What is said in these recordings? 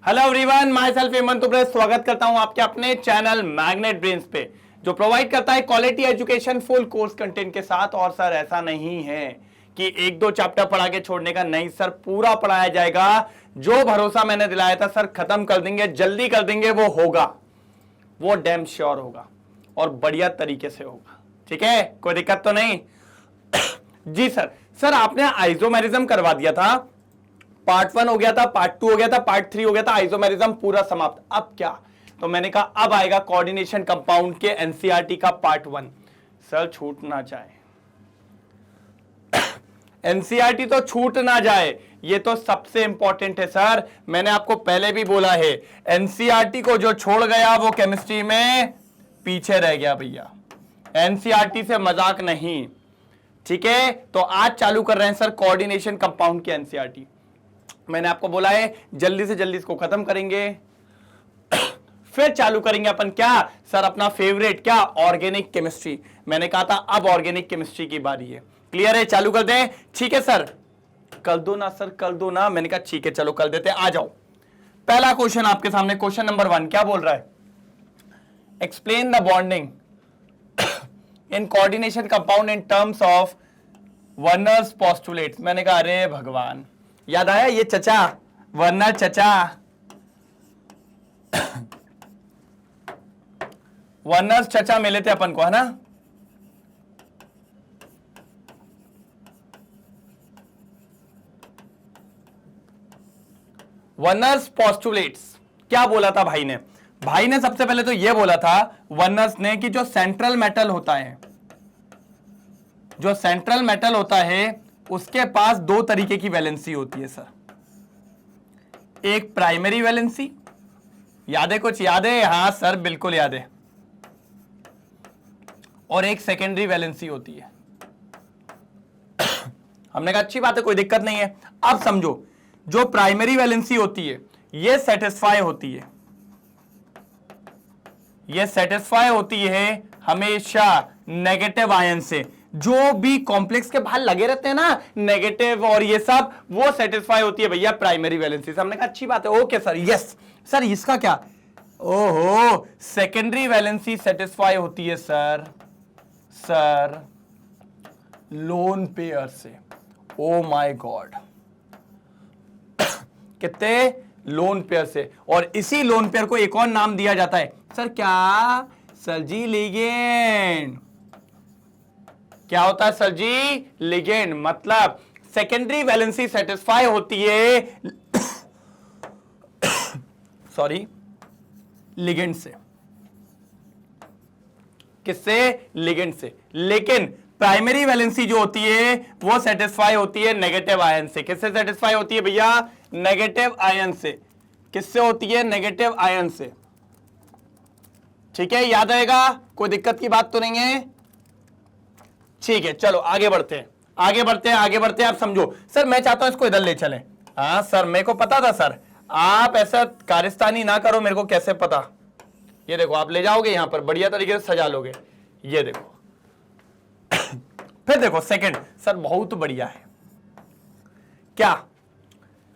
Hello everyone, myself Hemant Tubre स्वागत करता हूं आपके अपने चैनल मैग्नेट ब्रेन्स पे, जो प्रोवाइड करता है quality education full course content के साथ। और सर ऐसा नहीं है कि एक दो चैप्टर पढ़ा के छोड़ने का, नहीं सर, पूरा पढ़ाया जाएगा। जो भरोसा मैंने दिलाया था सर खत्म कर देंगे, जल्दी कर देंगे, वो होगा, वो डैम श्योर होगा और बढ़िया तरीके से होगा। ठीक है, कोई दिक्कत तो नहीं? जी सर आपने आइसोमेरिज्म करवा दिया था, पार्ट 1 हो गया था, पार्ट 2 हो गया था, पार्ट 3 हो गया था, आइसोमेरिज्म पूरा समाप्त। अब क्या? तो मैंने कहा अब आएगा कोऑर्डिनेशन कंपाउंड के एनसीईआरटी का पार्ट 1। सर छूट ना जाए, एनसीईआरटी तो छूट ना जाए, ये तो सबसे इंपॉर्टेंट है सर। मैंने आपको पहले भी बोला है, एनसीईआरटी को जो छोड़ गया वो केमिस्ट्री में पीछे रह गया भैया। एनसीईआरटी से मजाक नहीं, ठीक है? तो आज चालू कर रहे हैं सर कोऑर्डिनेशन कंपाउंड की एनसीईआरटी। मैंने आपको बोला है जल्दी से जल्दी इसको खत्म करेंगे, फिर चालू करेंगे अपन क्या सर, अपना फेवरेट क्या, ऑर्गेनिक केमिस्ट्री। मैंने कहा था अब ऑर्गेनिक केमिस्ट्री की बारी है। क्लियर है? चालू कर दें? ठीक है सर, कर दो ना सर, कर दो ना। मैंने कहा ठीक है, चलो कर देते हैं। आ जाओ, पहला क्वेश्चन आपके सामने, क्वेश्चन नंबर 1 क्या बोल रहा है? Explain the bonding in coordination compound in terms of Werner's postulates. मैंने कहा अरे भगवान, याद आया ये चचा, वर्नर चचा, वर्नर्स चचा मिले थे अपन को, है ना? वर्नर्स पोस्टुलेट्स क्या बोला था भाई ने? भाई ने सबसे पहले तो यह बोला था वर्नर्स ने कि जो सेंट्रल मेटल होता है, जो सेंट्रल मेटल होता है उसके पास दो तरीके की वैलेंसी होती है सर। एक प्राइमरी वैलेंसी, याद है? कुछ याद है? हाँ सर बिल्कुल याद है। और एक सेकेंडरी वैलेंसी होती है। हमने कहा अच्छी बात है, कोई दिक्कत नहीं है। अब समझो, जो प्राइमरी वैलेंसी होती है ये सेटिस्फाई होती है, ये सेटिस्फाई होती है हमेशा नेगेटिव आयन से। जो भी कॉम्प्लेक्स के बाहर लगे रहते हैं ना नेगेटिव और ये सब, वो सेटिस्फाई होती है भैया प्राइमरी वैलेंसी से। हमने कहा अच्छी बात है, ओके सर, यस सर। इसका क्या? ओहो, सेकेंडरी वैलेंसी सेटिस्फाई होती है सर लोन पेयर से। ओ माय गॉड, कितने? लोन पेयर से। और इसी लोन पेयर को एक और नाम दिया जाता है सर, क्या सर जी? लिगेंड। क्या होता है सर जी? लिगेंड। मतलब सेकेंडरी वैलेंसी सेटिस्फाई होती है सॉरी, लिगेंड से। किससे? लिगेंड से। लेकिन प्राइमरी वैलेंसी जो होती है वो सेटिस्फाई होती है नेगेटिव आयन से। किससे सेटिस्फाई होती है भैया? नेगेटिव आयन से। किससे होती है? नेगेटिव आयन से। ठीक है, याद रहेगा, कोई दिक्कत की बात तो नहीं है? ठीक है, चलो आगे बढ़ते हैं, आगे बढ़ते हैं, आगे बढ़ते हैं। आप समझो सर, मैं चाहता हूं इसको इधर ले चलें। हाँ सर, मेरे को पता था सर, आप ऐसा कारस्तानी ना करो, मेरे को कैसे पता? ये देखो, आप ले जाओगे यहां पर, बढ़िया तरीके से सजा लोगे। ये देखो फिर देखो सेकंड, सर बहुत बढ़िया है। क्या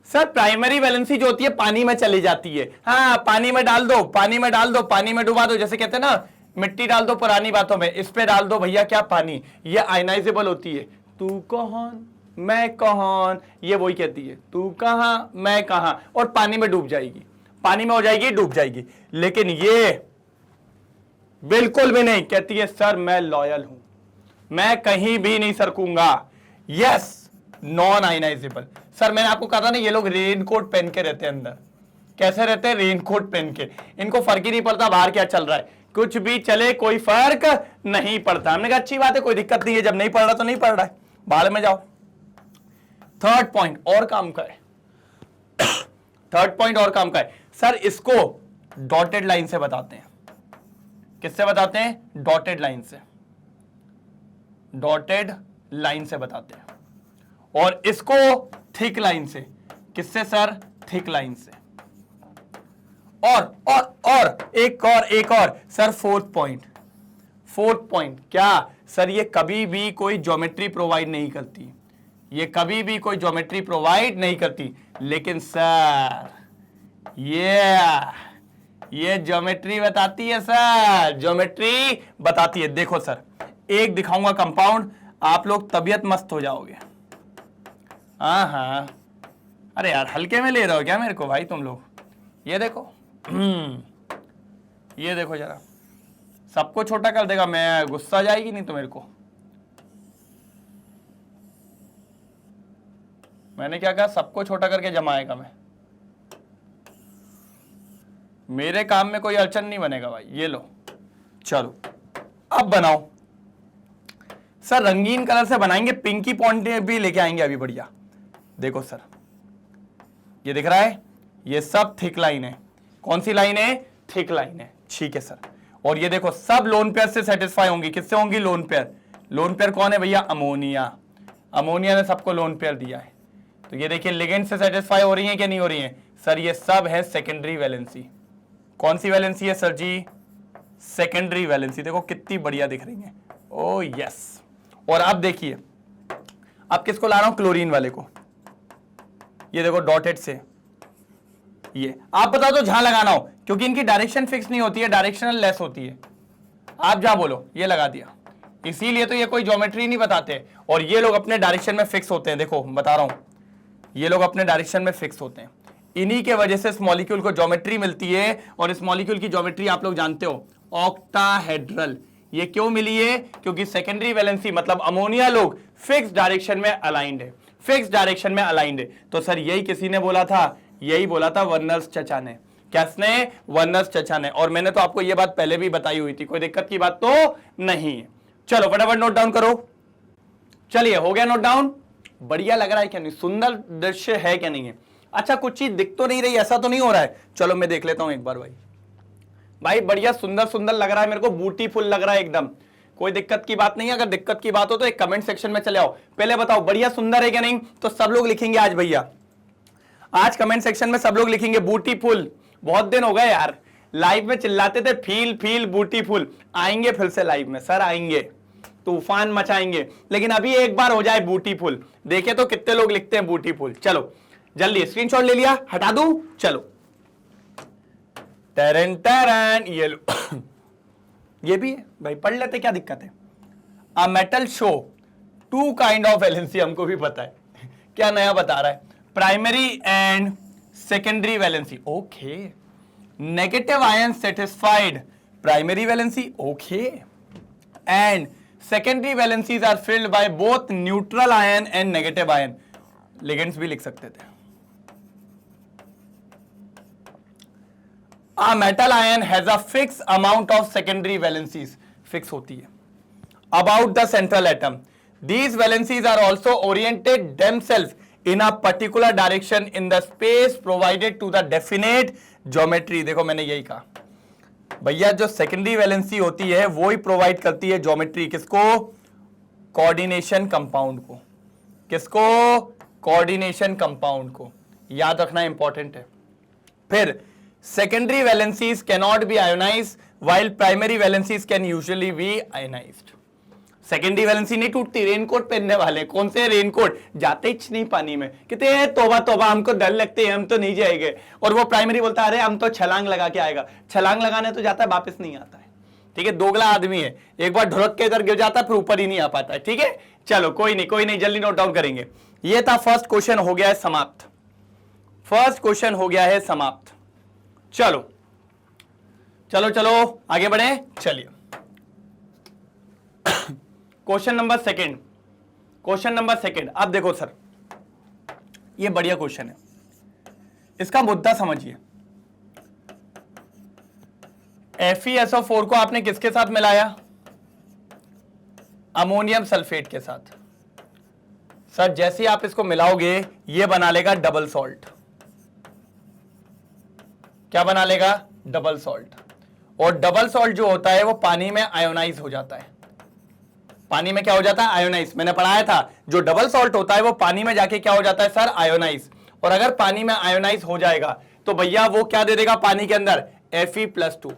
सर? प्राइमरी वैलेंसी जो होती है पानी में चली जाती है। हाँ, पानी में डाल दो, पानी में डाल दो, पानी में डुबा दो। जैसे कहते हैं ना, मिट्टी डाल दो पुरानी बातों में, इस पे डाल दो भैया क्या? पानी। ये आयनाइजेबल होती है। तू कौन मैं कौन, ये वही कहती है, तू कहां मैं कहां, और पानी में डूब जाएगी, पानी में हो जाएगी, डूब जाएगी। लेकिन ये बिल्कुल भी नहीं, कहती है सर मैं लॉयल हूं, मैं कहीं भी नहीं सरकूंगा। Yes, non ionizable. सर मैंने आपको कहा था ना, ये लोग रेनकोट पहन के रहते हैं अंदर। कैसे रहते हैं? रेनकोट पहन के। इनको फर्क ही नहीं पड़ता बाहर क्या चल रहा है, कुछ भी चले कोई फर्क नहीं पड़ता। हमने कहा अच्छी बात है, कोई दिक्कत नहीं है, जब नहीं पढ़ रहा तो नहीं पढ़ रहा है, बाहर में जाओ। थर्ड पॉइंट और काम का है, थर्ड पॉइंट और काम का है सर। इसको डॉटेड लाइन से बताते हैं। किससे बताते हैं? डॉटेड लाइन से, डॉटेड लाइन से बताते हैं। और इसको थिक लाइन से। किससे सर? थिक लाइन से। और एक और सर, फोर्थ पॉइंट क्या सर? ये कभी भी कोई ज्योमेट्री प्रोवाइड नहीं करती, ये कभी भी कोई ज्योमेट्री प्रोवाइड नहीं करती, लेकिन सर ये ज्योमेट्री बताती है सर, ज्योमेट्री बताती है। देखो सर, एक दिखाऊंगा कंपाउंड, आप लोग तबीयत मस्त हो जाओगे। हाँ, अरे यार हल्के में ले रहे हो क्या मेरे को भाई तुम लोग? ये देखो ये देखो जरा, सबको छोटा कर देगा, मैं गुस्सा जाएगी नहीं तो मेरे को। मैंने क्या कहा? सबको छोटा करके जमाएगा मैं। मेरे काम में कोई अड़चन नहीं बनेगा भाई। ये लो, चलो अब बनाओ सर। रंगीन कलर से बनाएंगे, पिंकी पॉइंट भी लेके आएंगे अभी बढ़िया। देखो सर, ये दिख रहा है, ये सब थिक लाइन है। कौन सी लाइन है? थिक लाइन है। ठीक है सर। और ये देखो, सब लोन पेयर से सेटिस्फाई होंगी। किससे होंगी? Lone pair. लोन पेयर कौन है भैया? अमोनिया। अमोनिया ने सबको लोन पेयर दिया है। तो ये देखिए, लिगेंड से सेटिस्फाई हो रही है कि नहीं हो रही है? सर ये सब है सेकेंडरी वैलेंसी। कौन सी वैलेंसी है सर जी? Secondary valency. देखो कितनी बढ़िया दिख रही है। Oh yes. और अब देखिए, अब किसको ला रहा हूं? क्लोरीन वाले को। ये देखो डॉटेड से, ये आप बता दो जहां लगाना हो, क्योंकि इनकी डायरेक्शन फिक्स नहीं होती है, डायरेक्शनल लेस होती है। आप जहां बोलो, ये लगा दिया। इसीलिए तो ये कोई ज्योमेट्री नहीं बताते, और ये लोग अपने डायरेक्शन में फिक्स होते हैं। देखो बता रहा हूं, ये लोग अपने डायरेक्शन में फिक्स होते हैं। इन्हीं के वजह से इस मॉलिक्यूल को ज्योमेट्री मिलती है। और इस मॉलिक्यूल की ज्योमेट्री आप लोग जानते हो, ऑक्टाहेड्रल। ये क्यों मिली है? क्योंकि सेकेंडरी वैलेंसी मतलब अमोनिया लोग फिक्स डायरेक्शन में अलाइंड है, फिक्स डायरेक्शन में अलाइंड है। तो सर यही किसी ने बोला था? यही बोला था वर्नर्स चचा ने। किसने? वर्नर्स चचा ने। और मैंने तो आपको यह बात पहले भी बताई हुई थी, कोई दिक्कत की बात तो नहीं है। चलो फटाफट नोट डाउन करो। चलिए, हो गया नोट डाउन? बढ़िया लग रहा है क्या नहीं? सुंदर दृश्य है क्या नहीं है? अच्छा, कुछ चीज दिख तो नहीं रही, ऐसा तो नहीं हो रहा है? चलो मैं देख लेता हूं एक बार। भाई बढ़िया, सुंदर सुंदर लग रहा है मेरे को, ब्यूटीफुल लग रहा है एकदम। कोई दिक्कत की बात नहीं है। अगर दिक्कत की बात हो तो एक कमेंट सेक्शन में चले आओ। पहले बताओ बढ़िया सुंदर है क्या नहीं? तो सब लोग लिखेंगे आज भैया, आज कमेंट सेक्शन में सब लोग लिखेंगे ब्यूटीफुल। बहुत दिन हो गए यार, लाइव में चिल्लाते थे फील फील ब्यूटीफुल। आएंगे फिर से लाइव में सर, आएंगे, तूफान मचाएंगे। लेकिन अभी एक बार हो जाए ब्यूटीफुल, देखे तो कितने लोग लिखते हैं ब्यूटीफुल। चलो जल्दी, स्क्रीनशॉट ले लिया, हटा दूं? चलो टरन टरन, ये लो ये भी है भाई, पढ़ लेते, क्या दिक्कत है? A metal show two kind of valency, हमको भी पता है। क्या नया बता रहा है? Primary and secondary valency. Okay, negative ion satisfied primary valency. Okay, and secondary valencies are filled by both neutral ion and negative ion. Ligands भी लिख सकते थे। A metal ion has a fixed amount of secondary valencies, fix होती है, about the central atom. These valencies are also oriented themselves in a particular direction in the space provided to the definite geometry. देखो मैंने यही कहा भैया, जो secondary valency होती है वो ही प्रोवाइड करती है ज्योमेट्री। किसको? कोऑर्डिनेशन कंपाउंड को। किसको? कोऑर्डिनेशन कंपाउंड को। याद रखना इंपॉर्टेंट है। फिर secondary valencies cannot be ionized while primary valencies can usually be ionized. Secondary valency नहीं टूटती। रेनकोट पहनने वाले, कौन से रेनकोट, जाते ही नहीं पानी में, कहते हैं तोबा तोबा हमको डर लगते हैं, हम तो नहीं जाएंगे। और वो प्राइमरी बोलता है अरे हम तो छलांग लगा के आएगा। छलांग लगाने तो जाता है, वापस नहीं आता है। ठीक है, दोगला आदमी है, एक बार ढुलक के इधर गिर जाता है, फिर ऊपर ही नहीं आ पाता है। ठीक है, चलो कोई नहीं कोई नहीं, जल्दी नोट डाउन करेंगे। ये था फर्स्ट क्वेश्चन, हो गया है समाप्त। फर्स्ट क्वेश्चन हो गया है समाप्त। चलो चलो चलो आगे बढ़े। चलिए question number second, question number second. अब देखो सर, ये बढ़िया क्वेश्चन है, इसका मुद्दा समझिए। FeSO4 को आपने किसके साथ मिलाया? अमोनियम सल्फेट के साथ। सर जैसे ही आप इसको मिलाओगे ये बना लेगा डबल सॉल्ट। क्या बना लेगा? Double salt. और डबल सॉल्ट जो होता है वो पानी में आयोनाइज हो जाता है। पानी में क्या हो जाता है? आयोनाइज। मैंने पढ़ाया था, जो डबल सॉल्ट होता है वो पानी में जाके क्या हो जाता है सर? आयोनाइज। और अगर पानी में आयोनाइज हो जाएगा तो भैया वो क्या दे देगा पानी के अंदर? Fe+2।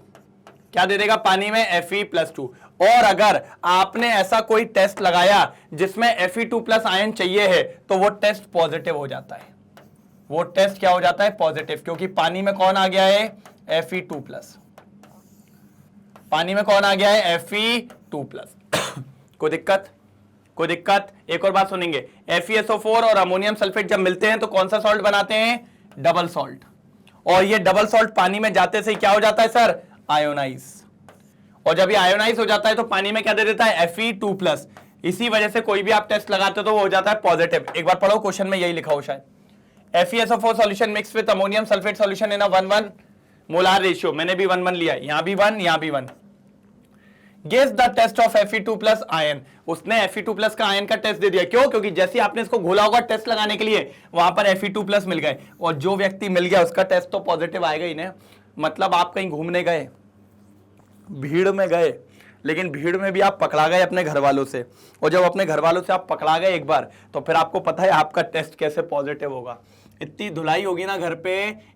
क्या दे देगा पानी में? Fe+2। और अगर आपने ऐसा कोई टेस्ट लगाया जिसमें Fe2+ आयन चाहिए है तो वो टेस्ट पॉजिटिव हो जाता है। वो टेस्ट क्या हो जाता है, पॉजिटिव, क्योंकि पानी में कौन आ गया है, Fe2+। पानी में कौन आ गया है, Fe2+। कोई दिक्कत, कोई दिक्कत? एक और बात सुनेंगे, FeSO4 और अमोनियम सल्फेट जब मिलते हैं तो कौन सा सॉल्ट बनाते हैं, डबल सॉल्ट। और ये डबल सॉल्ट पानी में जाते से क्या हो जाता है सर, आयोनाइज। और जब ये आयोनाइज हो जाता है तो पानी में क्या दे देता है, Fe2+। इसी वजह से कोई भी आप टेस्ट लगाते हो तो वो हो जाता है पॉजिटिव। एक बार पढ़ो, क्वेश्चन में यही लिखा हो शायद, FeSO4 solution mix with ammonium sulphate solution in a 1:1 molar ratio. मैंने भी 1:1 लिया है, यहां भी 1, यहां भी 1। Guess the test of Fe2+ ion. उसने Fe2+ का आयन का टेस्ट दे दिया। क्यों? क्योंकि जैसे आपने इसको घोला होगा टेस्ट लगाने के लिए, वहां पर Fe2+ मिल गए, और जो व्यक्ति मिल गया उसका टेस्ट तो पॉजिटिव आएगा ही ना। मतलब आप कहीं घूमने गए, भीड़ में गए, लेकिन भीड़ में भी आप पकड़ा गए अपने घर वालों से, और जब अपने घर वालों से आप पकड़ा गए एक बार, तो फिर आपको पता है आपका टेस्ट कैसे पॉजिटिव होगा। इतनी धुलाई होगी ना घर पे,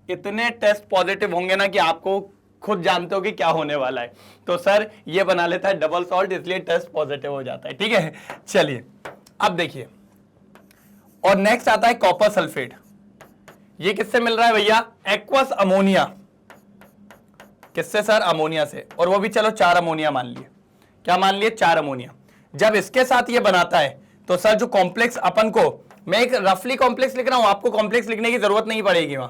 इतने टेस्ट पॉजिटिव होंगे ना कि आपको खुद जानते हो कि क्या होने वाला है। तो सर ये बना लेता है डबल सॉल्ट, इसलिए टेस्ट पॉजिटिव हो जाता है। ठीक है, चलिए अब देखिए, और नेक्स्ट आता है कॉपर सल्फेट। ये किससे मिल रहा है भैया, एक्वस अमोनिया। किससे सर, अमोनिया से, और वो भी चलो 4 अमोनिया मान लिए। क्या मान लिए, 4 अमोनिया। जब इसके साथ ये बनाता है तो सर जो कॉम्प्लेक्स अपन को, मैं एक रफली कॉम्प्लेक्स लिख रहा हूं, आपको कॉम्प्लेक्स लिखने की जरूरत नहीं पड़ेगी वहां।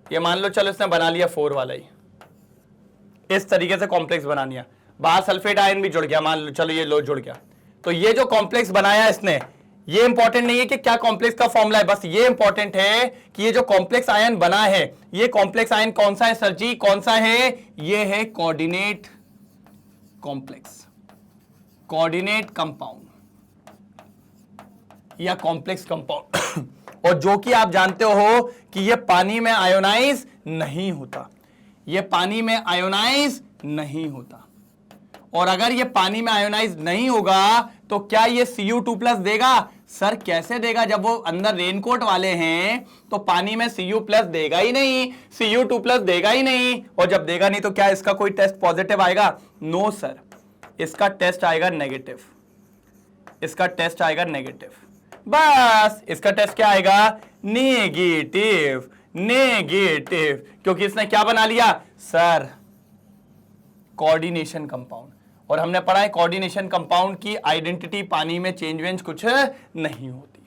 ये मान लो चलो इसने बना लिया 4 वाला ही, इस तरीके से कॉम्प्लेक्स बना लिया, बाहर सल्फेट आयन भी जुड़ गया, मान लो चलो ये लो जुड़ गया। तो ये जो कॉम्प्लेक्स बनाया इसने, ये इंपॉर्टेंट नहीं है कि क्या कॉम्प्लेक्स का फॉर्मूला है, बस ये इंपॉर्टेंट है कि ये जो कॉम्प्लेक्स आयन बना है, ये कॉम्प्लेक्स आयन कौन सा है सर जी, कौन सा है, ये है कोऑर्डिनेट कॉम्प्लेक्स, कोऑर्डिनेट कंपाउंड या कॉम्प्लेक्स कंपाउंड। और जो कि आप जानते हो कि ये पानी में आयोनाइज नहीं होता, ये पानी में आयोनाइज नहीं होता। और अगर ये पानी में आयोनाइज नहीं होगा तो क्या ये Cu2+ देगा? सर कैसे देगा, जब वो अंदर रेनकोट वाले हैं तो पानी में Cu+ देगा ही नहीं, Cu2+ देगा ही नहीं। और जब देगा नहीं तो क्या इसका कोई टेस्ट पॉजिटिव आएगा? नो सर, इसका टेस्ट आएगा नेगेटिव, इसका टेस्ट आएगा नेगेटिव। बस इसका टेस्ट क्या आएगा? Negative, negative. क्योंकि इसने क्या बना लिया सर? Coordination compound. और हमने पढ़ा है कोऑर्डिनेशन कंपाउंड की आइडेंटिटी पानी में चेंज वेंज कुछ नहीं होती।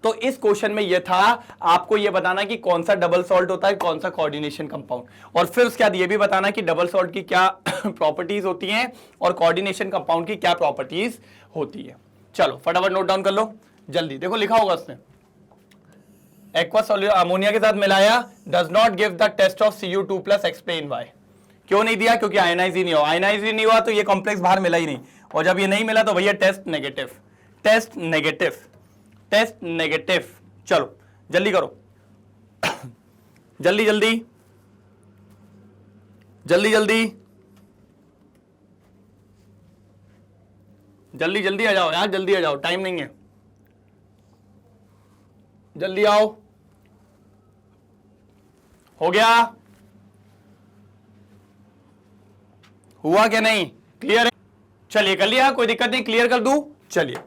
तो इस क्वेश्चन में यह था आपको यह बताना कि कौन सा डबल सॉल्ट होता है, कौन सा कोऑर्डिनेशन कंपाउंड, और फिर उसके बाद यह भी बताना कि डबल सॉल्ट की क्या प्रॉपर्टीज होती हैं और कोऑर्डिनेशन कंपाउंड की क्या प्रॉपर्टीज होती है। चलो फटाफट नोट डाउन कर लो जल्दी। देखो लिखा होगा उसने, एक्वस अमोनिया के साथ मिलाया, does not give the test of Cu2+, explain why. क्यों नहीं दिया? क्योंकि आयनाइज ही नहीं हुआ, आयनाइज ही नहीं हुआ तो ये कॉम्प्लेक्स बाहर मिला ही नहीं, और जब ये नहीं मिला तो भैया test negative, test negative, test negative. चलो जल्दी करो, जल्दी जल्दी जल्दी जल्दी जल्दी जल्दी आ जाओ यार, जल्दी आ जाओ, टाइम नहीं है, जल्दी आओ। हो गया? हुआ क्या नहीं? क्लियर है? चलिए कर लिया, कोई दिक्कत नहीं, क्लियर कर दूं। चलिए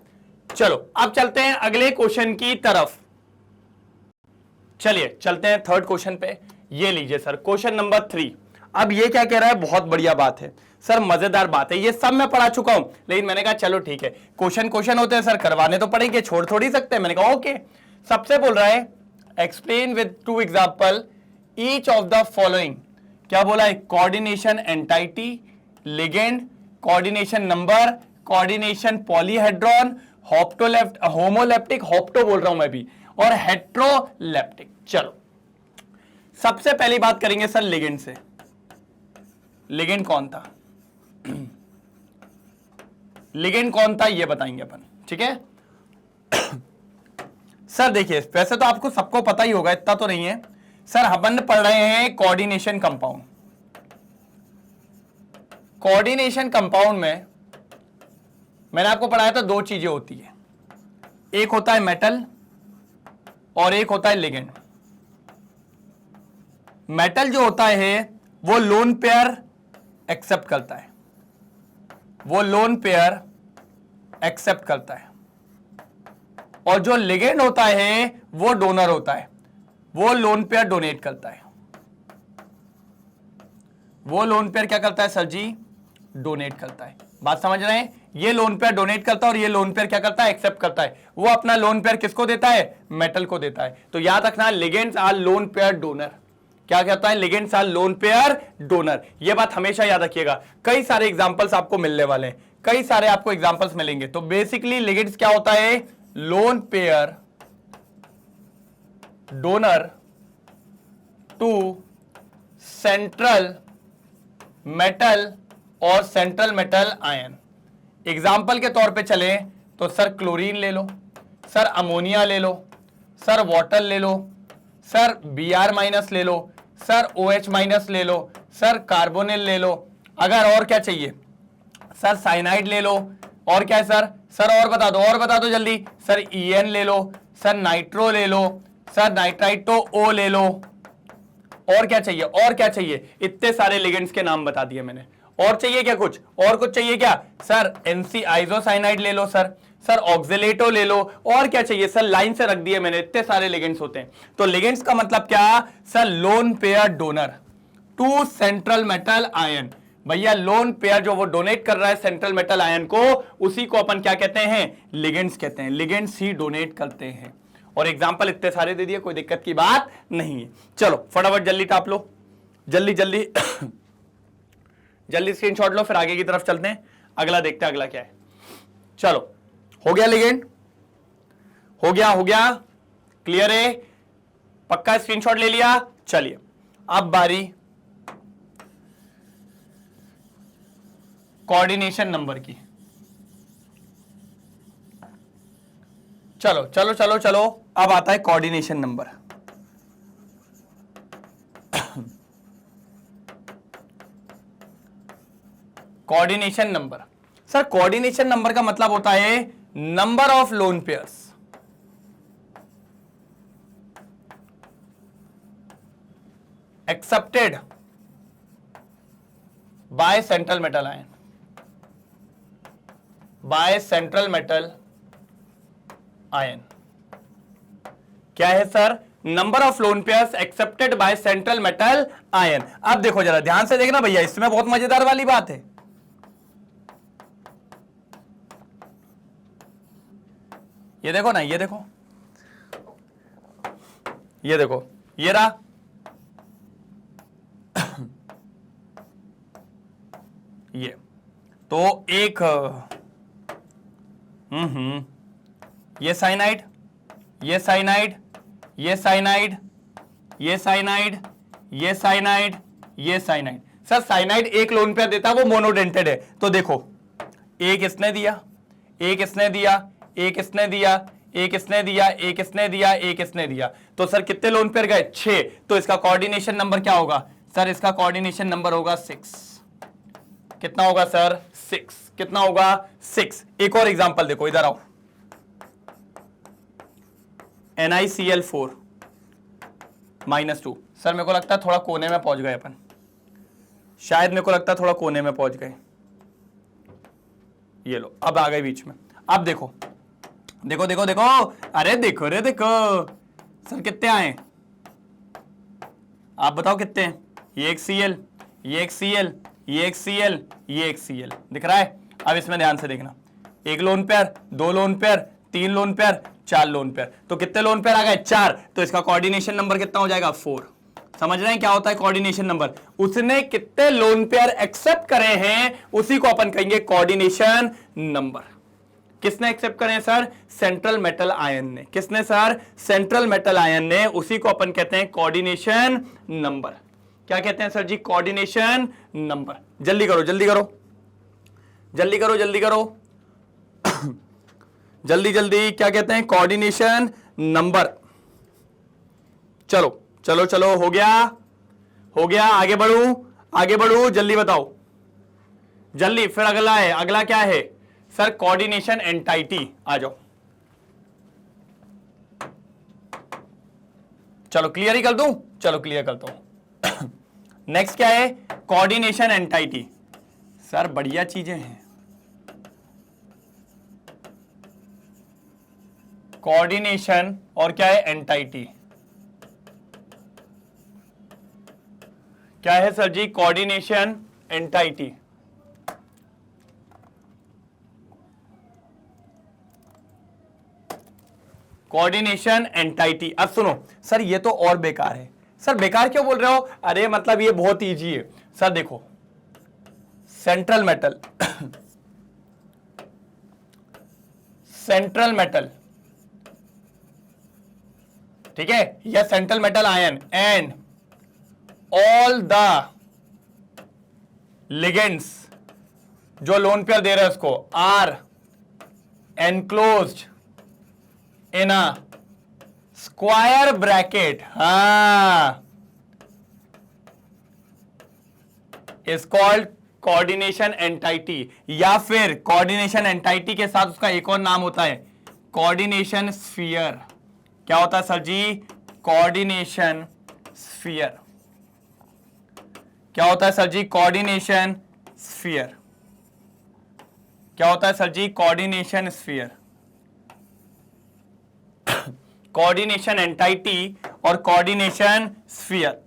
चलो अब चलते हैं अगले क्वेश्चन की तरफ। चलिए चलते हैं थर्ड क्वेश्चन पे। ये लीजिए सर क्वेश्चन नंबर 3। अब ये क्या कह रहा है, बहुत बढ़िया बात है सर, मजेदार बात है, ये सब मैं पढ़ा चुका हूं, लेकिन मैंने कहा चलो ठीक है, क्वेश्चन होते हैं सर, करवाने तो पड़ेंगे, छोड़ थोड़ी सकते हैं। मैंने कहा ओके। सबसे बोल रहा है explain with 2 example each of the following. क्या बोला है? Coordination entity, ligand, coordination number, coordination polyhedron, homoleptic, होप्टो बोल रहा हूं मैं भी, और हेट्रोलेप्टिक। चलो सबसे पहली बात करेंगे सर लिगेंड से। लिगेंड कौन था? लिगेंड कौन था ये बताएंगे अपन, ठीक है? सर देखिए वैसे तो आपको सबको पता ही होगा, इतना तो नहीं है सर। अपन पढ़ रहे हैं कोऑर्डिनेशन कंपाउंड। कोऑर्डिनेशन कंपाउंड में मैंने आपको पढ़ाया था 2 चीजें होती है, एक होता है मेटल और एक होता है लिगेंड। मेटल जो होता है वो लोन पेयर एक्सेप्ट करता है, वो लोन पेयर एक्सेप्ट करता है, और जो लिगेंड होता है वो डोनर होता है, वो लोन पेयर डोनेट करता है, वो लोन पेयर क्या करता है सर जी, डोनेट करता है। बात समझ रहे हैं, ये लोन पेयर डोनेट करता है और ये लोन पेयर क्या करता है, एक्सेप्ट करता है। वो अपना लोन पेयर किसको देता है, मेटल को देता है। तो याद रखना ligands are lone pair donor. क्या कहता है, ligands are lone pair donor. ये बात हमेशा याद रखिएगा। कई सारे एग्जांपल्स आपको मिलने वाले हैं, कई सारे आपको एग्जांपल्स मिलेंगे। तो बेसिकली लिगेंड्स क्या होता है, lone pair donor to central metal और सेंट्रल मेटल आयन। एग्जाम्पल के तौर पे चले तो सर क्लोरीन ले लो, सर अमोनिया ले लो, सर वाटर ले लो, सर Br माइनस ले लो, सर OH माइनस ले लो, सर कार्बोनिल ले लो। अगर और क्या चाहिए, सर साइनाइड ले लो, और क्या है सर, सर और बता दो, और बता दो जल्दी, सर En ले लो, सर नाइट्रो ले लो, सर नाइट्राइट तो O ले लो। और क्या चाहिए, और क्या चाहिए, इतने सारे लिगेंड्स के नाम बता दिए मैंने। और चाहिए क्या कुछ, और कुछ चाहिए क्या, सर NC आइसोसाइनाइड ले लो, सर ऑक्सिलेटो ले लो। और क्या चाहिए सर, लाइन से रख दिए मैंने, इतने सारे लिगेंड्स होते हैं। तो लिगेंड्स का मतलब क्या sir, lone pair donor to central metal ion. भैया लोन पेयर जो वो डोनेट कर रहा है सेंट्रल मेटल आयन को, उसी को अपन क्या कहते हैं, लिगेंड्स कहते हैं। लिगेंड्स ही डोनेट करते हैं। और एग्जांपल इतने सारे दे दिए, कोई दिक्कत की बात नहीं है। चलो फटाफट जल्दी टाप लो, जल्दी जल्दी जल्दी स्क्रीनशॉट लो, फिर आगे की तरफ चलते हैं। अगला देखते हैं अगला क्या है। चलो हो गया लिगेंड, हो गया क्लियर है, पक्का स्क्रीनशॉट ले लिया। चलिए अब बारी कोऑर्डिनेशन नंबर की। चलो चलो चलो चलो, अब आता है coordination number. Coordination number, sir coordination number का मतलब होता है number of lone pairs accepted by central metal ion, by central metal ion. क्या है sir, number of lone pairs accepted by central metal ion. अब देखो जरा ध्यान से देखना भैया, इसमें बहुत मजेदार वाली बात है। ये देखो ना, ये देखो, ये देखो, ये रहा, ये तो एक ये साइनाइड, ये साइनाइड, ये साइनाइड, ये साइनाइड, ये साइनाइड, ये साइनाइड। सर साइनाइड एक लोन पेयर देता है, वो मोनोडेंटेड है। तो देखो एक इसने दिया, एक इसने दिया, एक इसने दिया, एक इसने दिया, एक इसने दिया, एक इसने दिया। तो सर कितने लोन पेयर गए, 6। तो इसका कोऑर्डिनेशन नंबर क्या होगा सर, इसका कोऑर्डिनेशन नंबर होगा 6। कितना होगा सर, 6। कितना होगा, 6। एक और एग्जांपल देखो, इधर आओ, NiCl4 -2। सर मेरे को लगता है थोड़ा कोने में पहुंच गए अपन, शायद मेरे को लगता है थोड़ा कोने में पहुंच गए। ये लो, अब आ गए बीच में। अब देखो देखो देखो देखो, अरे देखो रे देखो, सर कितने आए, आप बताओ कितने हैं। ये एक Cl, ये एक Cl, ये एक Cl, ये एक Cl दिख रहा है। अब इसमें ध्यान से देखना, एक lone pair, 2 lone pair, 3 lone pair, 4 lone pair. तो कितने लोन पेयर आ गए, 4। तो इसका कोऑर्डिनेशन नंबर कितना हो जाएगा, 4। समझ रहे हैं क्या होता है कोऑर्डिनेशन नंबर, उसने कितने लोन पेयर एक्सेप्ट करे हैं उसी को अपन कहेंगे कोऑर्डिनेशन नंबर। किसने एक्सेप्ट करे सर, सेंट्रल मेटल आयन ने। किसने सर, सेंट्रल मेटल आयन ने, उसी को अपन कहते हैं कोऑर्डिनेशन नंबर। क्या कहते हैं सर जी, कोऑर्डिनेशन नंबर। जल्दी करो जल्दी करो जल्दी करो जल्दी करो जल्दी जल्दी, क्या कहते हैं, कोऑर्डिनेशन नंबर। चलो चलो चलो, हो गया हो गया, आगे बढ़ू आगे बढ़ू, जल्दी बताओ जल्दी। फिर अगला है, अगला क्या है सर, कोऑर्डिनेशन एंटाइटी। आ जाओ, चलो क्लियर ही कर दूं, चलो क्लियर करता हूं। नेक्स्ट क्या है, कोऑर्डिनेशन एंटाइटी। सर बढ़िया चीजें हैं, कोऑर्डिनेशन और क्या है एंटाइटी। क्या है sir ji? Coordination entity. Coordination entity. अब सुनो सर, ये तो और बेकार है। सर बेकार क्यों बोल रहे हो? अरे मतलब ये बहुत इजी है सर। देखो सेंट्रल मेटल सेंट्रल मेटल, ठीक है, या central metal ion and all the ligands जो लोन पेयर दे रहे हैं उसको are enclosed in a square bracket, हाँ, इज कॉल्ड कोऑर्डिनेशन एंटाइटी। या फिर कोऑर्डिनेशन एंटाइटी के साथ उसका एक और नाम होता है कोऑर्डिनेशन स्फीयर। क्या होता है सर जी? Coordination sphere. क्या होता है सर जी? Coordination sphere. क्या होता है sir ji? Coordination sphere. Coordination entity और कोऑर्डिनेशन स्फीयर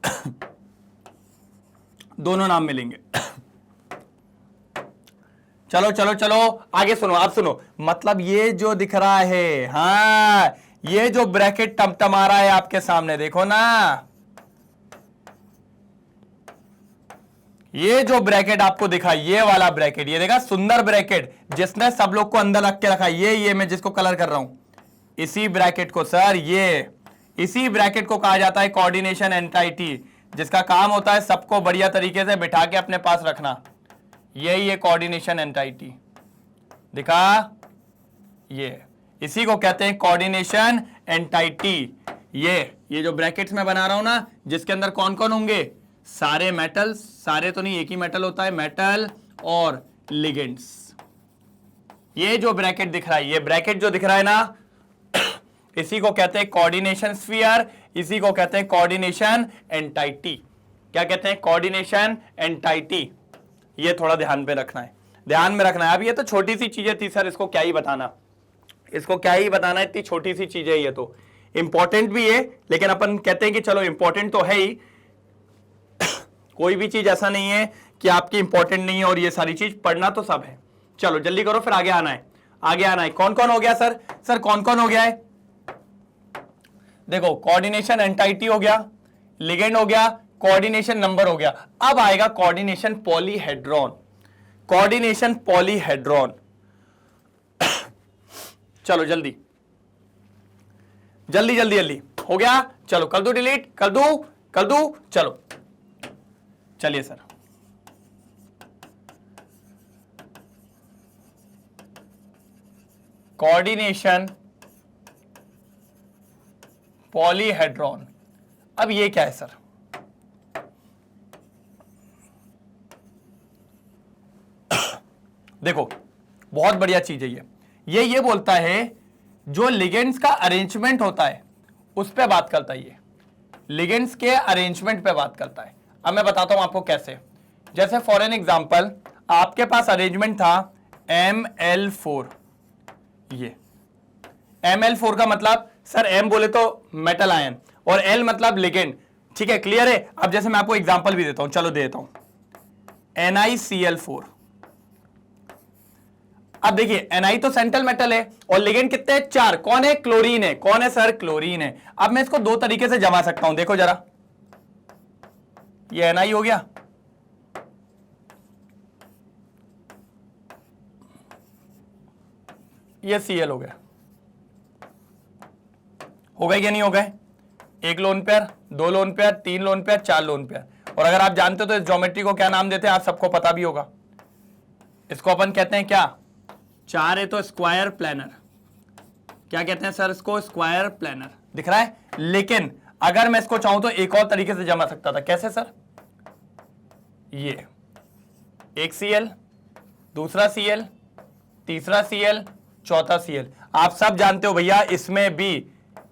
दोनों नाम मिलेंगे। चलो चलो चलो आगे सुनो, आप सुनो। मतलब ये जो दिख रहा है, हाँ, ये जो ब्रैकेट टमटमा रहा है आपके सामने, देखो ना, ये जो ब्रैकेट आपको दिखा, ये वाला ब्रैकेट, ये देखा सुंदर ब्रैकेट जिसने सब लोग को अंदर रख के रखा, ये मैं जिसको कलर कर रहा हूं, इसी ब्रैकेट को सर, इसी ब्रैकेट को कहा जाता है कोऑर्डिनेशन एंटाइटी, जिसका काम होता है सबको बढ़िया तरीके से बिठा के अपने पास रखना। यही है कोऑर्डिनेशन एंटाइटी। दिखा, ये इसी को कहते हैं कोऑर्डिनेशन एंटाइटी। ये जो ब्रैकेट्स में बना रहा हूं ना, जिसके अंदर कौन कौन होंगे? सारे मेटल्स, सारे तो नहीं, एक ही मेटल होता है, मेटल और लिगेंड्स। ये जो ब्रैकेट दिख रहा है, ये ब्रैकेट जो दिख रहा है ना, इसी को कहते हैं कोऑर्डिनेशन स्फीयर, इसी को कहते हैं कोऑर्डिनेशन एंटाइटी। क्या कहते हैं? Coordination entity. ये थोड़ा ध्यान पे रखना है, ध्यान में रखना है। अब ये तो छोटी सी चीजें थी सर, इसको क्या ही बताना, इसको क्या ही बताना, इतनी छोटी सी चीजें, ये तो इंपॉर्टेंट भी है, लेकिन अपन कहते हैं कि चलो इंपॉर्टेंट तो है ही, कोई भी चीज ऐसा नहीं है कि आपकी इंपॉर्टेंट नहीं है, और ये सारी चीज पढ़ना तो सब है। चलो जल्दी करो, फिर आगे आना है, आगे आना है। कौन कौन हो गया सर? सर कौन कौन हो गया है? देखो, कोऑर्डिनेशन एंटाइटी हो गया, लिगेंड हो गया, कोऑर्डिनेशन नंबर हो गया। अब आएगा कोऑर्डिनेशन पॉलीहेड्रॉन। कोऑर्डिनेशन पॉलीहेड्रॉन, चलो जल्दी जल्दी जल्दी जल्दी हो गया। चलो कर दो डिलीट, कर दू, चलो चलिए सर। कोऑर्डिनेशन पॉलीहेड्रॉन, अब ये क्या है सर? देखो बहुत बढ़िया चीज है ये बोलता है जो लिगेंड्स का अरेंजमेंट होता है उस पे बात करता है, ये लिगेंड्स के अरेंजमेंट पे बात करता है। अब मैं बताता हूं आपको कैसे। जैसे फॉर एन एग्जांपल, आपके पास अरेंजमेंट था Ml4, ये Ml4 का मतलब सर M बोले तो मेटल आयन और L मतलब लिगेंड, ठीक है, क्लियर है। अब जैसे मैं आपको एग्जांपल भी देता हूं, चलो दे देता हूं, NiCl4। अब देखिए Ni तो सेंट्रल मेटल है और लिगेंड कितने हैं? 4। कौन है? क्लोरीन है। कौन है सर? क्लोरीन है। अब मैं इसको दो तरीके से जमा सकता हूं, देखो जरा, ये Ni हो गया, ये Cl हो गया। हो गए या नहीं हो गए? एक लोन पेयर, दो लोन पेयर, तीन लोन पेयर, चार लोन पेयर। और अगर आप जानते हो तो इस ज्योमेट्री को क्या नाम देते हैं? आप सबको पता भी होगा। इसको अपन कहते हैं क्या? 4 है तो स्क्वायर प्लेनर। क्या कहते हैं सर इसको? Square planar. दिख रहा है? लेकिन अगर मैं इसको चाहूं तो एक और तरीके से जमा सकता था। कैसे सर? ये एक Cl, दूसरा Cl, तीसरा Cl, चौथा Cl। आप सब जानते हो भैया, इसमें भी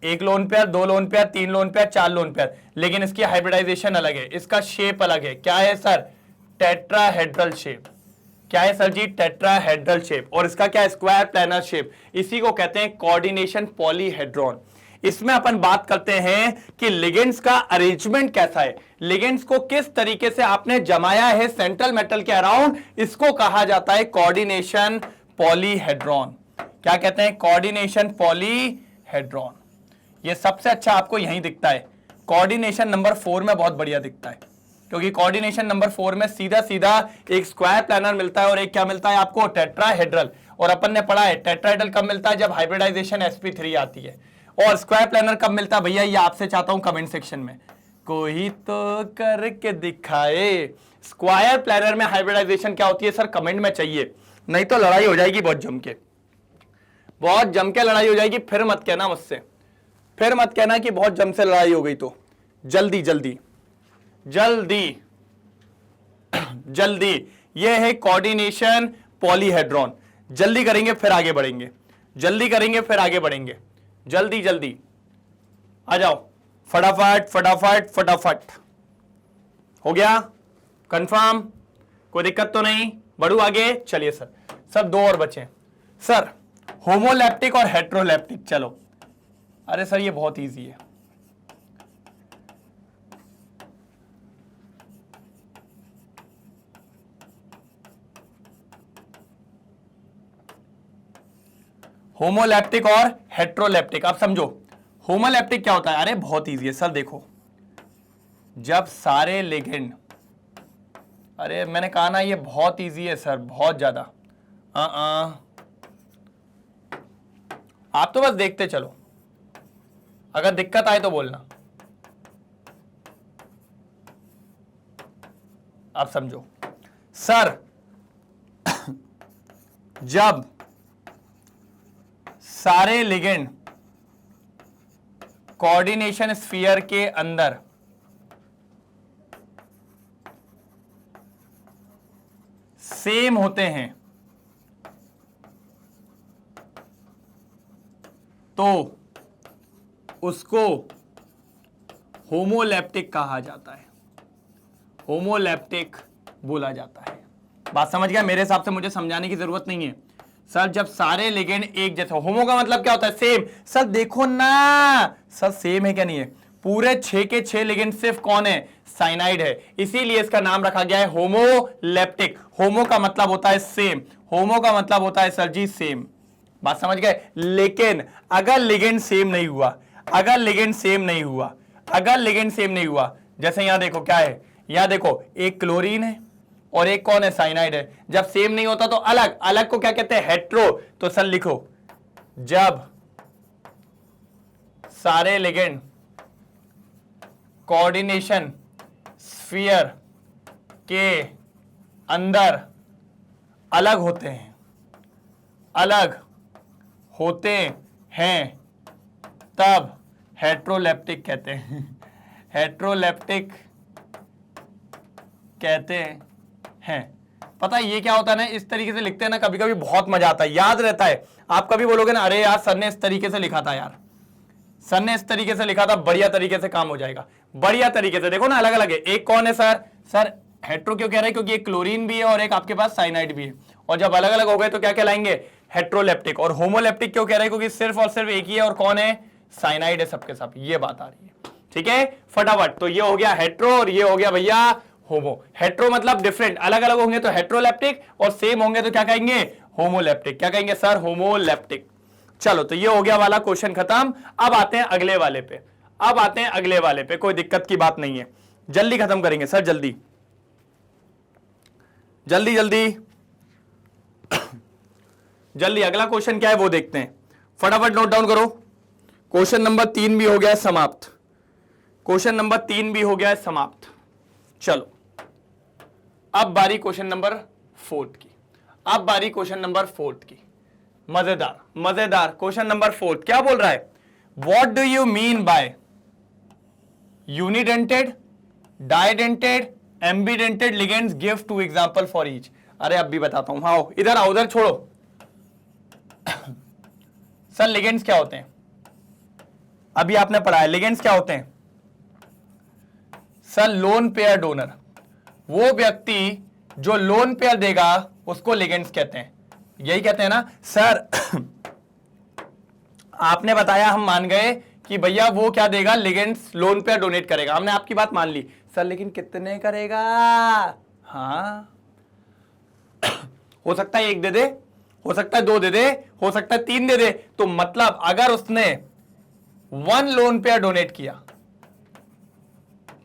एक लोन पेयर, दो लोन पेयर, तीन लोन पेयर, चार लोन पेयर, लेकिन इसकी हाइब्रिडाइजेशन अलग है, इसका शेप अलग है। क्या है सर? Tetrahedral shape. क्या है सर जी? Tetrahedral shape. और इसका क्या है? Square planar shape. इसी को कहते हैं कोऑर्डिनेशन पॉलीहेड्रॉन। इसमें अपन बात करते हैं कि लिगेंड्स का अरेंजमेंट कैसा है, लिगेंड्स को किस तरीके से आपने जमाया है सेंट्रल मेटल के अराउंड, इसको कहा जाता है कोऑर्डिनेशन पॉलीहेड्रॉन। क्या कहते हैं? Coordination polyhedron. ये सबसे अच्छा आपको यहीं दिखता है, कोऑर्डिनेशन नंबर 4 में बहुत बढ़िया दिखता है, क्योंकि कोऑर्डिनेशन नंबर 4 में सीधा सीधा एक स्क्वायर प्लैनर मिलता है और एक क्या मिलता है आपको? टेट्राहेड्रल। और अपन ने पढ़ा है टेट्राहेड्रल कब मिलता है? जब हाइब्रिडाइजेशन sp3 आती है। और स्क्वायर प्लैनर कब मिलता है भैया? ये आपसे चाहता हूं कमेंट सेक्शन में कोई तो करके दिखाए। स्क्वायर प्लैनर में हाइब्रिडाइजेशन क्या होती है सर? कमेंट में चाहिए, नहीं तो लड़ाई हो जाएगी बहुत जम के, बहुत जम के लड़ाई हो जाएगी। फिर मत कहना मुझसे, फिर मत कहना कि बहुत जम से लड़ाई हो गई। तो जल्दी जल्दी जल्दी जल्दी, यह है कोऑर्डिनेशन पॉलीहेड्रॉन। जल्दी करेंगे फिर आगे बढ़ेंगे, जल्दी करेंगे फिर आगे बढ़ेंगे, जल्दी जल्दी आ जाओ, फटाफट फटाफट फटाफट। हो गया कंफर्म? कोई दिक्कत तो नहीं? बढ़ू आगे? चलिए सर, सर 2 और बचे सर, होमोलैप्टिक और हेट्रोलैप्टिक। चलो, अरे सर ये बहुत इजी है। होमोलैप्टिक और हेट्रोलैप्टिक, आप समझो होमोलैप्टिक क्या होता है? अरे बहुत इजी है सर, देखो जब सारे लिगेंड, अरे मैंने कहा ना ये बहुत इजी है सर, बहुत ज्यादा। आप तो बस देखते चलो, अगर दिक्कत आए तो बोलना। आप समझो सर, जब सारे लिगेंड कोऑर्डिनेशन स्फीयर के अंदर सेम होते हैं तो उसको होमोलैप्टिक कहा जाता है, होमोलैप्टिक बोला जाता है। बात समझ गया? मेरे हिसाब से मुझे समझाने की जरूरत नहीं है सर। जब सारे लिगेंड एक जैसे, होमो का मतलब क्या होता है? सेम। सर देखो ना सर, सेम है क्या? नहीं है। पूरे 6 के 6 लिगेंड सिर्फ कौन है? साइनाइड है, इसीलिए इसका नाम रखा गया है होमोलैप्टिक। होमो का मतलब होता है सेम, होमो का मतलब होता है सर जी सेम। बात समझ गए? लेकिन अगर लिगेंड सेम नहीं हुआ, अगर लिगेंड सेम नहीं हुआ, अगर लिगेंड सेम नहीं हुआ, जैसे यहां देखो क्या है, यहां देखो एक क्लोरीन है और एक कौन है? साइनाइड है। जब सेम नहीं होता तो अलग, अलग को क्या कहते हैं? हेट्रो। तो सर लिखो, जब सारे लिगेंड कोऑर्डिनेशन स्फीयर के अंदर अलग होते हैं, अलग होते हैं, तब हेट्रोलैप्टिक कहते हैं, हेट्रोलैप्टिक कहते हैं। पता है ये क्या होता है ना, इस तरीके से लिखते हैं ना, कभी कभी बहुत मजा आता है, याद रहता है। आप कभी बोलोगे ना, अरे यार सर ने इस तरीके से लिखा था, यार सर ने इस तरीके से लिखा था, बढ़िया तरीके से काम हो जाएगा, बढ़िया तरीके से। देखो ना अलग अलग है, एक कौन है सर? सर हेट्रो क्यों कह रहे हैं? क्योंकि एक क्लोरीन भी है और एक आपके पास साइनाइड भी है, और जब अलग अलग हो गए तो क्या कहलाएंगे? हेट्रोलैप्टिक। और होमोलैप्टिक क्यों कह रहे हैं? क्योंकि सिर्फ और सिर्फ एक ही है, और कौन है? साइनाइड है सबके सब। ये बात आ रही है, ठीक है फटाफट। तो ये हो गया हेट्रो और ये हो गया भैया होमो। हेट्रो मतलब डिफरेंट, अलग अलग होंगे तो हेट्रोलैप्टिक, और सेम होंगे तो क्या कहेंगे? होमोलैप्टिक। क्या कहेंगे सर? होमोलैप्टिक। चलो, तो ये हो गया वाला क्वेश्चन खत्म। अब आते हैं अगले वाले पे, अब आते हैं अगले वाले पे, कोई दिक्कत की बात नहीं है, जल्दी खत्म करेंगे सर, जल्दी जल्दी जल्दी जल्दी। अगला क्वेश्चन क्या है वो देखते हैं, फटाफट नोट डाउन करो। क्वेश्चन नंबर 3 भी हो गया है समाप्त, क्वेश्चन नंबर 3 भी हो गया है समाप्त। चलो, अब बारी क्वेश्चन नंबर 4 की, अब बारी क्वेश्चन नंबर 4 की। मजेदार मजेदार क्वेश्चन नंबर 4 क्या बोल रहा है? What do you mean by unidentate, डाइडेंटेड, ambidentate ligands, give 2 example for each. अरे अब भी बताता हूं, हाँ इधर आओ, उधर छोड़ो। सर लिगेंड्स क्या होते हैं? अभी आपने पढ़ा है लिगेंड्स क्या होते हैं? सर लोन पेयर डोनर, वो व्यक्ति जो लोन पेयर देगा उसको लिगेंड्स कहते हैं, यही कहते हैं ना सर। आपने बताया, हम मान गए कि भैया वो क्या देगा, लिगेंड्स लोन पेयर डोनेट करेगा, हमने आपकी बात मान ली सर, लेकिन कितने करेगा? हाँ, हो सकता है 1 दे दे, हो सकता है 2 दे दे, हो सकता है 3 दे दे। तो मतलब अगर उसने 1 लोन पेयर डोनेट किया,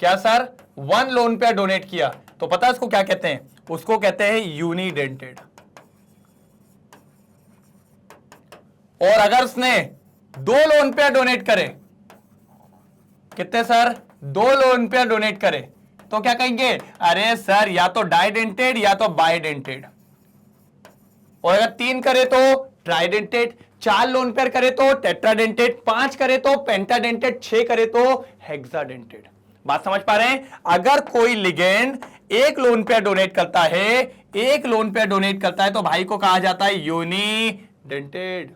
क्या सर 1 लोन पेयर डोनेट किया, तो पता है उसको क्या कहते हैं? उसको कहते हैं यूनिडेंटेड। और अगर उसने 2 लोन पेयर डोनेट करे, कितने सर? 2 लोन पेयर डोनेट करे, तो क्या कहेंगे? अरे सर या तो डाइडेंटेड या तो बाइडेंटेड। और अगर 3 करे तो ट्राइडेंटेड, 4 लोन पेयर करे तो टेट्राडेंटेड, 5 करे तो पेंटाडेंटेड, 6 करे तो हेक्साडेंटेड। बात समझ पा रहे हैं? अगर कोई लिगेंड 1 लोन पेयर डोनेट करता है, 1 लोन पेयर डोनेट करता है, तो भाई को कहा जाता है यूनिडेंटेड।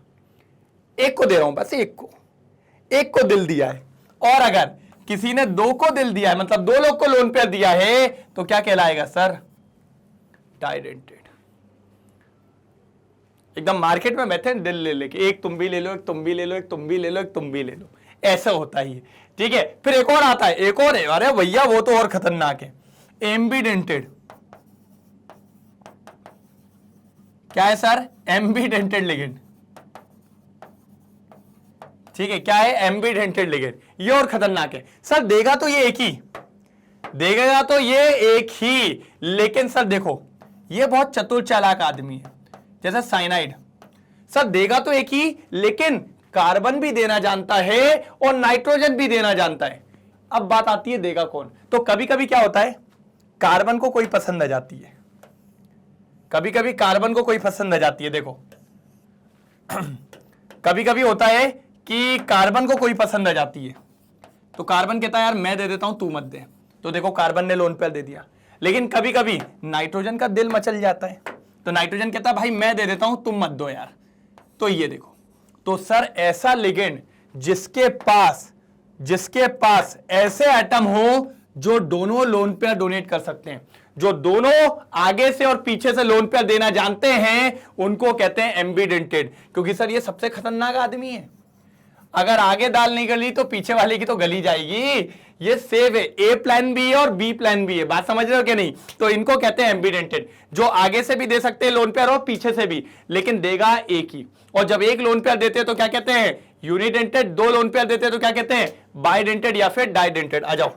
1 को दे रहा हूं, बस 1 को दिल दिया है। और अगर किसी ने 2 को दिल दिया है, मतलब 2 लोग को लोन पेयर दिया है, तो क्या कहलाएगा सर? डाइडेंटेड। एकदम मार्केट में बैठे दिल ले लेके, एक तुम भी ले लो, एक तुम भी ले लो, एक तुम भी ले लो, एक तुम भी ले लो, ऐसा होता ही है। ठीक है, फिर एक और आता है, एक और है, अरे भैया वो तो और खतरनाक है, एम्बीडेंटेड। क्या है सर? एम्बीडेंटेड लिगेंड। ठीक है, क्या है? एम्बीडेंटेड लिगेंड। ये और खतरनाक है सर, देगा तो ये एक ही, देगा तो ये एक ही, लेकिन सर देखो ये बहुत चतुर चालाक आदमी है, जैसे साइनाइड। सर देगा तो एक ही, लेकिन कार्बन भी देना जानता है और नाइट्रोजन भी देना जानता है। अब बात आती है देगा कौन? तो कभी कभी क्या होता है, कार्बन को कोई पसंद आ जाती है, कभी कभी कार्बन को कोई पसंद आ जाती है। देखो कभी कभी होता है कि कार्बन को कोई पसंद आ जाती है, तो कार्बन कहता है यार मैं दे देता हूं, तू मत दे, तो देखो कार्बन ने लोन पेयर दे दिया। लेकिन कभी कभी नाइट्रोजन का दिल मचल जाता है, तो नाइट्रोजन कहता है भाई मैं दे देता हूं, तुम मत दो यार। तो ये देखो, तो सर ऐसा लिगेंड जिसके पास ऐसे एटम हो जो दोनों लोन पेयर डोनेट कर सकते हैं, जो दोनों आगे से और पीछे से लोन पेयर देना जानते हैं, उनको कहते हैं एम्बीडेंटेड। क्योंकि सर ये सबसे खतरनाक आदमी है, अगर आगे दाल नहीं गली तो पीछे वाले की तो गली जाएगी। ये सेव है, ए प्लान बी है और बी प्लान बी है, बात समझ रहे हो कि नहीं? तो इनको कहते हैं एम्बीडेंटेड, जो आगे से भी दे सकते हैं लोन पेयर और पीछे से भी, लेकिन देगा एक ही। और जब 1 लोन पेयर देते हैं तो क्या कहते हैं? यूनिडेंटेड। 2 लोन पेयर देते हैं तो क्या कहते हैं? बाइडेंटेड या फिर डाइडेंटेड। आ जाओ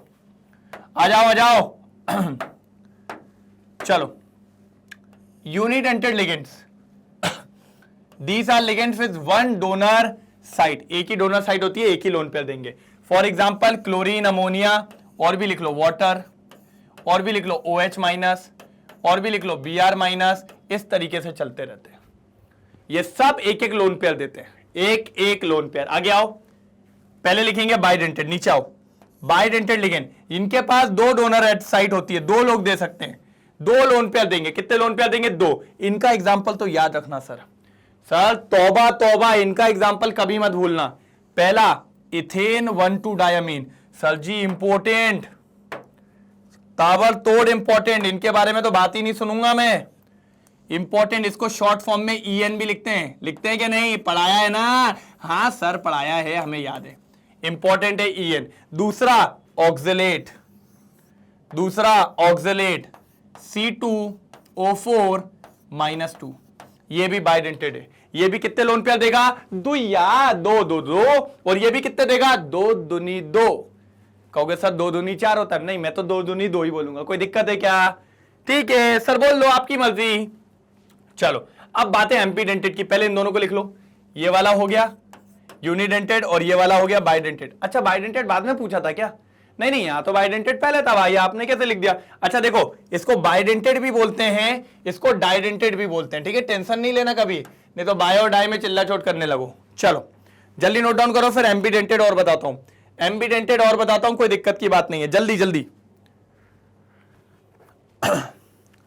आ जाओ आ जाओ चलो, unidentate ligands, these are ligands with 1 donor site. एक ही डोनर साइट होती है, एक ही लोन पेयर देंगे। फॉर एग्जाम्पल क्लोरीन, अमोनिया, और भी लिख लो वाटर, और भी लिख लो OH माइनस, और भी लिख लो Br माइनस, इस तरीके से चलते रहते हैं। ये सब एक एक लोन पेयर देते हैं, एक एक लोन पेयर। आगे आओ, पहले लिखेंगे बाइडेंटेड, नीचे आओ। बाइडेंटेड लिगेंड, इनके पास 2 डोनर साइट होती है, 2 लोग दे सकते हैं, 2 लोन पेयर देंगे। कितने लोन पेयर देंगे? 2। इनका एग्जाम्पल तो याद रखना सर, तौबा तौबा, इनका एग्जाम्पल कभी मत भूलना। पहला इथेन 1,2-डायमीन, सर जी इंपोर्टेंट, ताबड़तोड़ इंपॉर्टेंट, इनके बारे में तो बात ही नहीं सुनूंगा मैं। इंपॉर्टेंट, इसको शॉर्ट फॉर्म में EN भी लिखते हैं कि नहीं? पढ़ाया है ना? हाँ सर पढ़ाया है, हमें याद है, इंपॉर्टेंट है EN। दूसरा ऑक्सलेट, C2O4-2, ये भी बाइडेंटेड है। ये भी कितने लोन पेयर देगा? 2 या 2। और ये भी कितने देगा? 2 दूनी 2। कहोगे सर 2 दूनी 4 होता है? नहीं, मैं तो 2 दूनी 2 ही बोलूंगा, कोई दिक्कत है क्या? ठीक है सर, बोल लो, आपकी मर्जी। चलो अब बातें एम्बीडेंटेड की, पहले इन दोनों को लिख लो। ये वाला हो गया यूनिडेंटेड और ये वाला हो गया बाइडेंटेड। अच्छा बाइडेंटेड बाद में पूछा था क्या? नहीं, यहां तो बाइडेंटेड पहले था भाई, आपने कैसे लिख दिया? अच्छा देखो, इसको बाइडेंटेड भी बोलते हैं, इसको डाइडेंटेड भी बोलते हैं। ठीक है, टेंशन नहीं लेना कभी, नहीं तो बायो डाई में चिल्ला चोट करने लगो। चलो जल्दी नोट डाउन करो, फिर एम्बीडेंटेड और बताता हूं, एम्बीडेंटेड और बताता हूं, कोई दिक्कत की बात नहीं है। जल्दी जल्दी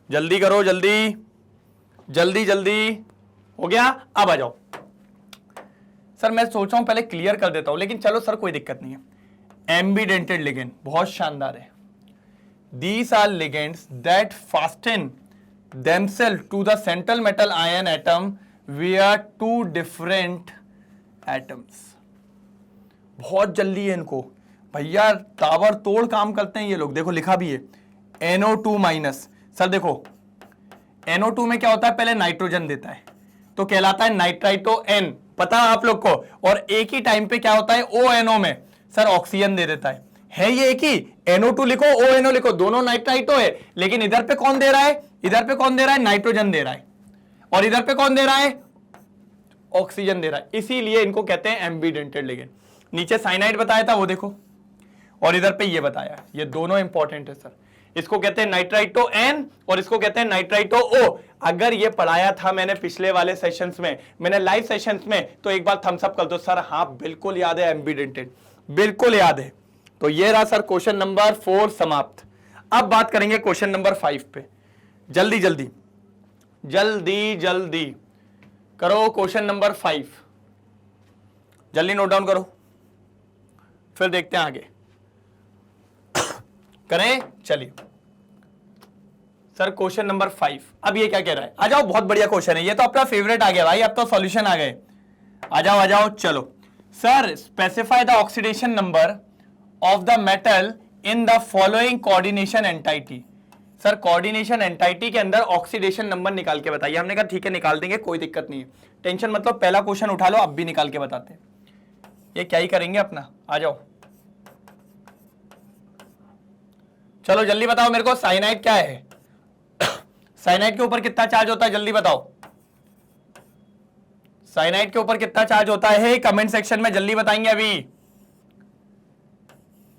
जल्दी करो, जल्दी जल्दी जल्दी। हो गया? अब आ जाओ। सर मैं सोच रहा हूं पहले क्लियर कर देता हूं, लेकिन चलो सर कोई दिक्कत नहीं है। एम्बीडेंटेड लिगेंड बहुत शानदार है। These are ligands that fasten themselves to the central metal ion atom via two different atoms। बहुत जल्दी है इनको भैया, ताबड़ तोड़ काम करते हैं ये लोग। देखो लिखा भी है NO2 माइनस। सर देखो NO2 में क्या होता है, पहले नाइट्रोजन देता है तो कहलाता है नाइट्राइटो N, पता है आप लोग को। और एक ही टाइम पे क्या होता है ONO में सर ऑक्सीजन दे देता है ये एक ही। NO2 लिखो ONO लिखो, दोनों नाइट्राइटो है, लेकिन इधर पे कौन दे रहा है, इधर पे कौन दे रहा है, नाइट्रोजन दे रहा है, और इधर पे कौन दे रहा है, ऑक्सीजन दे रहा है। इसीलिए इनको कहते हैं एम्बीडेंटेड लिगेंड। नीचे साइनाइड बताया था वो देखो, और इधर पे ये बताया, ये दोनों इंपॉर्टेंट है सर। इसको कहते हैं नाइट्राइटो N और इसको कहते हैं नाइट्राइटो O। अगर ये पढ़ाया था मैंने पिछले वाले सेशंस में, मैंने लाइव सेशंस में, तो एक बार थम्स अप कर दो सर। हाँ बिल्कुल याद है, एम्बीडेंटेड बिल्कुल याद है। तो ये रहा सर क्वेश्चन नंबर 4 समाप्त। अब बात करेंगे क्वेश्चन नंबर 5 पे। जल्दी जल्दी जल्दी जल्दी करो क्वेश्चन नंबर 5, जल्दी नोट डाउन करो, फिर देखते हैं आगे करें। चलिए सर क्वेश्चन नंबर 5। अब ये क्या कह रहा है, आ जाओ, बहुत बढ़िया क्वेश्चन है ये तो, अपना फेवरेट आ गया भाई, अब तो सॉल्यूशन आ गए। आ जाओ आ जाओ। चलो sir, specify the oxidation number of the metal in the following coordination entity. Sir coordination entity के अंदर ऑक्सीडेशन नंबर निकाल के बताइए। हमने कहा ठीक है निकाल देंगे, कोई दिक्कत नहीं है, टेंशन मतलब पहला क्वेश्चन उठा लो, अब भी निकाल के बताते हैं। ये क्या ही करेंगे अपना, आ जाओ। चलो जल्दी बताओ मेरे को, साइनाइड क्या है, साइनाइड के ऊपर कितना चार्ज होता है, जल्दी बताओ। साइनाइड के ऊपर कितना चार्ज होता है, कमेंट सेक्शन में जल्दी बताएंगे अभी,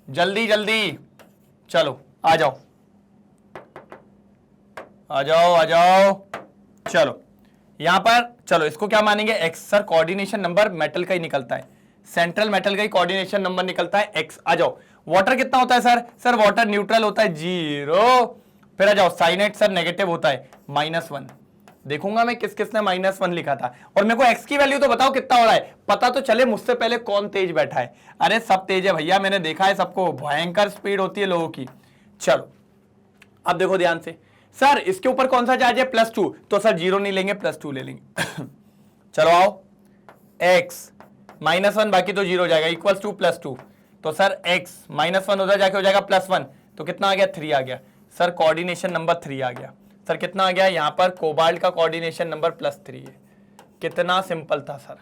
जल्दी जल्दी। चलो आ जाओ आ जाओ आ जाओ। चलो यहां पर, चलो इसको क्या मानेंगे, x। Sir coordination number metal का ही निकलता है, सेंट्रल मेटल का ही कोऑर्डिनेशन नंबर निकलता है x। आ जाओ। वाटर कितना होता है सर, सर वाटर न्यूट्रल होता है 0। फिर आ जाओ, साइनाइड सर नेगेटिव होता है -1। देखूंगा मैं किस किसने -1 लिखा था, और मेरे को x की वैल्यू तो बताओ कितना हो रहा है, पता तो चले मुझसे पहले कौन तेज बैठा है। अरे सब तेज है भैया, मैंने देखा है सबको, भयंकर स्पीड होती है लोगों की। चलो अब देखो ध्यान से, सर इसके ऊपर कौन सा चार्ज है, +2, तो सर 0 नहीं लेंगे, +2 ले लेंगे। चलो आओ, x -1 बाकी तो 0 हो जाएगा, इक्वल्स टू +2, तो सर x -1 उधर जाके हो जाएगा +1, तो कितना आ गया, 3 आ गया। सर कोऑर्डिनेशन नंबर 3 आ गया। सर कितना आ गया, यहां पर कोबाल्ट का कोऑर्डिनेशन नंबर +3 है। कितना सिंपल था सर,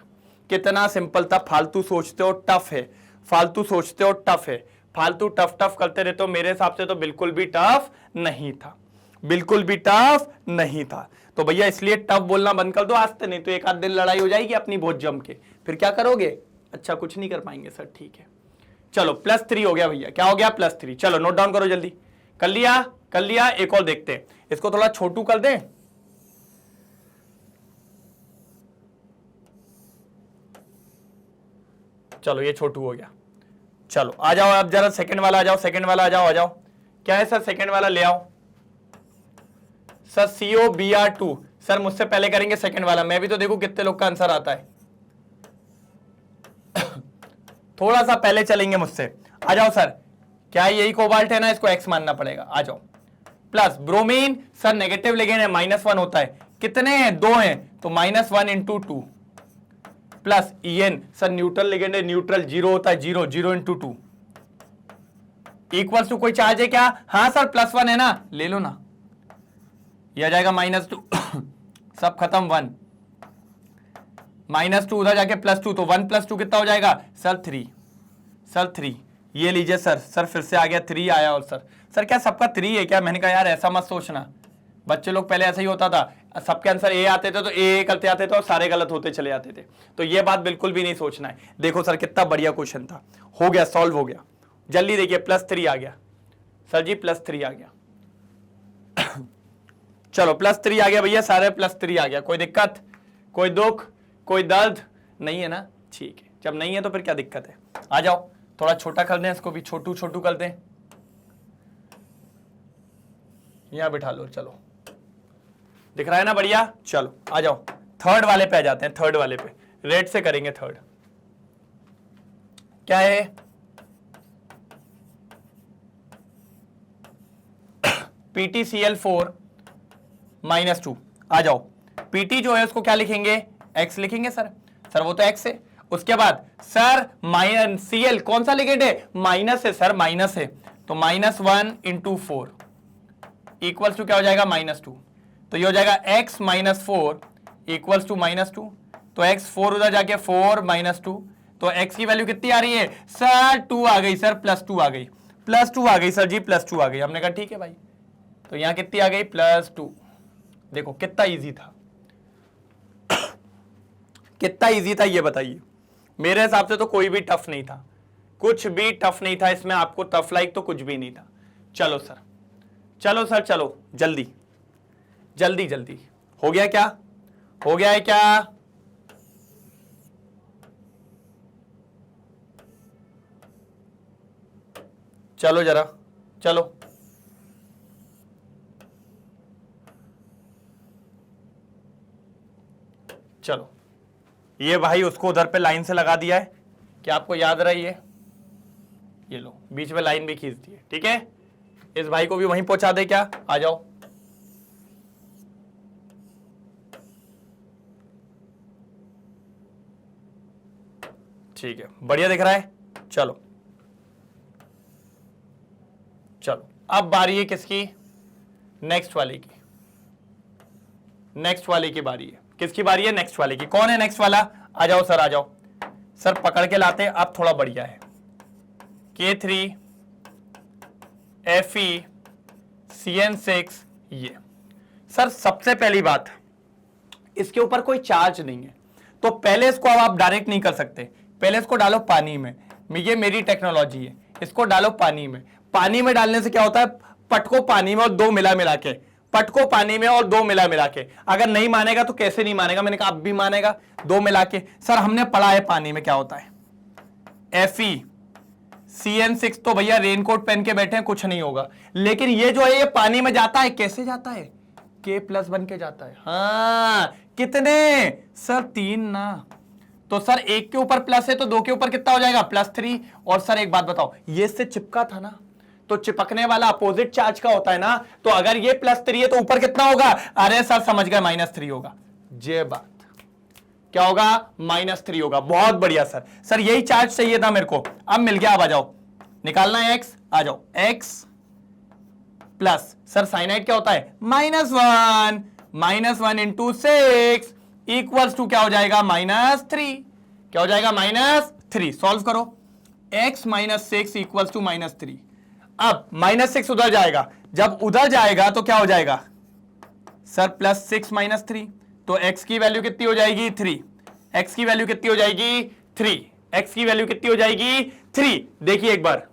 कितना सिंपल था। फालतू सोचते हो टफ है, फालतू सोचते हो टफ है, फालतू टफ टफ करते रहते हो। मेरे हिसाब से तो बिल्कुल भी टफ नहीं था, बिल्कुल भी टफ नहीं था। तो भैया इसलिए टफ बोलना बंद कर दो आज से, नहीं तो एक आध दिन लड़ाई हो जाएगी अपनी बहुत जम के, फिर क्या करोगे, अच्छा कुछ नहीं कर पाएंगे। सर ठीक है, चलो +3 हो गया भैया, क्या हो गया, +3। चलो नोट डाउन करो जल्दी, कर लिया कर लिया। एक और देखते हैं, इसको थोड़ा छोटू कर दें। चलो ये छोटू हो गया। चलो आ जाओ, अब जरा सेकंड वाला आ जाओ, सेकंड वाला आ जाओ आ जाओ। क्या है सर सेकंड वाला, ले आओ सर। COBr2। सर मुझसे पहले करेंगे सेकंड वाला, मैं भी तो देखूं कितने लोग का आंसर आता है। थोड़ा सा पहले चलेंगे मुझसे, आ जाओ सर। क्या यही कोबाल्ट है ना, इसको x मानना पड़ेगा, आ जाओ। Plus bromine, sir negative ligand है, -1 होता है, कितने हैं, 2 हैं, तो -1 × 2। Plus En, sir neutral ligand है, न्यूट्रल 0 होता है, 0 × 2 इक्वल्स टू कोई चार्ज है क्या, हाँ सर +1 है ना, ले लो ना, यह आ जाएगा -2 सब खत्म, 1 -2 उधर जाके +2, तो 1 + 2 कितना हो जाएगा सर 3। सर 3 ये लीजिए सर, सर फिर से आ गया 3 आया। और सर क्या सबका 3 है क्या, मैंने कहा यार ऐसा मत सोचना, बच्चे लोग पहले ऐसा ही होता था, सबके आंसर ए आते थे तो ए करते आते थे और सारे गलत होते चले जाते थे। तो ये बात बिल्कुल भी नहीं सोचना है। देखो सर कितना बढ़िया क्वेश्चन था, हो गया, सॉल्व हो गया। जल्दी देखिए, +3 आ गया सर जी, +3 आ गया। चलो +3 आ गया भैया, सारे +3 आ गया। कोई दिक्कत, कोई दुख, कोई दर्द नहीं है ना, ठीक है। जब नहीं है तो फिर क्या दिक्कत है। आ जाओ, थोड़ा छोटा कर दें इसको भी, छोटू छोटू कर दें, यहां बिठा लो। चलो दिख रहा है ना, बढ़िया। चलो आ जाओ, थर्ड वाले पे आ जाते हैं। थर्ड वाले पे रेड से करेंगे। थर्ड क्या है, PTCl4 -2। आ जाओ, पीटी जो है उसको क्या लिखेंगे, x लिखेंगे सर। सर वो तो x है। उसके बाद सर माइनस CL कौन सा लिखेंगे, माइनस है सर, माइनस है, तो -1 × 4 इक्वल्स टू क्या हो जाएगा, -2। तो ये हो जाएगा x - 4 इक्वल्स टू -2। तो x 4 उधर जाके 4 - 2, तो x की वैल्यू कितनी आ रही है सर, 2 आ गई सर, +2 आ गई, +2 आ गई सर जी, +2 आ गई। हमने कहा ठीक है भाई, तो यहां कितनी आ गई, +2। देखो कितना इजी था, कितना इजी था ये बताइए। मेरे हिसाब से तो कोई भी टफ नहीं था, कुछ भी टफ नहीं था इसमें, आपको टफ लाइक तो कुछ भी नहीं था। चलो सर, चलो सर, चलो जल्दी जल्दी जल्दी, हो गया क्या, हो गया है क्या, चलो जरा, चलो चलो, ये भाई उसको उधर पे लाइन से लगा दिया है, क्या आपको याद रही है, ये लो बीच में लाइन भी खींच दी है, ठीक है। इस भाई को भी वहीं पहुंचा दे क्या, आ जाओ। ठीक है, बढ़िया दिख रहा है। चलो चलो, अब बारी है किसकी, नेक्स्ट वाले की, नेक्स्ट वाले की बारी है। किसकी बारी है, नेक्स्ट वाले की। कौन है नेक्स्ट वाला, आ जाओ सर, आ जाओ सर, पकड़ के लाते हैं। अब थोड़ा बढ़िया है, K3 Fe CN6, ये सर सबसे पहली बात, इसके ऊपर कोई चार्ज नहीं है, तो पहले इसको अब आप डायरेक्ट नहीं कर सकते, पहले इसको डालो पानी में। ये मेरी टेक्नोलॉजी है, इसको डालो पानी में। पानी में डालने से क्या होता है, पटको पानी में और 2 मिला मिला के, पटको पानी में और 2 मिला मिला के। अगर नहीं मानेगा तो कैसे नहीं मानेगा, मैंने कहा अब भी मानेगा, 2 मिला के। सर हमने पढ़ा है पानी में क्या होता है, Fe CN6, तो भैया रेनकोट पहन के बैठे हैं, कुछ नहीं होगा। लेकिन ये जो है ये पानी में जाता है, कैसे जाता है, K+ बन के जाता है। हाँ कितने सर, 3 ना, तो सर 1 के ऊपर प्लस है तो 2 के ऊपर कितना हो जाएगा, +3। और सर एक बात बताओ, ये इससे चिपका था ना, तो चिपकने वाला अपोजिट चार्ज का होता है ना, तो अगर ये +3 है तो ऊपर कितना होगा, अरे सर समझ गए, -3 होगा। जे बात, क्या होगा, -3 होगा। बहुत बढ़िया सर, सर यही चार्ज चाहिए था मेरे को, अब मिल गया। अब आ जाओ, निकालना है x, आ जाओ, x प्लस सर साइनाइड क्या होता है, -1, -1 × 6 इक्वल्स टू क्या हो जाएगा, -3। क्या हो जाएगा, -3। सॉल्व करो, x - 6 इक्वल्स टू -3। अब -6 उधर जाएगा, जब उधर जाएगा तो क्या हो जाएगा सर, +6 - 3, तो x की वैल्यू कितनी हो जाएगी, 3। x की वैल्यू कितनी हो जाएगी, 3। x की वैल्यू कितनी हो जाएगी, 3। देखिए एक बार,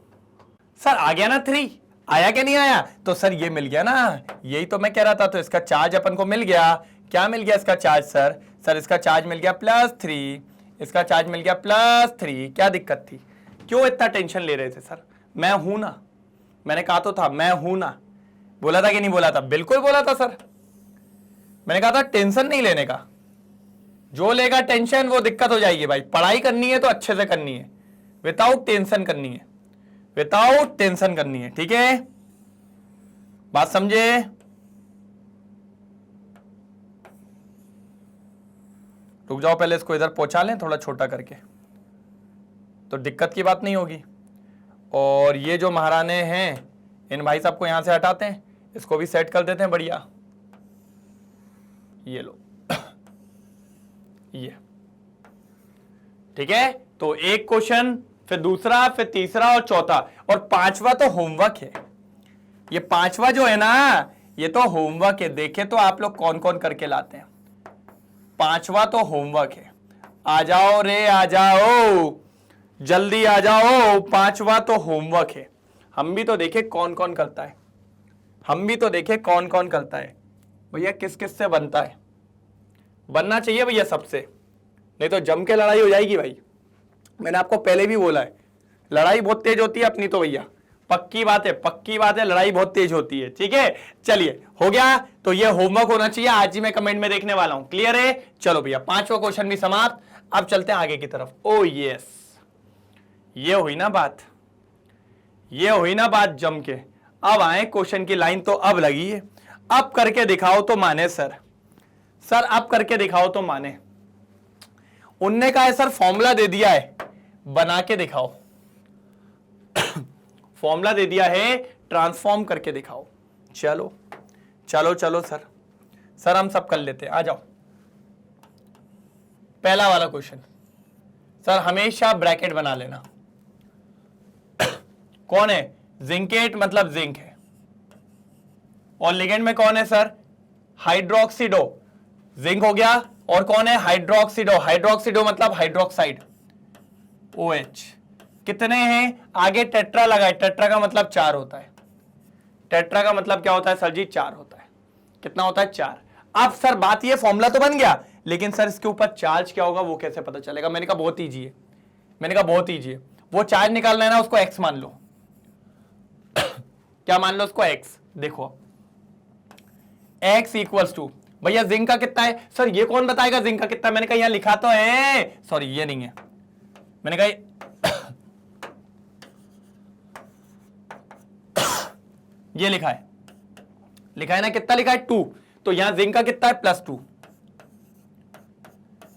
सर आ गया ना 3, आया क्या नहीं आया, तो सर ये मिल गया ना, यही तो मैं कह रहा था। तो इसका चार्ज अपन को मिल गया, क्या मिल गया इसका चार्ज सर, सर इसका चार्ज मिल गया +3, इसका चार्ज मिल गया +3। क्या दिक्कत थी, क्यों इतना टेंशन ले रहे थे सर, मैं हूं ना, मैंने कहा तो था मैं हूं ना, बोला था कि नहीं बोला था, बिल्कुल बोला था सर। मैंने कहा था टेंशन नहीं लेने का, जो लेगा टेंशन वो दिक्कत हो जाएगी भाई। पढ़ाई करनी है तो अच्छे से करनी है, विदाउट टेंशन करनी है, विदाउट टेंशन करनी है, ठीक है, बात समझे। रुक जाओ, पहले इसको इधर पहुंचा लें थोड़ा छोटा करके, तो दिक्कत की बात नहीं होगी। और ये जो महाराने हैं, इन भाई साहब को यहां से हटाते हैं, इसको भी सेट कर देते हैं बढ़िया। ये लो ये ठीक है। तो एक क्वेश्चन, फिर दूसरा, फिर तीसरा और चौथा, और 5वां तो होमवर्क है। ये 5वां जो है ना, ये तो होमवर्क है। देखे तो आप लोग कौन कौन करके लाते हैं, 5वां तो होमवर्क है। आ जाओ रे, आ जाओ, जल्दी आ जाओ, 5वां तो होमवर्क है। हम भी तो देखे कौन कौन करता है, हम भी तो देखे कौन कौन करता है भैया, किस किस से बनता है, बनना चाहिए भैया सबसे, नहीं तो जम के लड़ाई हो जाएगी भाई। मैंने आपको पहले भी बोला है, लड़ाई बहुत तेज होती है अपनी तो भैया, पक्की बात है, पक्की बात है, लड़ाई बहुत तेज होती है, ठीक है। चलिए हो गया, तो ये होमवर्क होना चाहिए, आज ही मैं कमेंट में देखने वाला हूं, क्लियर है। चलो भैया 5वां क्वेश्चन भी समाप्त, अब चलते हैं आगे की तरफ। ओ यस, ये हुई ना बात, ये हुई ना बात जम के। अब आए क्वेश्चन की लाइन, तो अब लगी है, अब करके दिखाओ तो माने सर, सर अब करके दिखाओ तो माने। उनने कहा है सर फॉर्मूला दे दिया है, बना के दिखाओ। फॉर्मूला दे दिया है, ट्रांसफॉर्म करके दिखाओ। चलो चलो चलो सर, सर हम सब कर लेते हैं, आ जाओ। पहला वाला क्वेश्चन, सर हमेशा ब्रैकेट बना लेना। कौन है? जिंकेट मतलब जिंक है, और लिगेंड में कौन है सर? हाइड्रोक्सिडो, जिंक हो गया, और कौन है? हाइड्रोक्सिडो, हाइड्रोक्सिडो मतलब हाइड्रोक्साइड, OH। कितने हैं? आगे टेट्रा लगाए, टेट्रा का मतलब 4 होता है। टेट्रा का मतलब क्या होता है सर जी? 4 होता है। कितना होता है? 4। अब सर बात ये, फॉर्मूला तो बन गया, लेकिन सर इसके ऊपर चार्ज क्या होगा वो कैसे पता चलेगा? मैंने कहा बहुत ईजी है, मैंने कहा बहुत ईजी है। वो चार्ज निकालना है ना, उसको x मान लो। क्या मान लो उसको? x। देखो x इक्वल्स टू, भैया जिंक का कितना है सर? ये कौन बताएगा जिंक का कितना? मैंने कहा यहां लिखा तो है, सॉरी ये नहीं है, मैंने कहा ये लिखा है ना, कितना लिखा है? 2। तो यहां जिंक का कितना है? +2।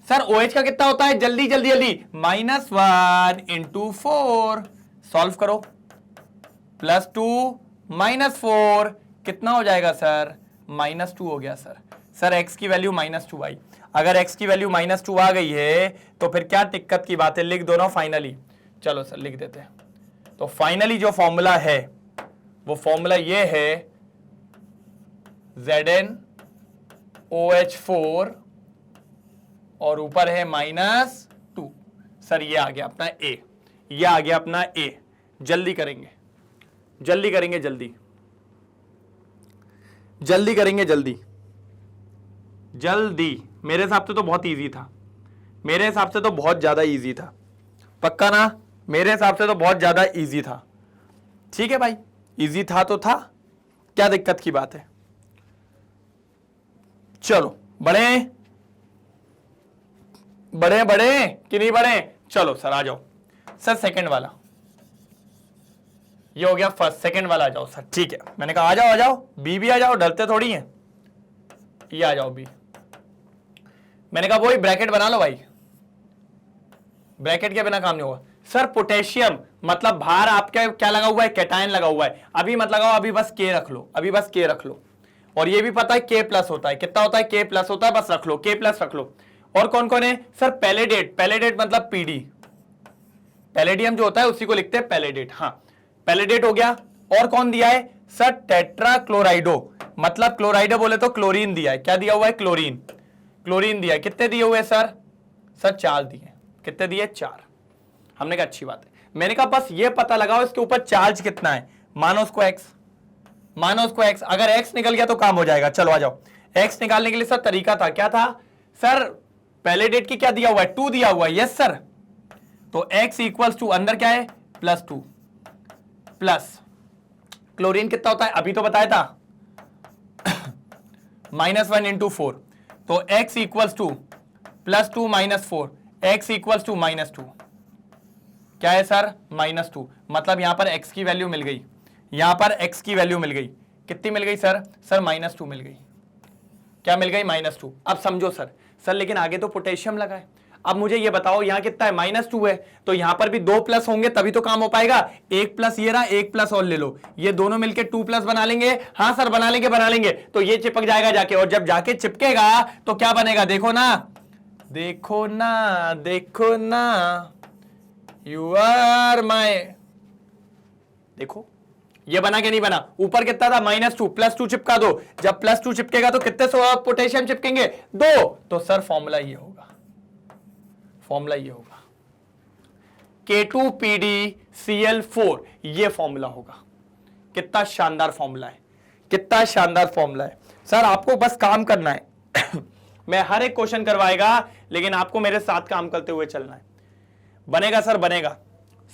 सर OH का कितना होता है? जल्दी जल्दी जल्दी, -1 × 4। सॉल्व करो, +2 -4 कितना हो जाएगा सर? -2 हो गया सर। सर x की वैल्यू -2 आई। अगर x की वैल्यू -2 आ गई है तो फिर क्या दिक्कत की बात है? लिख दो ना फाइनली। चलो सर लिख देते हैं। तो फाइनली जो फॉर्मूला है वो फॉर्मूला ये है ZnOH4 और ऊपर है -2। सर ये आ गया अपना A, ये आ गया अपना A। जल्दी करेंगे, जल्दी करेंगे, जल्दी जल्दी करेंगे, जल्दी जल्दी। मेरे हिसाब से तो बहुत इजी था, मेरे हिसाब से तो बहुत ज्यादा इजी था। पक्का ना? मेरे हिसाब से तो बहुत ज्यादा इजी था। ठीक है भाई, इजी था तो था, क्या दिक्कत की बात है? चलो बढ़े बढ़े बढ़े कि नहीं बढ़े? चलो सर आ जाओ। सर सेकंड वाला, ये हो गया फर्स्ट, सेकंड वाला आ जाओ सर। ठीक है, मैंने कहा आ जाओ, आ जाओ, बी भी आ जाओ, डरते थोड़ी हैं। ये आ जाओ बी। मैंने कहा वही ब्रैकेट बना लो भाई, ब्रैकेट के बिना काम नहीं होगा। सर पोटेशियम मतलब बाहर आपके क्या लगा हुआ है? कैटायन लगा हुआ है। अभी मत लगाओ, अभी बस के रख लो, अभी बस के रख लो। और ये भी पता है K+ होता है। कितना होता है? K+ होता है, बस रख लो, K+ रख लो। और कौन कौन है सर? पैलेडेट, पैलेडेट मतलब PD, पैलेडियम जो होता है उसी को लिखते हैं पैलेडेट। हाँ पैलेडेट हो गया। और कौन दिया है सर? टेट्रा क्लोराइडो, मतलब क्लोराइडो बोले तो क्लोरीन दिया है। क्या दिया हुआ है? क्लोरीन, क्लोरीन दिया है। कितने दिए हुए सर? सर 4 दिए। कितने दिए? 4। हमने कहा अच्छी बात है। मैंने कहा बस ये पता लगाओ इसके ऊपर चार्ज कितना है, मानो उसको x, मानो उसको x। अगर x निकल गया तो काम हो जाएगा। चलो आ जाओ। x निकालने के लिए सर तरीका था, क्या था सर? पैलेडेट की क्या दिया हुआ है? 2 दिया हुआ है। Yes sir. तो x इक्वल्स टू अंदर क्या है? +2 प्लस क्लोरीन कितना होता है? अभी तो बताया था -1 × 4। तो x equals to +2 - 4, x equals to -2। क्या है सर? -2। मतलब यहां पर x की वैल्यू मिल गई, यहां पर x की वैल्यू मिल गई। कितनी मिल गई सर? सर -2 मिल गई। क्या मिल गई? -2। अब समझो सर, सर लेकिन आगे तो पोटेशियम लगा है। अब मुझे ये बताओ यहां कितना है? -2 है, तो यहां पर भी 2 प्लस होंगे तभी तो काम हो पाएगा। 1 प्लस ये रहा, 1 प्लस और ले लो, ये दोनों मिलके 2+ बना लेंगे। हाँ सर बना लेंगे, बना लेंगे। तो ये चिपक जाएगा जाके, और जब जाके चिपकेगा तो क्या बनेगा? देखो ना, देखो ना, देखो ना, यू आर माई। देखो ये बना के नहीं बना? ऊपर कितना था? -2, +2 चिपका दो। जब +2 चिपकेगा तो कितने पोटेशियम चिपकेंगे? 2। तो सर फॉर्मूला ये होगा, फॉर्मूला ये होगा K2PdCl4, ये फॉर्मूला होगा। कितना शानदार फॉर्मूला है, कितना शानदार फॉर्मूला है। सर आपको बस काम करना है मैं हर एक क्वेश्चन करवाएगा, लेकिन आपको मेरे साथ काम करते हुए चलना है। बनेगा सर, बनेगा,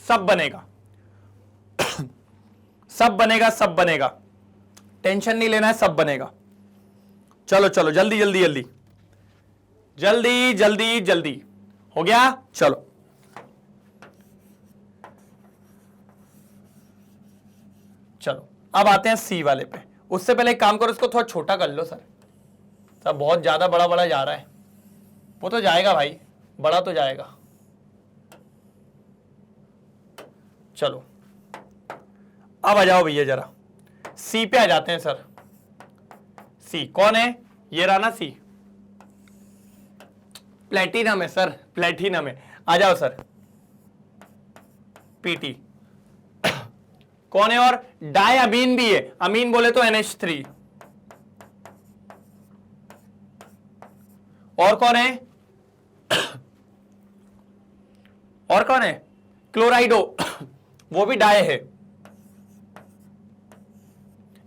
सब बनेगा सब बनेगा, सब बनेगा, टेंशन नहीं लेना है, सब बनेगा। चलो चलो जल्दी जल्दी जल्दी जल्दी जल्दी जल्दी, हो गया? चलो चलो अब आते हैं सी वाले पे। उससे पहले एक काम करो, इसको थोड़ा छोटा कर लो सर, सर बहुत ज्यादा बड़ा बड़ा जा रहा है। वो तो जाएगा भाई, बड़ा तो जाएगा। चलो अब आ जाओ भैया जरा सी पे आ जाते हैं सर। सी कौन है? ये रहा ना सी, प्लेटिनम है सर, प्लेटिनम है। आ जाओ सर। पीटी कौन है? और डाई अमीन भी है, अमीन बोले तो NH3। और कौन है? और कौन है? क्लोराइडो, वो भी डाई है।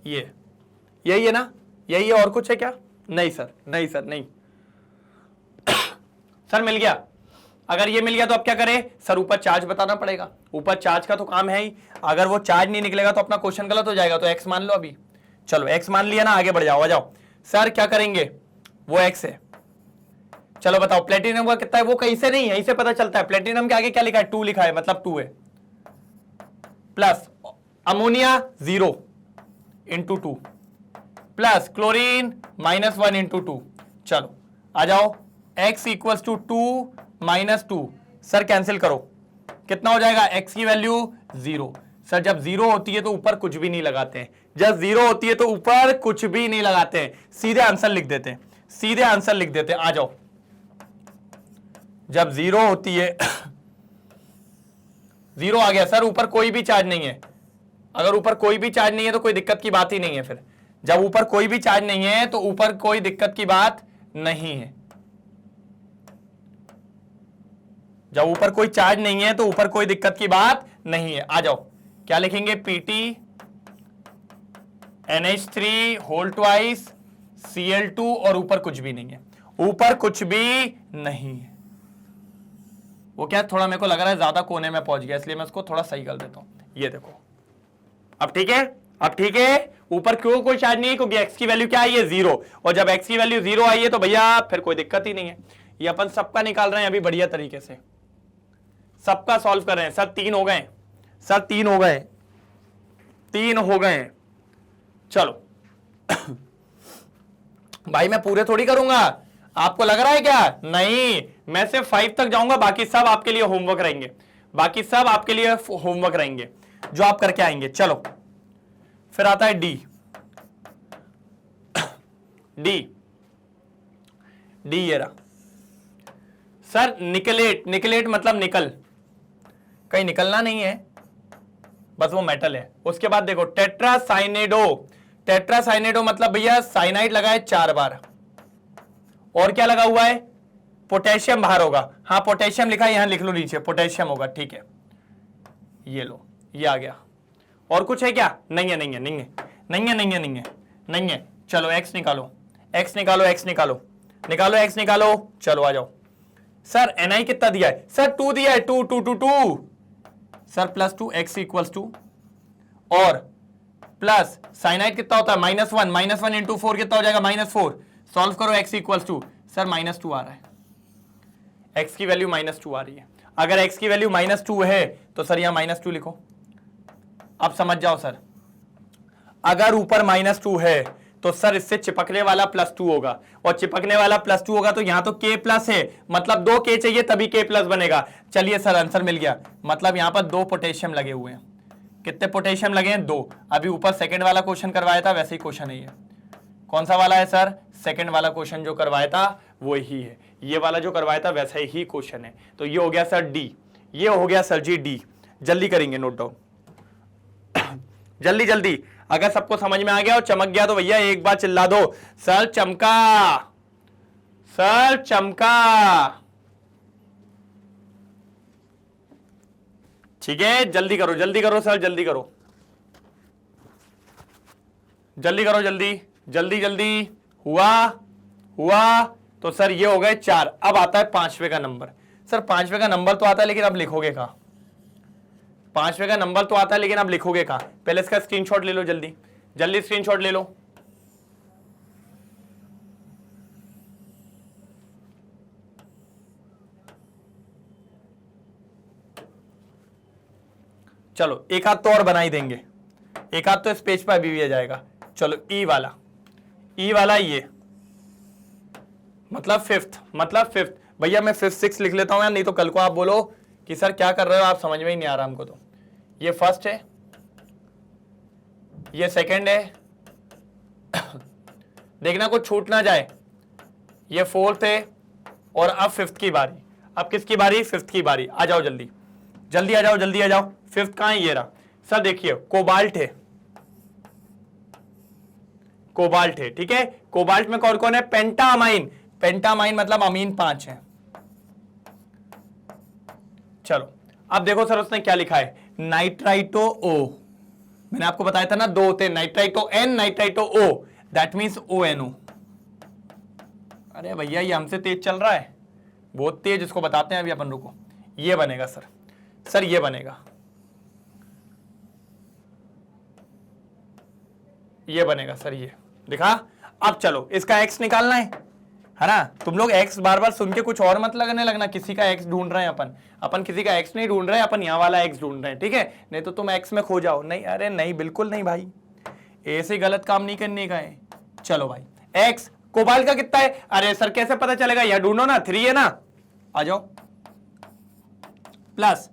ये यही है ना? यही है, और कुछ है क्या? नहीं सर, नहीं सर, नहीं सर मिल गया। अगर ये मिल गया तो अब क्या करें सर? ऊपर चार्ज बताना पड़ेगा, ऊपर चार्ज का तो काम है ही। अगर वो चार्ज नहीं निकलेगा तो अपना क्वेश्चन गलत हो जाएगा, तो एक्स मान लो अभी। चलो एक्स मान लिया ना, आगे बढ़ जाओ। आ जाओ सर, क्या करेंगे? वो एक्स है। चलो बताओ प्लेटिनम का कितना है? वो कहीं से नहीं, यहीं से पता चलता है। प्लेटिनम के आगे क्या लिखा है? 2 लिखा है, मतलब 2 है। Plus ammonia 0 into 2 plus chlorine -1 into 2। चलो आ जाओ, x equals to 2 - 2। Sir cancel करो, कितना हो जाएगा? x की वैल्यू 0। सर जब 0 होती है तो ऊपर कुछ भी नहीं लगाते हैं, जब 0 होती है तो ऊपर कुछ भी नहीं लगाते हैं, सीधे आंसर लिख देते हैं, सीधे आंसर लिख देते हैं। आ जाओ, जब 0 होती है 0 आ गया सर, ऊपर कोई भी चार्ज नहीं है। अगर ऊपर कोई भी चार्ज नहीं है तो कोई दिक्कत की बात ही नहीं है। फिर जब ऊपर कोई भी चार्ज नहीं है तो ऊपर कोई दिक्कत की बात नहीं है। जब ऊपर कोई चार्ज नहीं है तो ऊपर कोई दिक्कत की बात नहीं है। आ जाओ, क्या लिखेंगे? Pt NH3 whole twice Cl2 और ऊपर कुछ भी नहीं है, ऊपर कुछ भी नहीं है। वो क्या, थोड़ा मेरे को लग रहा है ज्यादा कोने में पहुंच गया, इसलिए मैं उसको थोड़ा सही कर देता हूं। ये देखो, अब ठीक है, अब ठीक है। ऊपर क्यों कोई चार्ज नहीं है? क्योंकि x की वैल्यू क्या आई है? 0। और जब x की वैल्यू 0 आई है तो भैया फिर कोई दिक्कत ही नहीं है। ये अपन सबका निकाल रहे हैं अभी बढ़िया तरीके से, सबका सॉल्व कर रहे हैं। सर 3 हो गए, सर 3 हो गए, 3 हो गए। चलो भाई मैं पूरे थोड़ी करूंगा, आपको लग रहा है क्या? नहीं, मैं सिर्फ 5 तक जाऊंगा, बाकी सब आपके लिए होमवर्क रहेंगे, बाकी सब आपके लिए होमवर्क रहेंगे जो आप करके आएंगे। चलो फिर आता है डी। डी डी ये रहा सर, निकलेट। निकलेट मतलब निकल, कहीं निकलना नहीं है, बस वो मेटल है। उसके बाद देखो टेट्रासाइनेडो। टेट्रासाइनेडो मतलब भैया साइनाइड लगा है 4 बार, और क्या लगा हुआ है? पोटेशियम बाहर होगा। हाँ पोटेशियम लिखा है, यहां लिख लो नीचे, पोटेशियम होगा, ठीक है। ये लो, ये आ गया। और कुछ है क्या? नहीं है, नहीं है, नहीं है, नहीं है, नहीं है, नहीं है, नहीं है। चलो एक्स निकालो, एक्स निकालो, एक्स निकालो, निकालो एक्स निकालो। चलो आ जाओ सर, Ni कितना दिया है? सर 2 दिया है, 2 2 2 2 sir plus 2 x equals to, और प्लस साइनाइड कितना होता है? -1, -1 इंटू 4 कितना हो जाएगा? -4। सॉल्व करो, x इक्वल्स टू, सर -2 आ रहा है, x की वैल्यू -2 आ रही है। अगर x की वैल्यू -2 है तो सर यहां -2 लिखो। अब समझ जाओ सर, अगर ऊपर -2 है तो सर इससे चिपकने वाला +2 होगा, और चिपकने वाला +2 होगा तो यहां तो K+ है, मतलब 2 K चाहिए तभी K+ बनेगा। चलिए सर आंसर मिल गया, मतलब यहां पर 2 पोटेशियम लगे हुए हैं। कितने पोटेशियम लगे हैं? 2। अभी ऊपर सेकंड वाला क्वेश्चन करवाया था वैसे ही क्वेश्चन है ये। कौन सा वाला है सर? सेकंड वाला क्वेश्चन जो करवाया था वो ही है, ये वाला जो करवाया था वैसा ही क्वेश्चन है। तो ये हो गया सर डी, ये हो गया सर जी डी। जल्दी करेंगे नोट डाउन, जल्दी जल्दी। अगर सबको समझ में आ गया और चमक गया तो भैया एक बार चिल्ला दो, सर चमका, सर चमका। ठीक है, जल्दी करो, जल्दी करो सर, जल्दी करो, जल्दी करो, जल्दी जल्दी जल्दी। हुआ हुआ तो सर ये हो गए 4। अब आता है 5वें का नंबर। सर 5वें का नंबर तो आता है लेकिन अब लिखोगे कहां? 5वें का नंबर तो आता है लेकिन अब लिखोगे कहां? पहले इसका स्क्रीनशॉट ले लो, जल्दी जल्दी स्क्रीनशॉट ले लो। चलो एक हाथ तो और बना ही देंगे, एक हाथ तो इस पेज पर अभी भी आ जाएगा। चलो ई वाला ये मतलब फिफ्थ भैया मैं 5th 6 लिख लेता हूं यार, नहीं तो कल को आप बोलो कि सर क्या कर रहे हो आप, समझ में ही नहीं आ रहा हमको। तो ये फर्स्ट है, ये सेकंड है, देखना कुछ छूट ना जाए, ये 4th है, और अब 5th की बारी। अब किसकी बारी? 5th की बारी। आ जाओ जल्दी जल्दी आ जाओ, जल्दी आ जाओ। 5th कहां है? ये रहा सर, देखिए कोबाल्ट है, कोबाल्ट है, ठीक है। कोबाल्ट में कौन कौन है? पेंटामाइन, पेंटामाइन मतलब अमीन 5 है। चलो अब देखो सर उसने क्या लिखा है, नाइट्राइटो ओ। मैंने आपको बताया था ना दो होते हैं, nitrito N, nitrito O, that means ONO। अरे भैया ये हमसे तेज चल रहा है, बहुत तेज, इसको बताते हैं अभी अपन, रुको। ये बनेगा सर ये बनेगा, ये बनेगा सर, ये दिखा। अब चलो इसका एक्स निकालना है ना। तुम लोग एक्स बार बार सुन के कुछ और मत लगना किसी का एक्स ढूंढ रहे हैं अपन किसी का एक्स नहीं ढूंढ रहे हैं, अपन यहाँ वाला एक्स ढूंढ रहे हैं, ठीक है। नहीं तो तुम एक्स में खो जाओ। नहीं, अरे नहीं, बिल्कुल नहीं भाई, ऐसे गलत काम नहीं करने का है। चलो भाई, एक्स कोबाल्ट का कितना है? अरे सर कैसे पता चलेगा, यह ढूंढो ना, 3 है ना, आ जाओ। प्लस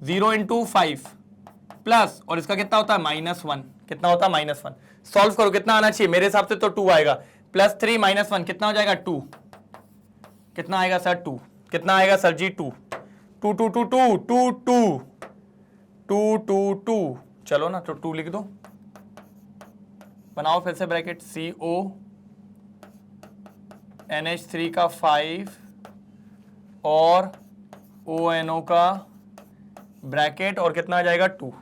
0 × 5 प्लस, और इसका कितना होता है? -1। कितना होता है? -1। सॉल्व करो, कितना आना चाहिए? मेरे हिसाब से तो 2 आएगा। +3 - 1 कितना हो जाएगा? 2। कितना आएगा सर? 2। कितना आएगा सर जी? 2 2 2 2 2 2 2 2 2 2। चलो ना, तो 2 लिख दो, बनाओ फिर से ब्रैकेट, CO NH3 का 5 और ONO का ब्रैकेट, और कितना आ जाएगा? 2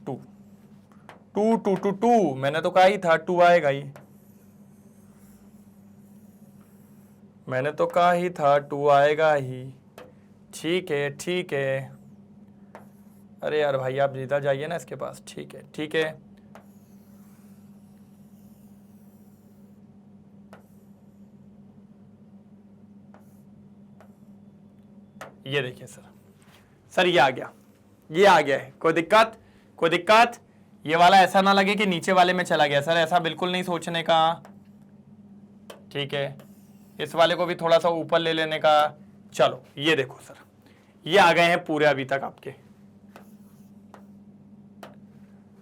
2 2 2 2 2। मैंने तो कहा ही था 2 आएगा ही, मैंने तो कहा ही था 2 आएगा ही। ठीक है ठीक है, अरे यार भाई आप जीता जाइए ना इसके पास। ठीक है ठीक है, ये देखिए सर ये आ गया, ये आ गया है। कोई दिक्कत? कोई दिक्कत? ये वाला ऐसा ना लगे कि नीचे वाले में चला गया सर, ऐसा बिल्कुल नहीं सोचने का, ठीक है। इस वाले को भी थोड़ा सा ऊपर ले लेने का। चलो ये देखो सर, ये आ गए हैं पूरे अभी तक आपके,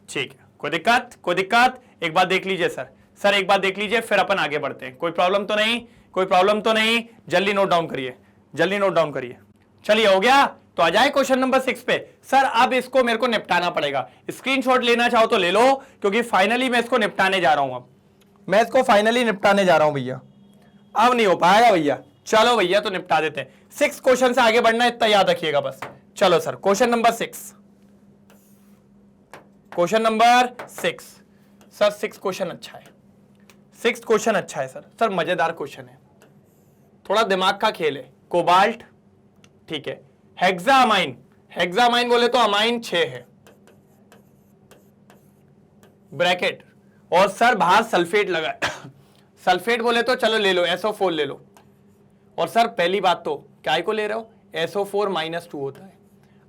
ठीक है। कोई दिक्कत? कोई दिक्कत? एक बार देख लीजिए सर एक बार देख लीजिए, फिर अपन आगे बढ़ते हैं। कोई प्रॉब्लम तो नहीं? कोई प्रॉब्लम तो नहीं? जल्दी नोट डाउन करिए, जल्दी नोट डाउन करिए। चलिए हो गया, तो आ जाए क्वेश्चन नंबर 6 पे। सर अब इसको मेरे को निपटाना पड़ेगा, स्क्रीनशॉट लेना चाहो तो ले लो, क्योंकि फाइनली मैं इसको निपटाने जा रहा हूं। अब मैं इसको फाइनली निपटाने जा रहा हूं भैया, अब नहीं हो पाएगा भैया। चलो भैया तो निपटा देते हैं। 6 क्वेश्चन से आगे बढ़ना, इतना याद रखिएगा बस। चलो sir question number 6, question number 6। Sir 6 question अच्छा है, 6 क्वेश्चन अच्छा है सर मजेदार क्वेश्चन है, थोड़ा दिमाग का खेल है। कोबाल्ट, ठीक है। हेक्सामाइन, हेक्सामाइन बोले तो अमाइन 6 है, ब्रैकेट, और सर बाहर सल्फेट लगा सल्फेट बोले तो चलो ले लो, SO4 ले लो। और सर पहली बात तो क्या को ले रहे हो? SO4 -2 होता है।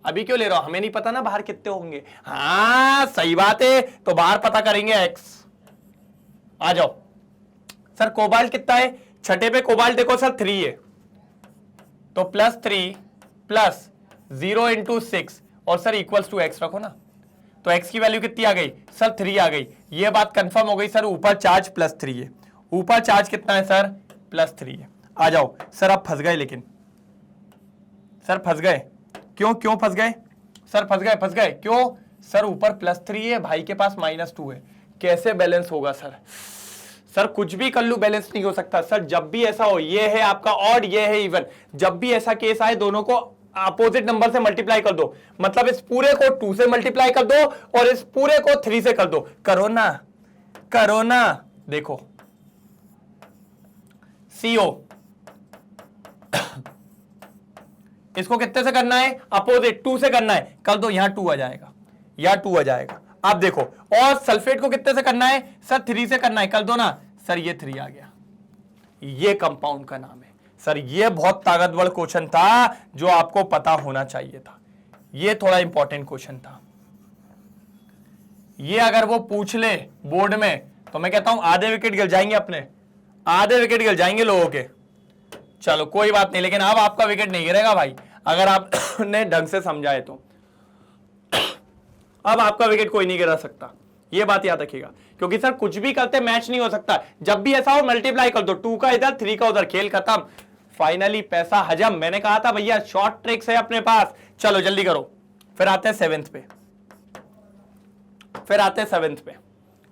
अभी क्यों ले रहे हो? हमें नहीं पता ना बाहर कितने होंगे। हाँ सही बात है, तो बाहर पता करेंगे x। आ जाओ सर, कोबाल्ट कितना है? छठे पे कोबाल्ट देखो सर 3 है, तो +3 प्लस 0 × 6 और सर इक्वल्स टू x रखो ना, तो x की वैल्यू कितनी आ गई सर? 3 आ गई। ये बात कंफर्म हो गई सर, ऊपर चार्ज +3 है। ऊपर चार्ज कितना है सर? +3 है। आ जाओ सर, आप फंस गए, लेकिन सर फंस गए। क्यों फंस गए सर? फंस गए क्यों सर? ऊपर +3 है, भाई के पास -2 है, कैसे बैलेंस होगा सर? सर कुछ भी कर लूं, बैलेंस नहीं हो सकता सर। जब भी ऐसा हो, ये है आपका ऑड, ये है इवन, जब भी ऐसा केस आए, दोनों को अपोजिट नंबर से मल्टीप्लाई कर दो। मतलब इस पूरे को 2 से मल्टीप्लाई कर दो और इस पूरे को 3 से कर दो। करो ना, करो ना। देखो CO इसको कितने से करना है? अपोजिट 2 से करना है, कर दो, यहां 2 आ जाएगा, या 2 आ जाएगा। आप देखो, और सल्फेट को कितने से करना है सर? 3 से करना है, कर दो ना सर, ये 3 आ गया। ये कंपाउंड का नाम है सर। ये बहुत ताकतवर क्वेश्चन था जो आपको पता होना चाहिए था, ये थोड़ा इंपॉर्टेंट क्वेश्चन था। ये अगर वो पूछ ले बोर्ड में तो मैं कहता हूं आधे विकेट गिर जाएंगे अपने, आधे विकेट गिर जाएंगे लोगों के। चलो कोई बात नहीं, लेकिन अब आपका विकेट नहीं गिरेगा भाई, अगर आपने ढंग से समझाए तो। अब आपका विकेट कोई नहीं गिरा सकता, ये बात याद रखिएगा, क्योंकि सर कुछ भी करते मैच नहीं हो सकता। जब भी ऐसा हो मल्टीप्लाई कर दो, 2 का इधर 3 का उधर, खेल खत्म, फाइनली पैसा हजम। मैंने कहा था भैया शॉर्ट ट्रिक्स है अपने पास। चलो जल्दी करो, फिर आते हैं 7th पे, फिर आते हैं 7th पे।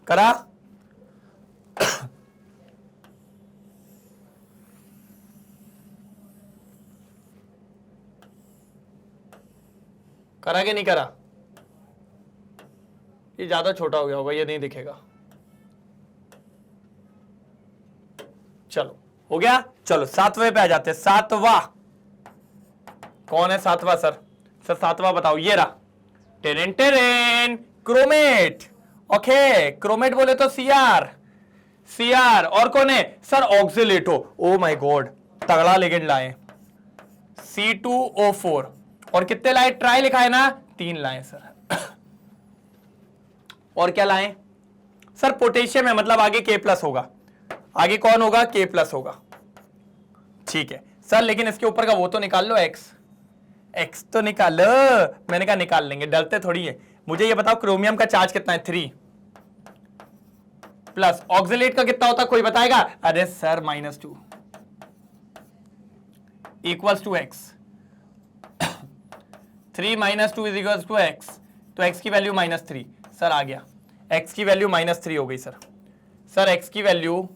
करा करा कि नहीं करा? ये ज्यादा छोटा हो गया होगा, ये नहीं दिखेगा। चलो हो गया। चलो 7वें पे आ जाते हैं। 7वां कौन है? 7वां सर 7वां बताओ। ये रहा, terrain terrain, chromate. Okay, chromate बोले तो सीआर। और कौन है सर? ऑक्सिलेटो। ओ माय गॉड, तगड़ा लेगेंड लाए, C2O4। और कितने लाए? ट्राई लिखा है ना, 3 लाए सर। और क्या लाए सर? पोटेशियम है, मतलब आगे K+ होगा। आगे कौन होगा? K+ होगा। ठीक है सर, लेकिन इसके ऊपर का वो तो निकाल लो, एक्स तो निकाल लो। मैंने कहा निकाल लेंगे, डरते थोड़ी है। मुझे ये बताओ क्रोमियम का चार्ज कितना है? 3 प्लस ऑक्सिलेट का कितना होता है, कोई बताएगा? अरे sir -2 equals to x. 3 - 2 equals to x, तो एक्स की वैल्यू -3। सर आ गया, एक्स की वैल्यू -3 हो गई सर। सर एक्स की वैल्यू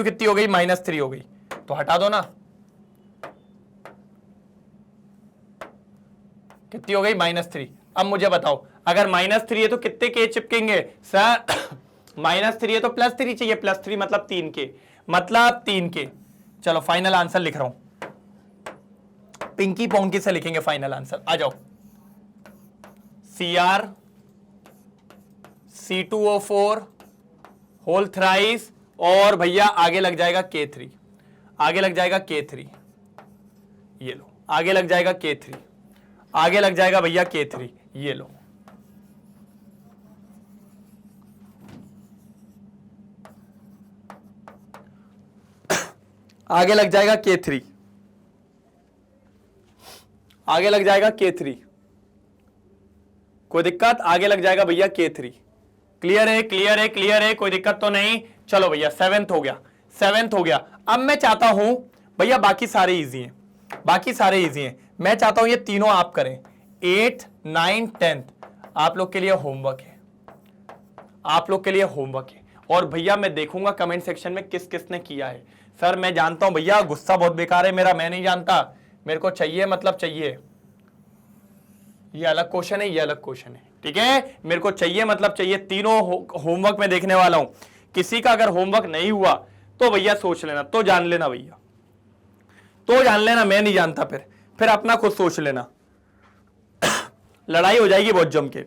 कितनी हो गई? -3 हो गई, तो हटा दो ना। कितनी हो गई? -3। अब मुझे बताओ, अगर -3 है तो कितने के चिपकेंगे सर? -3 है तो +3 चाहिए, +3 मतलब 3K, मतलब 3K। चलो फाइनल आंसर लिख रहा हूं, पिंकी पोंकी से लिखेंगे फाइनल आंसर। आ जाओ, Cr C2O4 होल थ्राइस, और भैया आगे लग जाएगा K3, आगे लग जाएगा K3। ये लो, आगे लग जाएगा K3, आगे लग जाएगा भैया K3। ये लो, आगे लग जाएगा K3, आगे लग जाएगा K3। कोई दिक्कत? आगे लग जाएगा भैया K3। क्लियर है, क्लियर है, क्लियर है, कोई दिक्कत तो नहीं? चलो भैया 7th हो गया, 7th हो गया। अब मैं चाहता हूं भैया, बाकी सारे इजी हैं, बाकी सारे इजी हैं। मैं चाहता हूं ये तीनों आप करें, 8, 9, 10th आप लोग के लिए होमवर्क है, आप लोग के लिए होमवर्क है। और भैया मैं देखूंगा कमेंट सेक्शन में किस किसने किया है। सर मैं जानता हूं भैया गुस्सा बहुत बेकार है मेरा, मैं नहीं जानता, मेरे को चाहिए मतलब चाहिए। ये अलग क्वेश्चन है, ये अलग क्वेश्चन है, ठीक है? मेरे को चाहिए मतलब चाहिए। तीनों होमवर्क में देखने वाला हूं। किसी का अगर होमवर्क नहीं हुआ तो भैया सोच लेना, तो जान लेना भैया, तो जान लेना, मैं नहीं जानता, फिर अपना खुद सोच लेना। लड़ाई हो जाएगी बहुत जम के,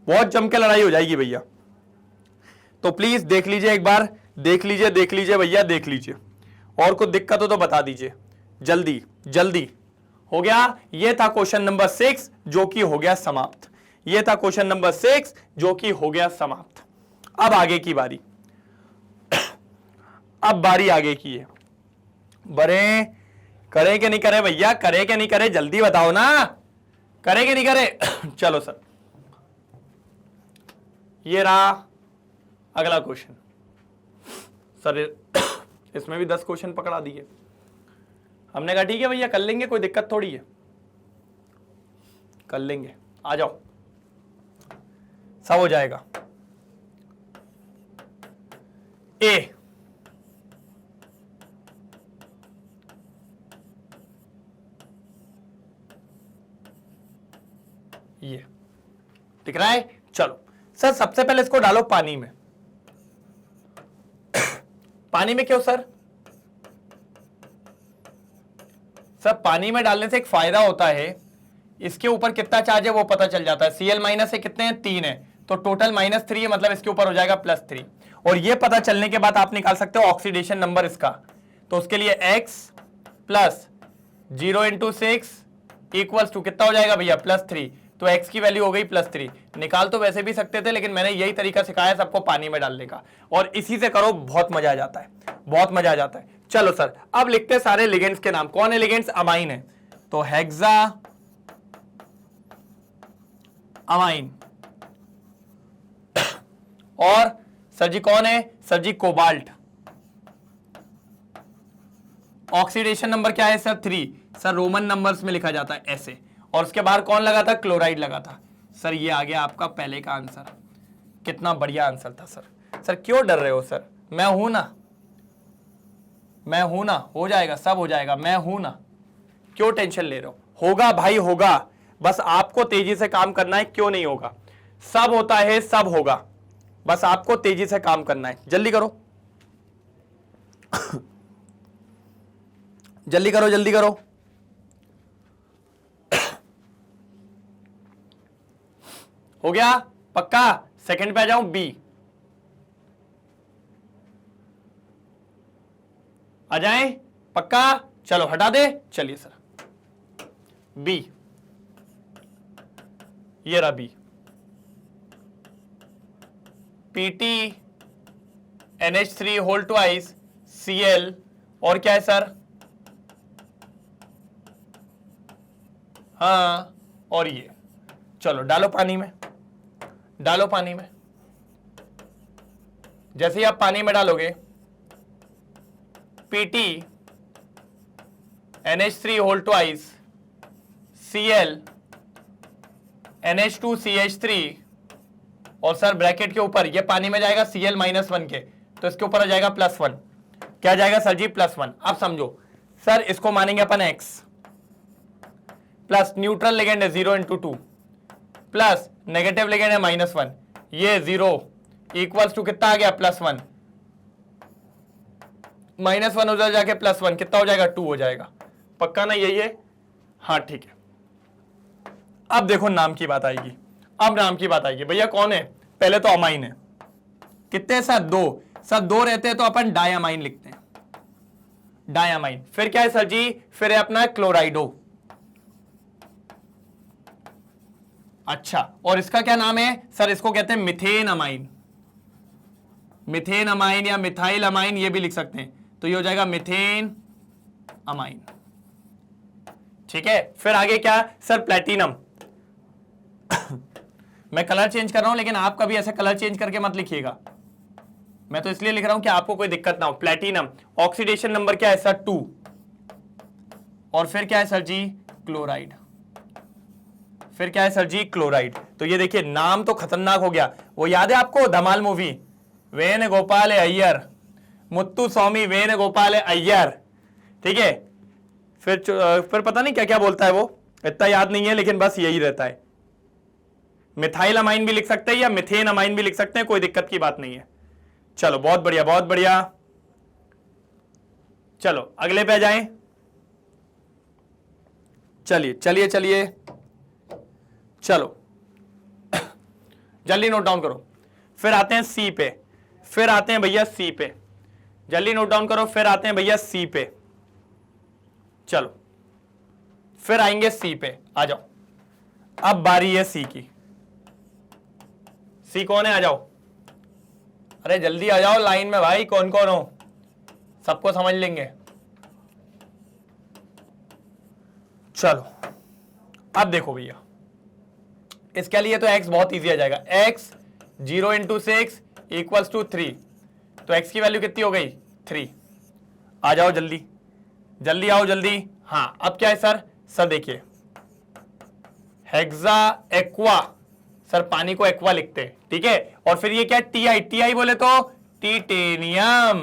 बहुत जम के लड़ाई हो जाएगी भैया। तो प्लीज देख लीजिए एक बार, देख लीजिए, देख लीजिए भैया, देख लीजिए। और कुछ दिक्कत हो तो बता दीजिए, जल्दी जल्दी। हो गया, ये था क्वेश्चन नंबर 6 जो कि हो गया समाप्त। ये था क्वेश्चन नंबर 6 जो कि हो गया समाप्त। अब आगे की बारी, अब बारी आगे की है। बड़े करे कि नहीं करे भैया, करे कि नहीं करे, जल्दी बताओ ना, करे कि नहीं करे? चलो सर, ये रहा अगला क्वेश्चन। सर इसमें भी 10 क्वेश्चन पकड़ा दिए। हमने कहा ठीक है भैया कर लेंगे, कोई दिक्कत थोड़ी है, कर लेंगे, आ जाओ, सब हो जाएगा। ए ये दिख रहा है? चलो सर सबसे पहले इसको डालो पानी में। पानी में क्यों सर? सर पानी में डालने से एक फायदा होता है, इसके ऊपर कितना चार्ज है वो पता चल जाता है। Cl- से कितने हैं? 3 है, तो टोटल -3 है, मतलब इसके ऊपर हो जाएगा +3। और ये पता चलने के बाद आप निकाल सकते हो ऑक्सीडेशन नंबर इसका। तो उसके लिए X plus 0 into 6 equals to कितना हो जाएगा भैया +3। तो x की वैल्यू हो गई +3। निकाल तो वैसे भी सकते थे, लेकिन मैंने यही तरीका सिखाया सबको पानी में डालने का, और इसी से करो, बहुत मजा आ जाता है, बहुत मजा आ जाता है। चलो सर, अब लिखते हैं सारे लिगेंड्स के नाम। कौन है लिगेंड्स? अमाइन है, तो हेक्सा अमाइन। और सर जी कौन है? सर जी कोबाल्ट। ऑक्सीडेशन नंबर क्या है सर? 3। सर रोमन नंबर्स में लिखा जाता है ऐसे। और उसके बाहर कौन लगा था? क्लोराइड लगा था। सर ये आ गया आपका पहले का आंसर। कितना बढ़िया आंसर था सर। सर क्यों डर रहे हो सर? मैं हूं ना, मैं हूं ना, हो जाएगा, सब हो जाएगा, मैं हूं ना, क्यों टेंशन ले रहे हो? होगा भाई होगा, बस आपको तेजी से काम करना है। क्यों नहीं होगा? सब होता है, सब होगा, बस आपको तेजी से काम करना है। जल्दी करो जल्दी करो, जल्दी करो। हो गया पक्का? सेकंड पे आ जाऊं, बी आ जाएं पक्का? चलो हटा दे, चलिए सर बी, ये रहा B. PT NH3 whole twice Cl, और क्या है सर? हाँ, और ये। चलो डालो पानी में, डालो पानी में। जैसे ही आप पानी में डालोगे, PT NH3 whole twice Cl NH2 CH3, और सर ब्रैकेट के ऊपर ये पानी में जाएगा Cl-1 के, तो इसके ऊपर आ जाएगा +1। क्या जाएगा सर जी? +1। अब समझो सर, इसको मानेंगे अपन x, प्लस न्यूट्रल लिगेंड है 0 इंटू 2, प्लस नेगेटिव लिगेंड है -1, ये 0 इक्वल्स टू कितना आ गया? +1। -1 उधर जाके +1 कितना हो जाएगा? 2 हो जाएगा। पक्का ना यही है? हाँ ठीक है। अब देखो नाम की बात आएगी, अब नाम की बात आएगी। भैया कौन है? पहले तो अमाइन है। कितने सर? 2। सर 2 रहते हैं तो अपन डायमाइन लिखते हैं, डायमाइन। फिर क्या है सर जी? फिर है अपना क्लोराइडो। अच्छा, और इसका क्या नाम है सर? इसको कहते हैं मिथेन अमाइन। मिथेन अमाइन या मिथाइल अमाइन, ये भी लिख सकते हैं। तो ये हो जाएगा मिथेन अमाइन। ठीक है। फिर आगे क्या सर? प्लेटिनम। मैं कलर चेंज कर रहा हूं, लेकिन आप कभी ऐसे कलर चेंज करके मत लिखिएगा। मैं तो इसलिए लिख रहा हूं कि आपको कोई दिक्कत ना हो। प्लेटिनम, ऑक्सीडेशन नंबर क्या है सर? 2। और फिर क्या है सर जी? क्लोराइड। फिर क्या है सर जी? क्लोराइड। तो ये देखिए नाम तो खतरनाक हो गया। वो याद है आपको धमाल मूवी? वेणुगोपाल अय्यर, मुत्तु स्वामी वेणुगोपाल अय्यर। ठीक है। फिर पता नहीं क्या क्या बोलता है वो, इतना याद नहीं है, लेकिन बस यही रहता है। मिथाइल अमाइन भी लिख सकते हैं या मिथेन अमाइन भी लिख सकते हैं, कोई दिक्कत की बात नहीं है। चलो बहुत बढ़िया, बहुत बढ़िया। चलो अगले पे आ जाएं। चलिए चलिए चलिए, चलो जल्दी नोट डाउन करो। फिर आते हैं सी पे, फिर आते हैं भैया सी पे। जल्दी नोट डाउन करो। फिर आते हैं भैया सी पे। चलो फिर आएंगे सी पे। आ जाओ, अब बारी है सी की। सी कौन है? आ जाओ, अरे जल्दी आ जाओ लाइन में भाई। कौन कौन हो? सबको समझ लेंगे। चलो अब देखो भैया, इसके लिए तो x बहुत इजी आ जाएगा। x 0 इंटू 6 इक्वल्स टू 3, तो x की वैल्यू कितनी हो गई? 3। आ जाओ जल्दी, जल्दी आओ जल्दी। हाँ अब क्या है सर? सर देखिए हेक्सा एक्वा, सर पानी को एक्वा लिखते हैं। ठीक है। और फिर ये क्या? टीआई, टीआई बोले तो टिटेनियम,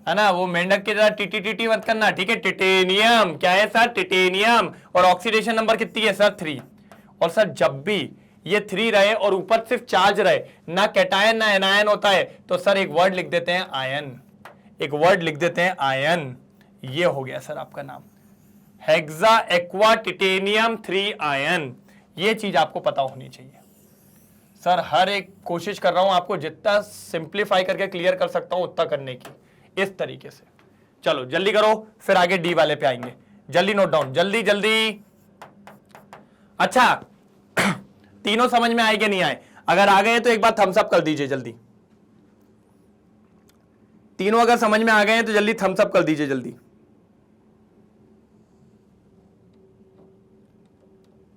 है ना? वो मेंढक की तरह टीटी टीटी मत करना। ठीक है। टिटेनियम क्या है सर? टिटेनियम। और ऑक्सीडेशन नंबर कितनी है सर? 3। और सर जब भी ये 3 रहे और ऊपर सिर्फ चार्ज रहे, ना कैटायन ना एनायन होता है, तो सर एक वर्ड लिख देते हैं आयन, एक वर्ड लिख देते हैं आयन। ये हो गया सर आपका नाम, हेक्सा एक्वा टिटेनियम 3 आयन। ये चीज आपको पता होनी चाहिए। सर हर एक कोशिश कर रहा हूं आपको जितना सिंप्लीफाई करके क्लियर कर सकता हूं उतना करने की, इस तरीके से। चलो जल्दी करो, फिर आगे डी वाले पे आएंगे। जल्दी नोट डाउन, जल्दी जल्दी। अच्छा तीनों समझ में आए कि नहीं आए? अगर आ गए तो एक बार थम्स अप कर दीजिए जल्दी। तीनों अगर समझ में आ गए हैं तो जल्दी थम्स अप कर दीजिए जल्दी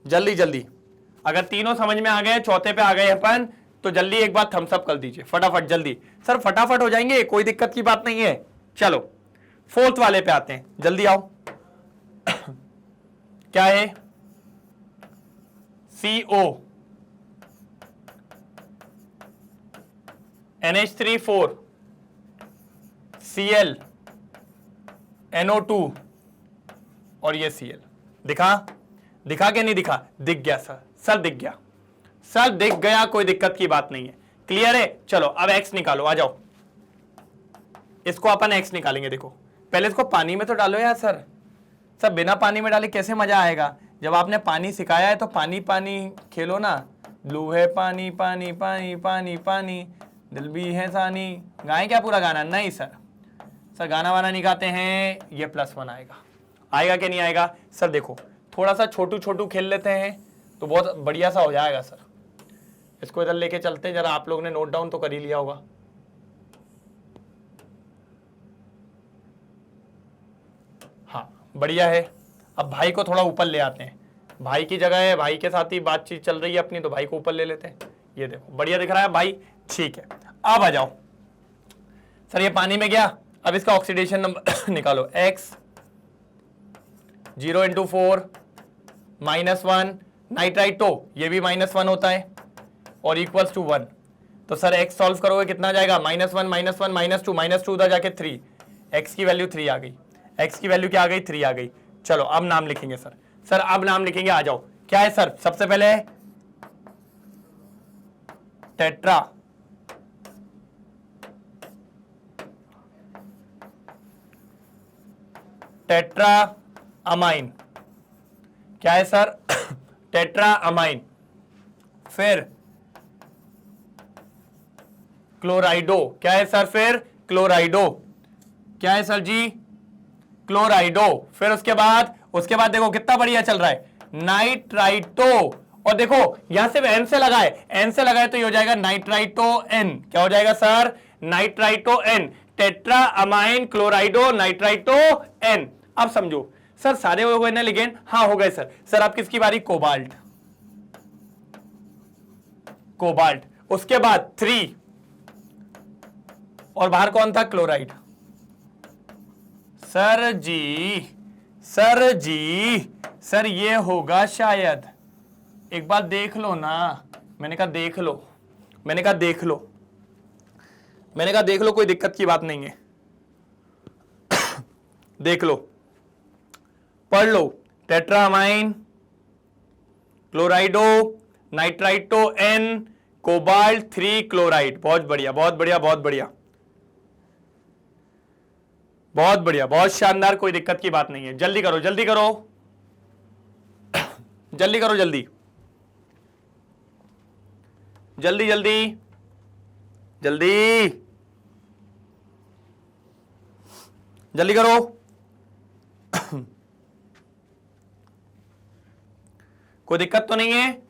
जल्दी जल्दी। अगर तीनों समझ में आ गए, चौथे पे आ गए अपन, तो जल्दी एक बार थम्स अप कर दीजिए फटाफट जल्दी। सर फटाफट हो जाएंगे, कोई दिक्कत की बात नहीं है। चलो फोर्थ वाले पे आते हैं, जल्दी आओ। क्या है? CO NH3 4 Cl NO2 और ये Cl। दिखा दिखा के नहीं दिखा? दिख गया सर, सर दिख गया, सर दिख गया, कोई दिक्कत की बात नहीं है। क्लियर है? चलो अब x निकालो, आ जाओ। इसको अपन x निकालेंगे। देखो पहले इसको पानी में तो डालो यार। सर सर बिना पानी में डाले कैसे मजा आएगा? जब आपने पानी सिखाया है तो पानी पानी खेलो ना। ब्लू है पानी पानी पानी पानी पानी, दिल भी है सानी। गाएं क्या पूरा गाना? नहीं सर, सर गाना वाना नहीं गाते हैं। ये +1 आएगा, आएगा कि नहीं आएगा? सर देखो थोड़ा सा छोटू छोटू खेल लेते हैं तो बहुत बढ़िया सा हो जाएगा सर। इसको इधर लेके चलते हैं जरा। आप लोग ने नोट डाउन तो कर ही लिया होगा। हाँ बढ़िया है। अब भाई को थोड़ा ऊपर ले आते हैं। भाई की जगह है, भाई के साथ ही बातचीत चल रही है अपनी, तो भाई को ऊपर ले लेते हैं। ये देखो बढ़िया दिख रहा है भाई, ठीक है। अब आ जाओ सर, ये पानी में गया। अब इसका ऑक्सीडेशन नंबर निकालो। X 0 × 4 -1 नाइट्राइटो, ये भी -1 होता है और इक्वल्स टू 1। तो सर x सॉल्व करोगे कितना जाएगा? -1 -1 -2 उधर जाके 3। x की वैल्यू 3 आ गई। x की वैल्यू क्या आ गई? 3 आ गई। चलो अब नाम लिखेंगे सर। सर अब नाम लिखेंगे, आ जाओ। क्या है सर? सबसे पहले टेट्रा टेट्रा अमाइन। क्या है सर? Tetra amine. फिर क्लोराइडो। क्या है सर? फिर क्लोराइडो। क्या है सर जी? क्लोराइडो। फिर उसके बाद देखो कितना बढ़िया चल रहा है, नाइट्राइटो। और देखो यहां से N से लगाए, N से लगाए तो ये हो जाएगा नाइट्राइटो N। क्या हो जाएगा sir? Nitrito N। Tetra amine chlorido nitrito N। अब समझो सर, सारे हो गए ना लिगेंड? हाँ हो गए सर। सर अब किसकी बारी? कोबाल्ट। कोबाल्ट। उसके बाद 3 और बाहर कौन था? क्लोराइड। सर जी सर ये होगा शायद, एक बार देख लो ना। मैंने कहा देख लो, कोई दिक्कत की बात नहीं है। देख लो, पढ़ लो। टेट्रामाइन क्लोराइडो नाइट्राइटो N कोबाल्ट 3 क्लोराइड। बहुत बढ़िया बहुत बढ़िया बहुत बढ़िया बहुत बढ़िया, बहुत शानदार, कोई दिक्कत की बात नहीं है। जल्दी करो जल्दी करो जल्दी करो जल्दी जल्दी जल्दी जल्दी जल्दी करो। कोई दिक्कत तो नहीं है?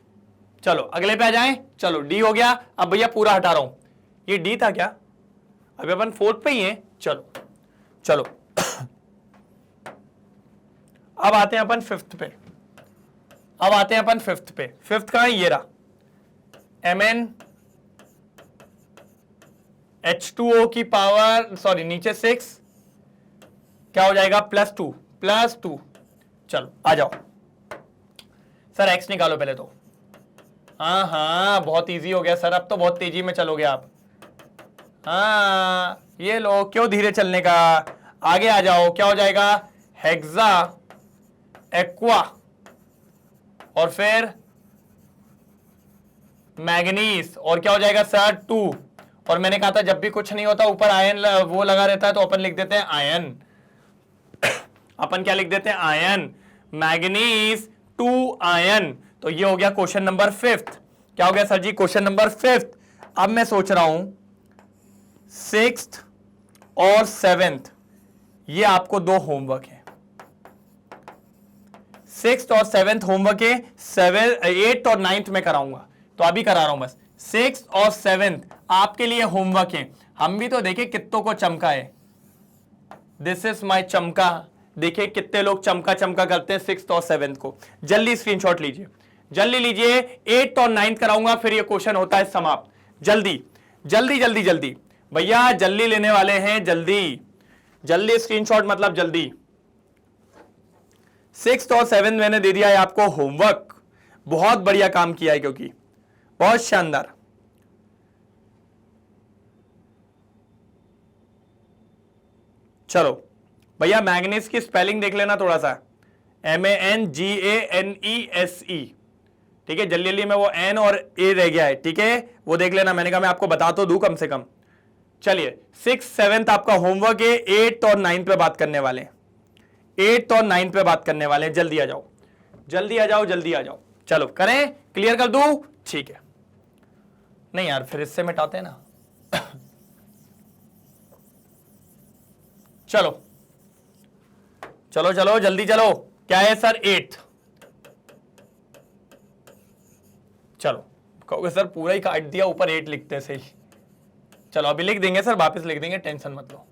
चलो अगले पे आ जाएं। चलो D हो गया। अब भैया पूरा हटा रहा हूं, ये D था क्या? अभी अपन 4th पे ही हैं। चलो चलो अब आते हैं अपन 5th पे। फिफ्थ कहां है? ये रहा, MnH2O की पावर, सॉरी नीचे 6, क्या हो जाएगा? +2 +2। चलो आ जाओ सर, x निकालो पहले तो। हाँ बहुत इजी हो गया सर, अब तो बहुत तेजी में चलोगे आप। हाँ ये लो, क्यों धीरे चलने का, आगे आ जाओ। क्या हो जाएगा? हेक्सा एक्वा और फिर मैग्नीज, और क्या हो जाएगा सर? 2। और मैंने कहा था जब भी कुछ नहीं होता ऊपर आयन वो लगा रहता है तो अपन लिख देते हैं आयन। अपन क्या लिख देते हैं? आयन। Manganese 2 ion. तो ये हो गया क्वेश्चन नंबर 5th। क्या हो गया सर जी? Question number 5th। अब मैं सोच रहा हूं 6th और 7th ये आपको 2 होमवर्क है। सिक्स्थ और सेवेंथ होमवर्क है, 8th और 9th में कराऊंगा, तो अभी करा रहा हूं बस। 6th और 7th आपके लिए होमवर्क है। हम भी तो देखे कित्तों को चमका है, दिस इज माई चमका। देखिए कितने लोग चमका चमका करते हैं 6th और 7th को। जल्दी स्क्रीनशॉट लीजिए, जल्दी लीजिए। 8th और 9th कराऊंगा, फिर ये क्वेश्चन होता है समाप्त। जल्दी जल्दी जल्दी जल्दी भैया, जल्दी लेने वाले हैं, जल्दी जल्दी स्क्रीनशॉट, मतलब जल्दी। 6th और 7th मैंने दे दिया है आपको होमवर्क। बहुत बढ़िया काम किया है, क्योंकि बहुत शानदार। चलो भैया, मैग्नीज की स्पेलिंग देख लेना थोड़ा सा, MANGANESE। ठीक है, जल्दी जल्दी में वो N और A रह गया है, ठीक है, वो देख लेना। मैंने कहा मैं आपको बता तो दूं कम से कम। चलिए 6th 7th आपका होमवर्क है, 8th और 9th पे बात करने वाले हैं। 8th और 9th पे बात करने वाले हैं। जल्दी आ जाओ, जल्दी आ जाओ, जल्दी आ जाओ। चलो करें, क्लियर कर दूं? ठीक है। नहीं यार, फिर इससे मिटाते हैं ना। चलो चलो चलो जल्दी चलो। क्या है सर? 8th। चलो कहोगे सर पूरा ही काट दिया, ऊपर 8 लिखते सही। चलो अभी लिख देंगे सर, वापस लिख देंगे, टेंशन मत लो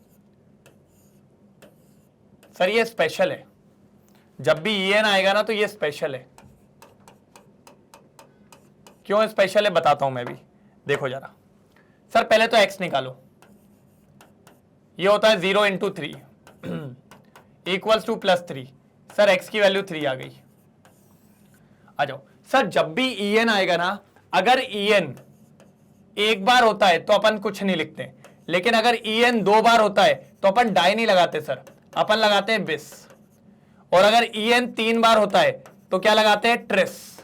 सर। ये स्पेशल है, जब भी EN आएगा ना तो ये स्पेशल है। क्यों स्पेशल है बताता हूं मैं भी, देखो जरा। सर पहले तो x निकालो, ये होता है 0 × 3 इक्वल्स टू +3। सर x की वैल्यू 3 आ गई। आ जाओ सर, जब भी EN आएगा ना, अगर EN एक बार होता है तो अपन कुछ नहीं लिखते, लेकिन अगर EN 2 बार होता है तो अपन डाई नहीं लगाते सर, अपन लगाते हैं बिस। और अगर EN 3 बार होता है तो क्या लगाते हैं? ट्रिस।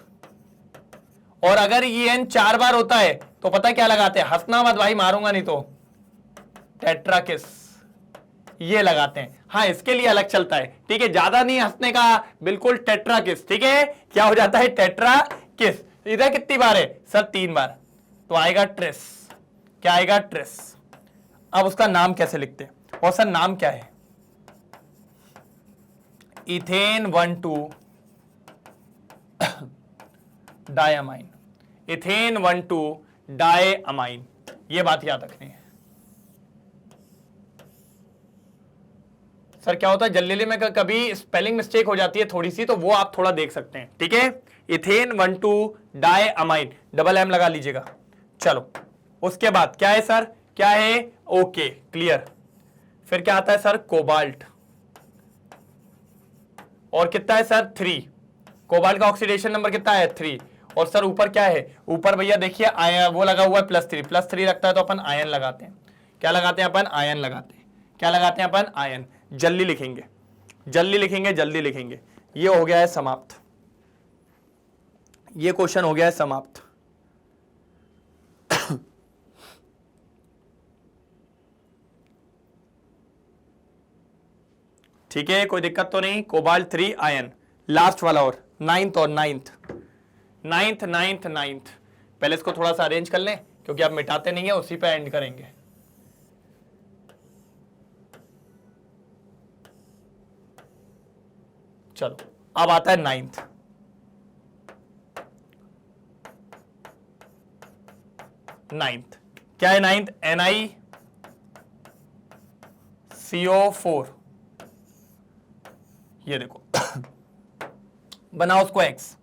और अगर EN 4 बार होता है तो पता है क्या लगाते हैं? हंसना मत भाई, मारूंगा नहीं तो। टेट्राकिस, ये लगाते हैं। हाँ, इसके लिए अलग चलता है, ठीक है, ज्यादा नहीं हंसने का, बिल्कुल टेट्राकिस। ठीक है, क्या हो जाता है? टेट्राकिस। इधर कितनी बार है सर? 3 बार, तो आएगा ट्रिस। क्या आएगा? ट्रिस। अब उसका नाम कैसे लिखते हैं? और सर नाम क्या है? Ethane 1,2 diamine. इथेन 1,2 डायमाइन, ये बात याद रखनी है। सर क्या होता है जल्दी में कभी स्पेलिंग मिस्टेक हो जाती है थोड़ी सी, तो वो आप थोड़ा देख सकते हैं, ठीक है। इथेन 1,2 डायमाइन, डबल M लगा लीजिएगा। चलो उसके बाद क्या है सर? क्या है? Okay, clear. फिर क्या आता है सर? कोबाल्ट। और कितना है सर? 3। कोबाल्ट का ऑक्सीडेशन नंबर कितना है? 3। और सर ऊपर क्या है? ऊपर भैया देखिए आयन, वो लगा हुआ है +3। +3 लगता है तो अपन आयन लगाते हैं। क्या लगाते हैं अपन? आयन लगाते हैं। क्या लगाते हैं अपन? आयन। जल्दी लिखेंगे, जल्दी लिखेंगे, जल्दी लिखेंगे। ये हो गया है समाप्त, ये क्वेश्चन हो गया है समाप्त। ठीक है, कोई दिक्कत तो नहीं। कोबाल्ट 3 आयन, लास्ट वाला और 9th और 9th। पहले इसको थोड़ा सा अरेंज कर लें, क्योंकि आप मिटाते नहीं है, उसी पे एंड करेंगे। चलो अब आता है 9th। क्या है 9th? NiCO4। ये देखो बनाओ उसको x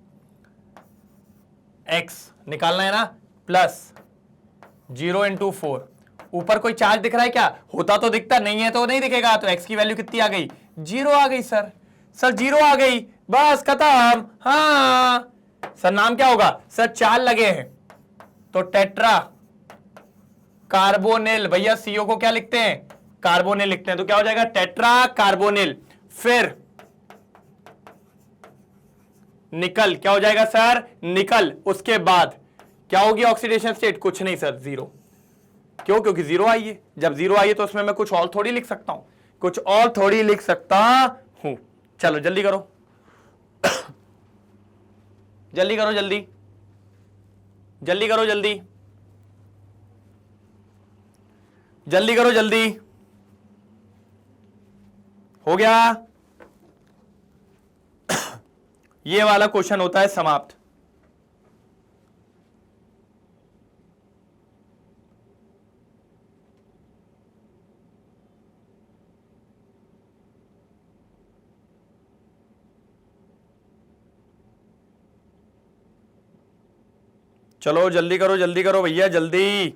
निकालना है ना, +0 × 4। ऊपर कोई चार्ज दिख रहा है क्या? होता तो दिखता, नहीं है तो नहीं दिखेगा। तो x की वैल्यू कितनी आ गई? 0 आ गई सर। 0 आ गई, बस खत्म। हाँ सर, नाम क्या होगा सर? 4 लगे हैं तो टेट्रा कार्बोनिल। भैया CO को क्या लिखते हैं? कार्बोनिल लिखते हैं, तो क्या हो जाएगा? Tetra carbonyl. फिर निकल, क्या हो जाएगा सर? निकल। उसके बाद क्या होगी ऑक्सीडेशन स्टेट? कुछ नहीं सर, 0। क्यों? क्योंकि 0 आई है। जब 0 आई है तो उसमें मैं कुछ और थोड़ी लिख सकता हूं, कुछ और थोड़ी लिख सकता हूं। चलो जल्दी करो, जल्दी करो, जल्दी जल्दी करो, जल्दी जल्दी करो, जल्दी। हो गया? ये वाला क्वेश्चन होता है समाप्त। चलो जल्दी करो भैया जल्दी।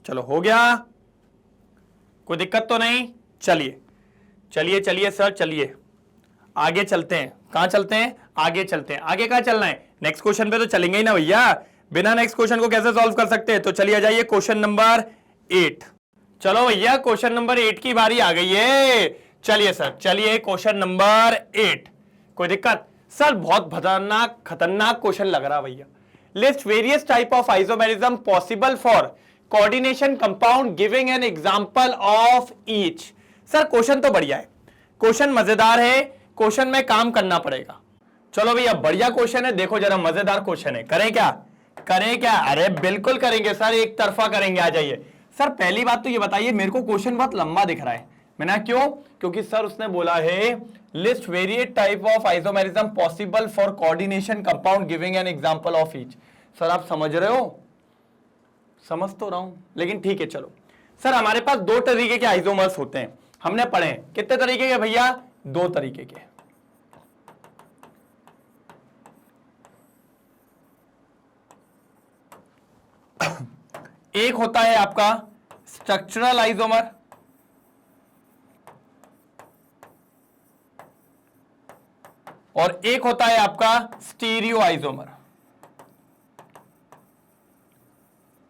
चलो हो गया, कोई दिक्कत तो नहीं। चलिए सर, चलिए आगे चलते हैं। कहां चलते हैं? आगे चलते हैं। आगे कहां चलना है? नेक्स्ट क्वेश्चन पे तो चलेंगे ही ना भैया, बिना नेक्स्ट क्वेश्चन को कैसे सॉल्व कर सकते हैं? तो चलिए आ जाइए क्वेश्चन नंबर 8। चलो भैया क्वेश्चन नंबर 8 की बारी आ गई है। चलिए सर, चलिए क्वेश्चन नंबर 8। कोई दिक्कत? सर बहुत खतरनाक क्वेश्चन लग रहा भैया। List various type of isomerism possible for coordination compound giving an example of each. Sir question तो बढ़िया है, क्वेश्चन मजेदार है, क्वेश्चन में काम करना पड़ेगा। चलो भैया बढ़िया क्वेश्चन है, देखो जरा मजेदार क्वेश्चन है। करें क्या? अरे बिल्कुल करेंगे सर, एक तरफा करेंगे। आ जाइए सर। पहली बात तो ये बताइए, मेरे को क्वेश्चन बहुत लंबा दिख रहा है। मैंने क्यों? क्योंकि सर उसने बोला है list various type of isomerism possible for coordination compound giving an example of each. Sir आप समझ रहे हो? समझ तो रहा हूं, लेकिन ठीक है चलो। सर हमारे पास 2 तरीके के आइसोमर्स होते हैं, हमने पढ़े हैं। कितने तरीके के भैया? 2 तरीके के। एक होता है आपका स्ट्रक्चरल आइसोमर, और एक होता है आपका स्टीरियो आइसोमर।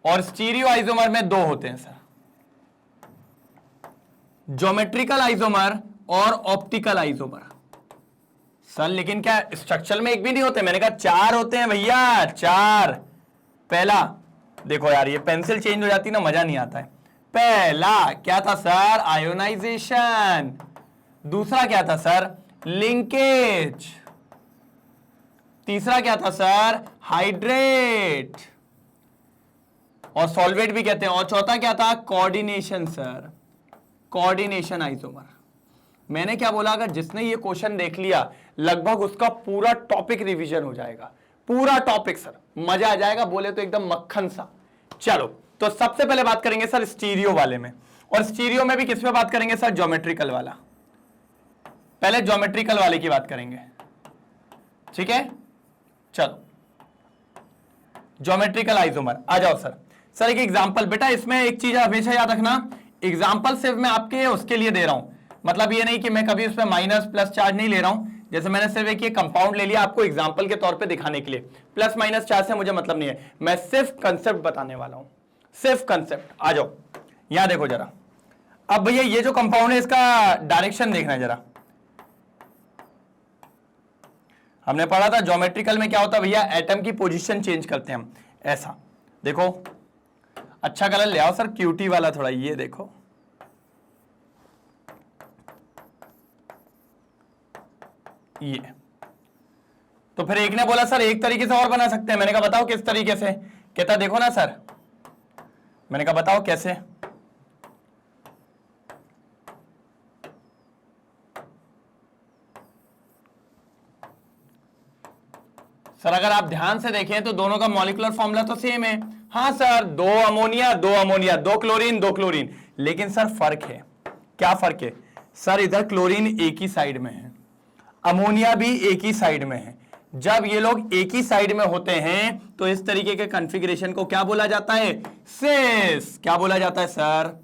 और स्टीरियो आइसोमर में 2 होते हैं सर, ज्योमेट्रिकल आइसोमर और ऑप्टिकल आइसोमर। सर लेकिन क्या स्ट्रक्चर में एक भी नहीं होते? मैंने कहा 4 होते हैं भैया, 4। पहला देखो यार, ये पेंसिल चेंज हो जाती ना, मजा नहीं आता है। पहला क्या था सर? आयोनाइजेशन। दूसरा क्या था सर? लिंकेज। तीसरा क्या था सर? हाइड्रेट, और सॉल्वेट भी कहते हैं। और चौथा क्या था? Coordination sir, coordination isomer. मैंने क्या बोला? अगर जिसने ये क्वेश्चन देख लिया, लगभग उसका पूरा टॉपिक रिवीजन हो जाएगा, पूरा टॉपिक सर, मजा आ जाएगा, बोले तो एकदम मक्खन सा। चलो तो सबसे पहले बात करेंगे सर स्टीरियो वाले में, और स्टीरियो में भी किस पे बात करेंगे सर? ज्योमेट्रिकल वाला। पहले ज्योमेट्रिकल वाले की बात करेंगे, ठीक है? चलो ज्योमेट्रिकल आइसोमर आ जाओ सर। सर एक एग्जांपल, बेटा इसमें एक चीज हमेशा याद रखना, एग्जांपल सिर्फ मैं आपके उसके लिए दे रहा हूं, मतलब ये नहीं कि मैं कभी उसमें माइनस प्लस चार्ज नहीं ले रहा हूं। जैसे मैंने सिर्फ एक ये कंपाउंड ले लिया आपको एग्जांपल के तौर पे दिखाने के लिए, प्लस माइनस चार्ज से मुझे मतलब नहीं है, मैं सिर्फ कंसेप्ट बताने वाला हूं, सिर्फ कंसेप्ट। आ जाओ यहां देखो जरा। अब भैया ये जो कंपाउंड है इसका डायरेक्शन देखना है जरा। हमने पढ़ा था ज्योमेट्रिकल में क्या होता है भैया, एटम की पोजीशन चेंज करते हैं हम, ऐसा देखो। अच्छा कलर ले आओ सर, क्यूटी वाला थोड़ा, ये देखो ये। तो फिर एक ने बोला सर एक तरीके से और बना सकते हैं। मैंने कहा बताओ किस तरीके से? कहता देखो ना सर। मैंने कहा बताओ कैसे? सर अगर आप ध्यान से देखें तो दोनों का मॉलिक्यूलर फॉर्मूला तो सेम है। हाँ sir, 2 ammonia 2 ammonia, 2 chlorine 2 chlorine, लेकिन सर फर्क है। क्या फर्क है सर? इधर क्लोरीन एक ही साइड में है, अमोनिया भी एक ही साइड में है। जब ये लोग एक ही साइड में होते हैं तो इस तरीके के कॉन्फ़िगरेशन को क्या बोला जाता है? सिस। क्या बोला जाता है सर?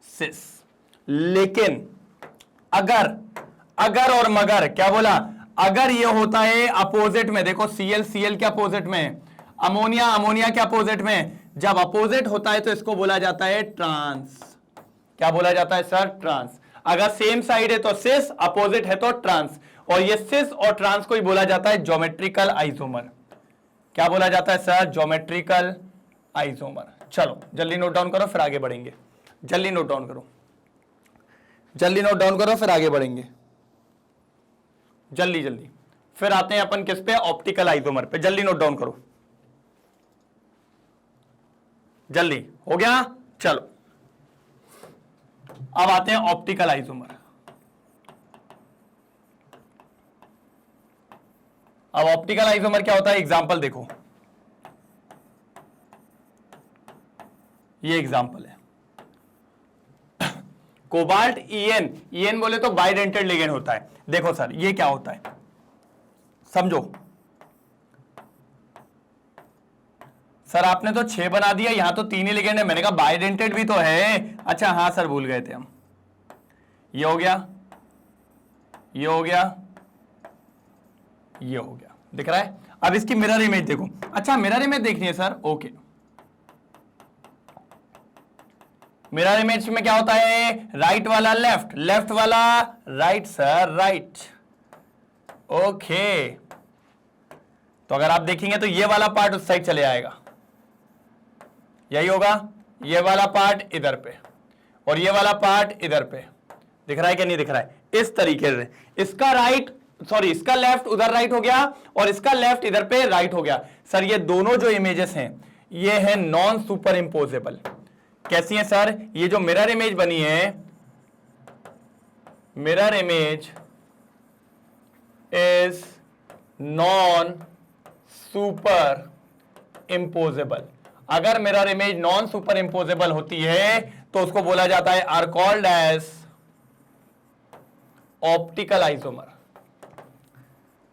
सिस। लेकिन अगर और मगर, क्या बोला? अगर ये होता है अपोजिट में, देखो Cl के अपोजिट में, अमोनिया के अपोजिट में, जब अपोजिट होता है तो इसको बोला जाता है ट्रांस। क्या बोला जाता है सर? ट्रांस। अगर सेम साइड है तो सिस, अपोजिट है तो ट्रांस, और ये सिस और ट्रांस को ही बोला जाता है ज्योमेट्रिकल आइसोमर। क्या बोला जाता है सर? Geometrical isomer. चलो जल्दी नोट डाउन करो फिर आगे बढ़ेंगे। जल्दी नोट डाउन करो, जल्दी नोट डाउन करो फिर आगे बढ़ेंगे, जल्दी जल्दी। फिर आते हैं अपन किस पे, ऑप्टिकल आइसोमर पे। जल्दी नोट डाउन करो, जल्दी हो गया। चलो अब आते हैं ऑप्टिकल आइसोमर। अब ऑप्टिकल आइसोमर क्या होता है, एग्जांपल देखो, ये एग्जांपल है कोबाल्ट ईएन, ईएन बोले तो बाइडेंटेड लिगेंड होता है। देखो सर ये क्या होता है, समझो सर, आपने तो 6 बना दिया, यहां तो 3 ही लिगेंड है, मैंने कहा बाइडेंटेड भी तो है। अच्छा हाँ सर भूल गए थे हम, ये हो गया, ये हो गया, ये हो गया, दिख रहा है। अब इसकी मिरर इमेज देखो। अच्छा मिरर इमेज देखनी है सर, ओके। मिरर इमेज में क्या होता है, राइट वाला लेफ्ट, लेफ्ट वाला राइट सर, राइट, ओके। तो अगर आप देखेंगे तो ये वाला पार्ट उस साइड चले आएगा, यही होगा, ये वाला पार्ट इधर पे और ये वाला पार्ट इधर पे। दिख रहा है कि नहीं दिख रहा है, इस तरीके से। इसका राइट, सॉरी इसका लेफ्ट उधर राइट हो गया और इसका लेफ्ट इधर पे राइट हो गया। सर ये दोनों जो इमेजेस हैं ये है नॉन सुपर इंपोजेबल। कैसी है सर, ये जो मिरर इमेज बनी है, mirror image is non super imposable. अगर mirror image non super imposable होती है तो उसको बोला जाता है are called as optical isomer,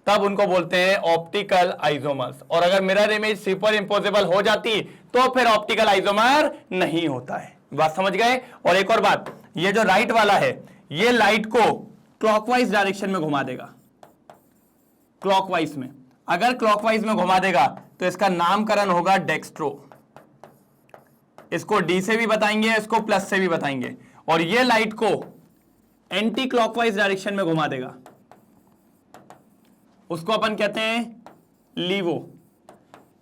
तब उनको बोलते हैं ऑप्टिकल आइसोमर्स। और अगर मिरर इमेज सुपर इंपोजेबल हो जाती तो फिर ऑप्टिकल आइसोमर नहीं होता है। बात समझ गए। और एक और बात, ये जो राइट वाला है ये लाइट को क्लॉकवाइज डायरेक्शन में घुमा देगा, क्लॉकवाइज में। अगर क्लॉकवाइज में घुमा देगा तो इसका नामकरण होगा डेक्स्ट्रो। इसको डी से भी बताएंगे, इसको प्लस से भी बताएंगे। और ये लाइट को एंटी क्लॉकवाइज डायरेक्शन में घुमा देगा, उसको अपन कहते हैं लीवो।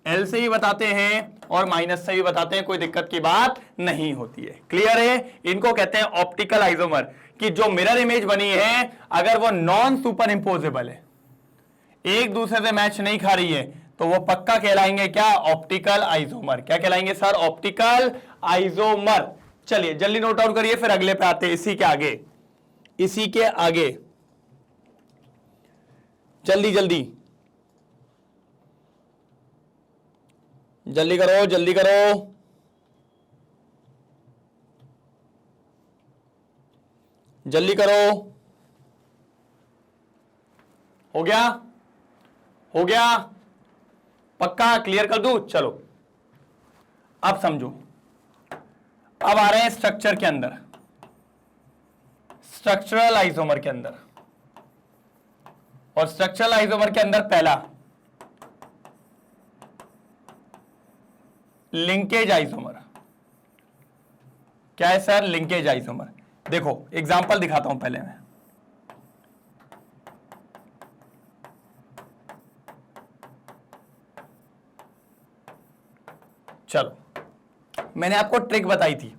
एल से भी बताते हैं और माइनस से भी बताते हैं, कोई दिक्कत की बात नहीं होती है। क्लियर है। इनको कहते हैं ऑप्टिकल आइसोमर, कि जो मिरर इमेज बनी है अगर वो नॉन सुपर इंपोजेबल है, एक दूसरे से मैच नहीं खा रही है, तो वो पक्का कहलाएंगे क्या, ऑप्टिकल आइसोमर। क्या कहलाएंगे सर, ऑप्टिकल आइसोमर। चलिए जल्दी नोट डाउन करिए, फिर अगले पे आते हैं, इसी के आगे, इसी के आगे, जल्दी जल्दी जल्दी करो, जल्दी करो, जल्दी करो। हो गया, हो गया, पक्का क्लियर कर दूं। चलो अब समझो, अब आ रहे हैं स्ट्रक्चर के अंदर, स्ट्रक्चरल आइसोमर के अंदर। और स्ट्रक्चरल आइसोमर के अंदर पहला लिंकेज आइसोमर। क्या है सर, लिंकेज आइसोमर। देखो एग्जांपल दिखाता हूं पहले मैं। चलो मैंने आपको ट्रिक बताई थी।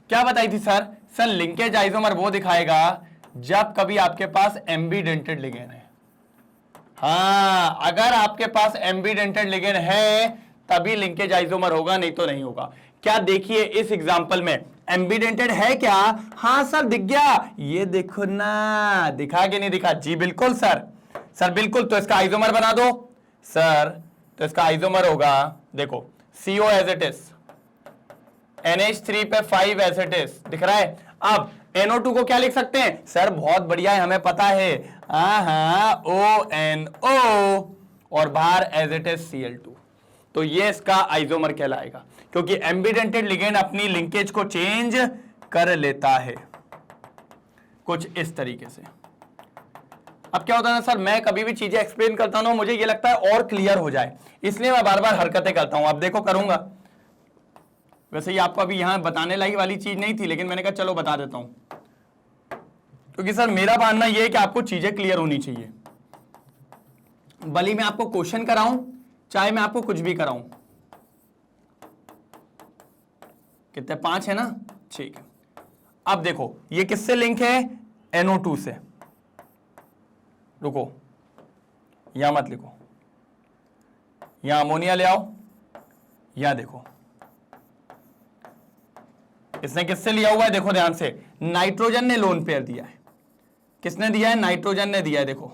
क्या बताई थी सर, सर लिंकेज आइसोमर वो दिखाएगा जब कभी आपके पास एम्बीडेंटेड लिगेंड है। हाँ, अगर आपके पास एम्बीडेंटेड लिगेंड है तभी लिंकेज आइसोमर होगा, नहीं तो नहीं होगा। क्या देखिए इस एग्जांपल में एम्बीडेंटेड है क्या, हाँ सर दिख गया, ये देखो ना, दिखा कि नहीं दिखा, जी बिल्कुल सर, सर बिल्कुल। तो इसका आइसोमर बना दो सर, तो इसका आइसोमर होगा, देखो CO as it is, NH3 पे 5 एज इट इज, दिख रहा है। अब NO2 को क्या लिख सकते हैं सर, बहुत बढ़िया है, हमें पता है, ONO, और बाहर एज इट इज Cl2। तो ये इसका आइसोमर कहलाएगा, क्योंकि एम्बीडेंटेड लिगेंड अपनी लिंकेज को चेंज कर लेता है कुछ इस तरीके से। अब क्या होता है ना सर, मैं कभी भी चीजें एक्सप्लेन करता हूं, मुझे ये लगता है और क्लियर हो जाए, इसलिए मैं बार बार हरकतें करता हूं। अब देखो करूंगा, वैसे ये आपको अभी यहां बताने लायक वाली चीज नहीं थी, लेकिन मैंने कहा चलो बता देता हूं, क्योंकि सर मेरा मानना यह है कि आपको चीजें क्लियर होनी चाहिए। भले मैं आपको क्वेश्चन कराऊं, चाहे मैं आपको कुछ भी कराऊं। कितने, 5 है ना, ठीक है। अब देखो ये किससे लिंक है, NO2 से। रुको, यहां मत लिखो, यहां अमोनिया ले आओ, यहां देखो इसने किससे लिया हुआ है, देखो ध्यान से, नाइट्रोजन ने लोन पेयर दिया है। किसने दिया है? नाइट्रोजन ने दिया है। देखो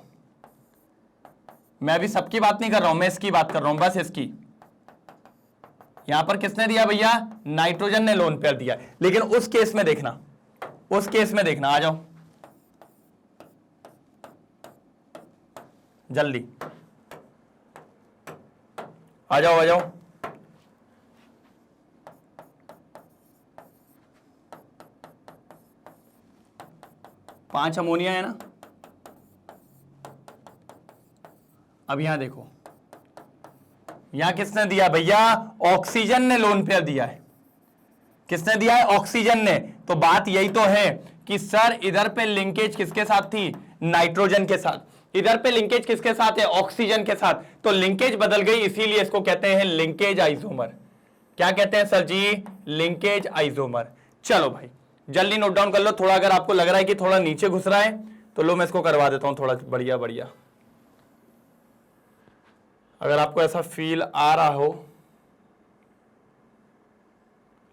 मैं अभी सबकी बात नहीं कर रहा हूं, मैं इसकी बात कर रहा हूं, बस इसकी। यहां पर किसने दिया भैया? नाइट्रोजन ने लोन पेयर दिया। लेकिन उस केस में देखना, उस केस में देखना, आ जाओ जल्दी, आ जाओ आ जाओ। पांच अमोनिया है ना। अब यहां देखो, यहां किसने दिया भैया? ऑक्सीजन ने लोन पेयर दिया है। किसने दिया है? ऑक्सीजन ने। तो बात यही तो है कि सर इधर पे लिंकेज किसके साथ थी? नाइट्रोजन के साथ। इधर पे लिंकेज किसके साथ है? ऑक्सीजन के साथ। तो लिंकेज बदल गई, इसीलिए इसको कहते हैं लिंकेज आइसोमर। क्या कहते हैं सर जी? Linkage isomer. चलो भाई जल्दी नोट डाउन कर लो। थोड़ा अगर आपको लग रहा है कि थोड़ा नीचे घुस रहा है तो लो मैं इसको करवा देता हूं थोड़ा बढ़िया बढ़िया। अगर आपको ऐसा फील आ रहा हो,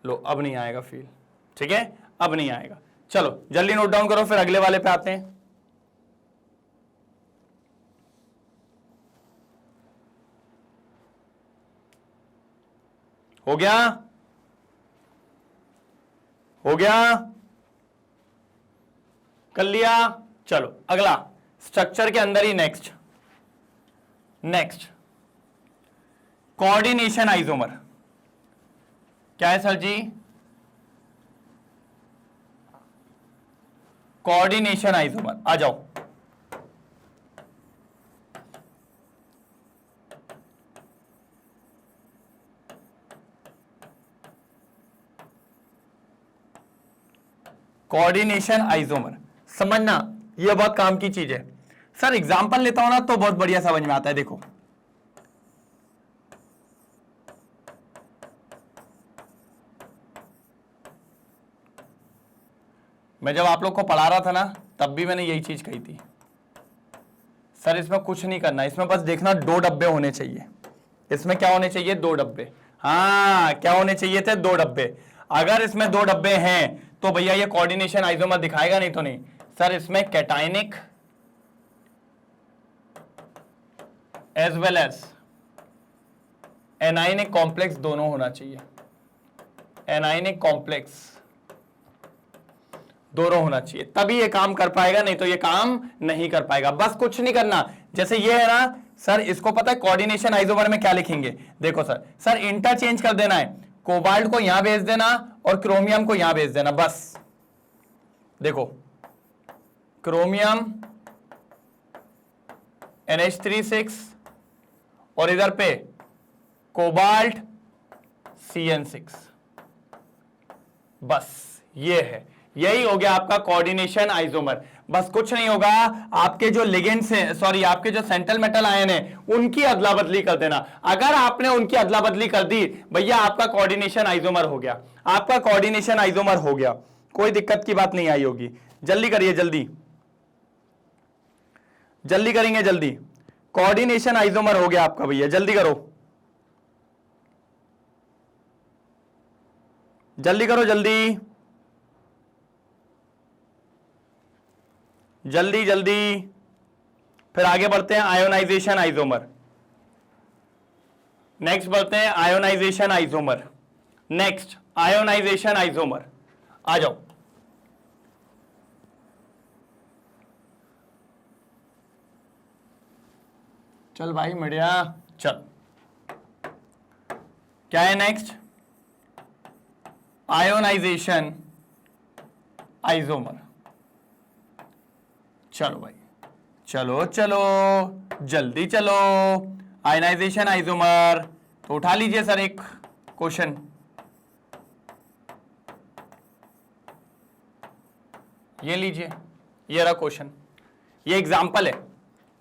लो अब नहीं आएगा फील, ठीक है, अब नहीं आएगा। चलो जल्दी नोट डाउन करो, फिर अगले वाले पे आते हैं। हो गया? हो गया? कर लिया? चलो अगला स्ट्रक्चर के अंदर ही नेक्स्ट कोऑर्डिनेशन आइसोमर। क्या है सर जी? Coordination isomer. आ जाओ, कोऑर्डिनेशन आइसोमर समझना, यह बहुत काम की चीज है। सर एग्जांपल लेता हूं ना तो बहुत बढ़िया समझ में आता है। देखो मैं जब आप लोग को पढ़ा रहा था ना तब भी मैंने यही चीज कही थी, सर इसमें कुछ नहीं करना, इसमें बस देखना 2 डब्बे होने चाहिए। इसमें क्या होने चाहिए? 2 डब्बे। हाँ क्या होने चाहिए थे? 2 डब्बे। अगर इसमें 2 डब्बे हैं तो भैया ये कोऑर्डिनेशन आइसोमर दिखाएगा, नहीं तो नहीं। सर इसमें cationic as well as anionic complex दोनों होना चाहिए। एनायनिक कॉम्प्लेक्स दोनों होना चाहिए, तभी ये काम कर पाएगा, नहीं तो ये काम नहीं कर पाएगा। बस कुछ नहीं करना। जैसे ये है ना सर, इसको पता है कोऑर्डिनेशन आइसोमर में क्या लिखेंगे? देखो सर इंटरचेंज कर देना है, कोबाल्ट को यहां भेज देना और क्रोमियम को यहां भेज देना, बस। देखो क्रोमियम NH36 और इधर पे कोबाल्ट CN6, बस ये है, यही हो गया आपका कोऑर्डिनेशन आइसोमर। बस कुछ नहीं होगा, आपके जो लिगेंड्स हैं, सॉरी आपके जो सेंट्रल मेटल आयन है उनकी अदला बदली कर देना। अगर आपने उनकी अदला बदली कर दी भैया आपका कोऑर्डिनेशन आइसोमर हो गया, आपका कोऑर्डिनेशन आइसोमर हो गया, कोई दिक्कत की बात नहीं आई होगी। जल्दी करिए, जल्दी जल्दी करेंगे, जल्दी। कोऑर्डिनेशन आइसोमर हो गया आपका भैया, जल्दी करो, जल्दी करो, जल्दी जल्दी जल्दी। फिर आगे बढ़ते हैं आयोनाइजेशन आइसोमर। नेक्स्ट बढ़ते हैं ionization isomer. Next ionization isomer, आ जाओ। चल भाई मीडिया चल। क्या है नेक्स्ट? Ionization isomer. चलो भाई, चलो चलो जल्दी चलो। आयनाइजेशन आइसोमर तो उठा लीजिए सर एक क्वेश्चन। ये लीजिए, ये रहा क्वेश्चन, ये एग्जाम्पल है।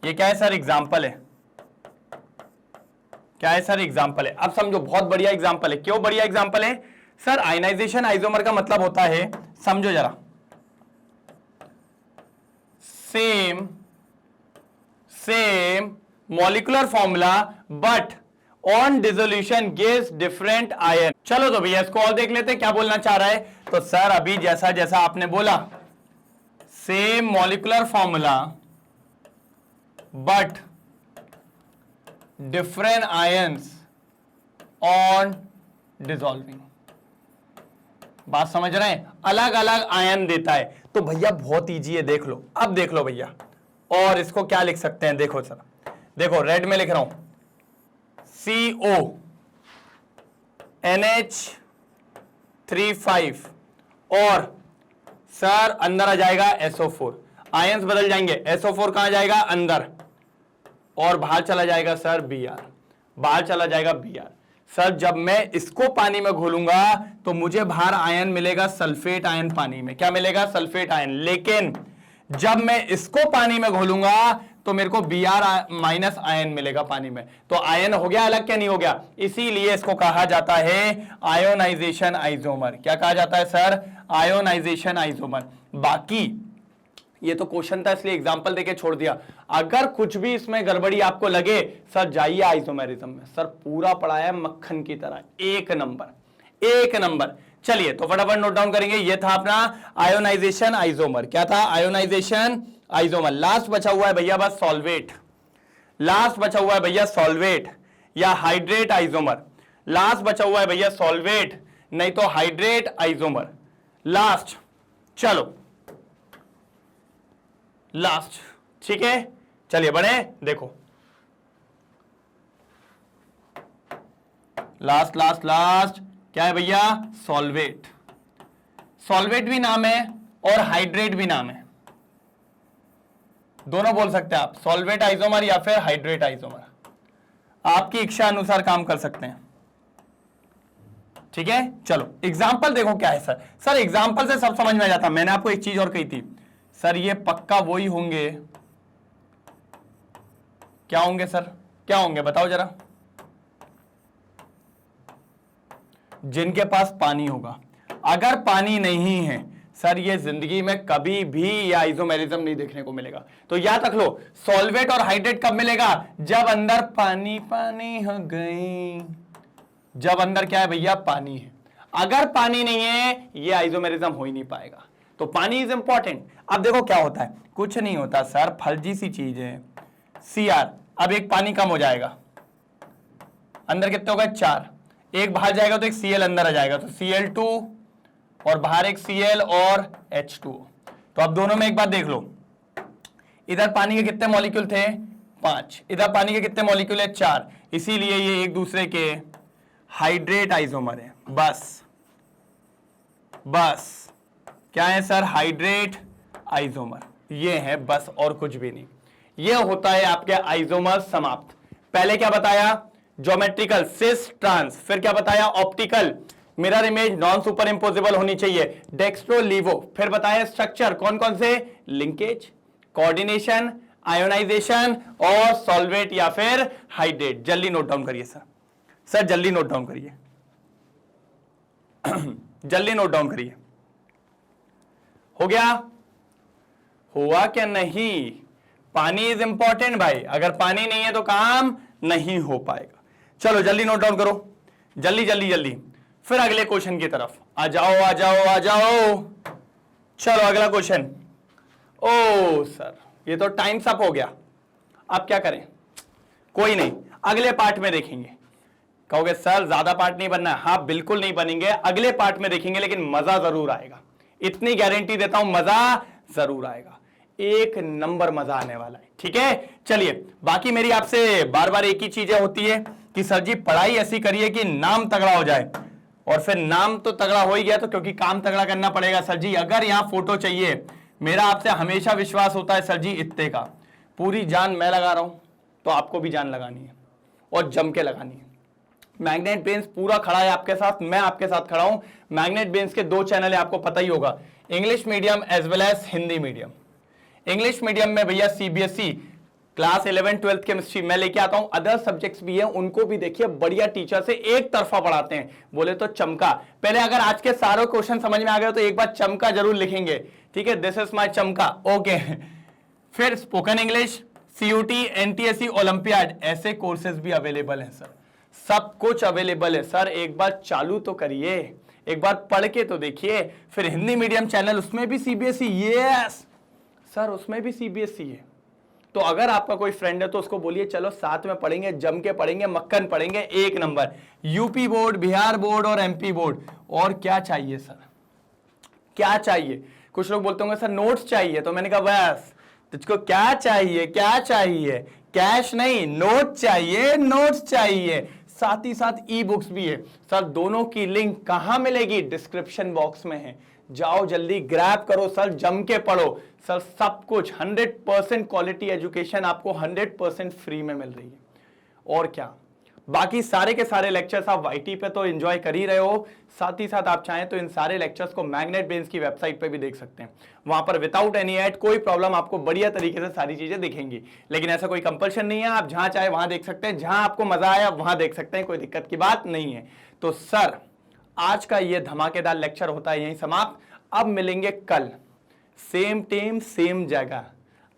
ये क्या है सर? एग्जाम्पल है। क्या है सर? एग्जाम्पल है। अब समझो, बहुत बढ़िया एग्जाम्पल है। क्यों बढ़िया एग्जाम्पल है सर? आयनाइजेशन आइसोमर का मतलब होता है, समझो जरा, same molecular formula but on dissolution gives different ion. चलो तो भैया इसको और देख लेते हैं क्या बोलना चाह रहा है। तो सर अभी जैसा जैसा आपने बोला same molecular formula but different ions on dissolving, बात समझ रहे हैं, अलग अलग आयन देता है। तो भैया बहुत इजी है, देख लो, अब देख लो भैया। और इसको क्या लिख सकते हैं, देखो सर, देखो रेड में लिख रहा हूं CO NH3 और सर अंदर आ जाएगा SO4, आयंस बदल जाएंगे, SO4 कहां जाएगा अंदर और बाहर चला जाएगा सर Br, बाहर चला जाएगा Br। सर जब मैं इसको पानी में घोलूंगा तो मुझे बाहर आयन मिलेगा सल्फेट आयन पानी में, क्या मिलेगा सल्फेट आयन। लेकिन जब मैं इसको पानी में घोलूंगा तो मेरे को Br माइनस आयन मिलेगा पानी में। तो आयन हो गया अलग, क्या नहीं हो गया, इसीलिए इसको कहा जाता है आयोनाइजेशन आइसोमर। क्या कहा जाता है सर, आयोनाइजेशन आइसोमर। बाकी ये तो क्वेश्चन था इसलिए एग्जांपल देके छोड़ दिया। अगर कुछ भी इसमें गड़बड़ी आपको लगे सर जाइए आइसोमेरिज्म में, सर पूरा पढ़ाया मक्खन की तरह, एक नंबर एक नंबर। चलिए तो फटाफट नोट डाउन करेंगे। ये था अपना आयोनाइजेशन आइसोमर। क्या था, आयोनाइजेशन आइसोमर। लास्ट बचा हुआ है भैया बस सॉल्वेट, लास्ट बचा हुआ है भैया सॉल्वेट या हाइड्रेट आइसोमर। लास्ट बचा हुआ है भैया सॉल्वेट नहीं तो हाइड्रेट आइसोमर, लास्ट। चलो लास्ट, ठीक है, चलिए बढ़े। देखो लास्ट लास्ट लास्ट क्या है भैया, सॉल्वेट। सॉल्वेट भी नाम है और हाइड्रेट भी नाम है, दोनों बोल सकते हैं आप, सॉल्वेट आइसोमर या फिर हाइड्रेट आइसोमर, आपकी इच्छा अनुसार काम कर सकते हैं, ठीक है। चलो एग्जाम्पल देखो क्या है सर। सर एग्जाम्पल से सब समझ में आ जाता। मैंने आपको एक चीज और कही थी सर, ये पक्का वही होंगे, क्या होंगे सर, क्या होंगे बताओ जरा, जिनके पास पानी होगा। अगर पानी नहीं है सर ये जिंदगी में कभी भी ये आइसोमेरिज्म नहीं देखने को मिलेगा। तो याद रख लो सॉल्वेट और हाइड्रेट कब मिलेगा, जब अंदर पानी पानी हो गई, जब अंदर क्या है भैया पानी है। अगर पानी नहीं है ये आइसोमेरिज्म हो ही नहीं पाएगा। तो पानी इज इंपॉर्टेंट। अब देखो क्या होता है, कुछ नहीं होता सर, फर्जी सी चीज है Cr। अब एक पानी कम हो जाएगा, अंदर कितने होगा 4, एक बाहर जाएगा तो एक Cl अंदर आ जाएगा, तो Cl2 और बाहर एक Cl और H2। तो अब दोनों में एक बात देख लो, इधर पानी के कितने मॉलिक्यूल थे 5, इधर पानी के कितने मॉलिक्यूल है 4, इसीलिए ये एक दूसरे के हाइड्रेट आइसोमर है। बस बस क्या है सर, हाइड्रेट आइसोमर, ये है बस और कुछ भी नहीं। ये होता है आपके आइसोमर समाप्त। पहले क्या बताया, ज्योमेट्रिकल सिस ट्रांस, फिर क्या बताया optical mirror image non super imposable होनी चाहिए, डेक्स्ट्रो लीवो, फिर बताया स्ट्रक्चर कौन कौन से, लिंकेज, कोऑर्डिनेशन, आयोनाइजेशन और सॉल्वेट या फिर हाइड्रेट। जल्दी नोट डाउन करिए सर, सर जल्दी नोट डाउन करिए जल्दी नोट डाउन करिए। हो गया, हुआ क्या नहीं, पानी इज इंपॉर्टेंट भाई, अगर पानी नहीं है तो काम नहीं हो पाएगा। चलो जल्दी नोट डाउन करो, जल्दी जल्दी जल्दी, फिर अगले क्वेश्चन की तरफ आ जाओ आ जाओ आ जाओ। चलो अगला क्वेश्चन। ओ सर ये तो टाइम्स अप हो गया, अब क्या करें, कोई नहीं अगले पार्ट में देखेंगे। कहोगे सर ज्यादा पार्ट नहीं बनना है, हाँ बिल्कुल नहीं बनेंगे, अगले पार्ट में देखेंगे, लेकिन मजा जरूर आएगा, इतनी गारंटी देता हूं, मजा जरूर आएगा, एक नंबर मजा आने वाला है, ठीक है। चलिए बाकी मेरी आपसे बार बार एक ही चीजें होती है कि सर जी पढ़ाई ऐसी करिए कि नाम तगड़ा हो जाए, और फिर नाम तो तगड़ा हो ही गया तो क्योंकि काम तगड़ा करना पड़ेगा। सर जी अगर यहां फोटो चाहिए, मेरा आपसे हमेशा विश्वास होता है सर जी इत्ते का, पूरी जान मैं लगा रहा हूं तो आपको भी जान लगानी है और जम के लगानी है। मैग्नेट बेंस पूरा खड़ा है आपके साथ, मैं आपके साथ खड़ा हूं। मैग्नेट बेंस के 2 चैनल है, आपको पता ही होगा, English medium as well as Hindi medium. English medium में भैया CBSE क्लास 11 12 केमिस्ट्री मैं लेके आता हूं, अदर सब्जेक्ट्स भी हैं, उनको भी देखिए बढ़िया टीचर से एक तरफा पढ़ाते हैं, बोले तो चमका। पहले अगर आज के सारे क्वेश्चन समझ में आ गए तो एक बार चमका जरूर लिखेंगे, ठीक है, दिस इज माय चमका, ओके। फिर spoken English, CUT, NTSC, olympiad, ऐसे कोर्सेज भी अवेलेबल हैं सर, सब कुछ अवेलेबल है सर। एक बार चालू तो करिए, एक बार पढ़ के तो देखिए। फिर हिंदी मीडियम चैनल, उसमें भी सीबीएसई, यस सर उसमें भी सीबीएसई है। तो अगर आपका कोई फ्रेंड है तो उसको बोलिए चलो साथ में पढ़ेंगे, जम के पढ़ेंगे, मक्खन पढ़ेंगे, एक number. UP board, Bihar board और एमपी बोर्ड। और क्या चाहिए सर, क्या चाहिए? कुछ लोग बोलते होंगे सर नोट्स चाहिए, तो मैंने कहा बस तुझको क्या चाहिए, क्या चाहिए? कैश नहीं, नोट चाहिए, नोट्स चाहिए। साथ ही साथ ई बुक्स भी है सर। दोनों की लिंक कहां मिलेगी? डिस्क्रिप्शन बॉक्स में है, जाओ जल्दी ग्रैब करो सर, जम के पढ़ो सर। सब कुछ 100% क्वालिटी एजुकेशन आपको 100% फ्री में मिल रही है। और क्या, बाकी सारे के सारे लेक्चर्स आप वाईटी पे तो एंजॉय कर ही रहे हो, साथ ही साथ आप चाहें तो इन सारे लेक्चर्स को मैग्नेट ब्रेन्स की वेबसाइट पे भी देख सकते हैं। वहां पर विदाउट एनी एड, कोई प्रॉब्लम, आपको बढ़िया तरीके से सारी चीजें दिखेंगी। लेकिन ऐसा कोई कंपल्शन नहीं है, आप जहां चाहे वहां देख सकते हैं, जहां आपको मजा आया वहां देख सकते हैं, कोई दिक्कत की बात नहीं है। तो सर आज का ये धमाकेदार लेक्चर होता है यहीं समाप्त। अब मिलेंगे कल, सेम टीम सेम जगह,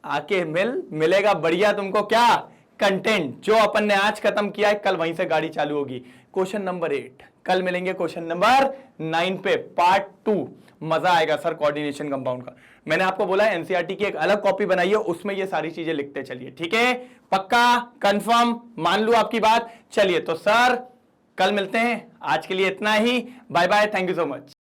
आके मिलेगा बढ़िया तुमको क्या कंटेंट। जो अपन ने आज खत्म किया है कल वहीं से गाड़ी चालू होगी। क्वेश्चन नंबर 8, कल मिलेंगे क्वेश्चन नंबर 9 पे, पार्ट 2। मजा आएगा सर कोऑर्डिनेशन कंपाउंड का। मैंने आपको बोला एनसीईआरटी की एक अलग कॉपी बनाइए, उसमें ये सारी चीजें लिखते चलिए, ठीक है? पक्का, कंफर्म, मान लूं आपकी बात। चलिए तो सर कल मिलते हैं, आज के लिए इतना ही, bye bye, thank you so much.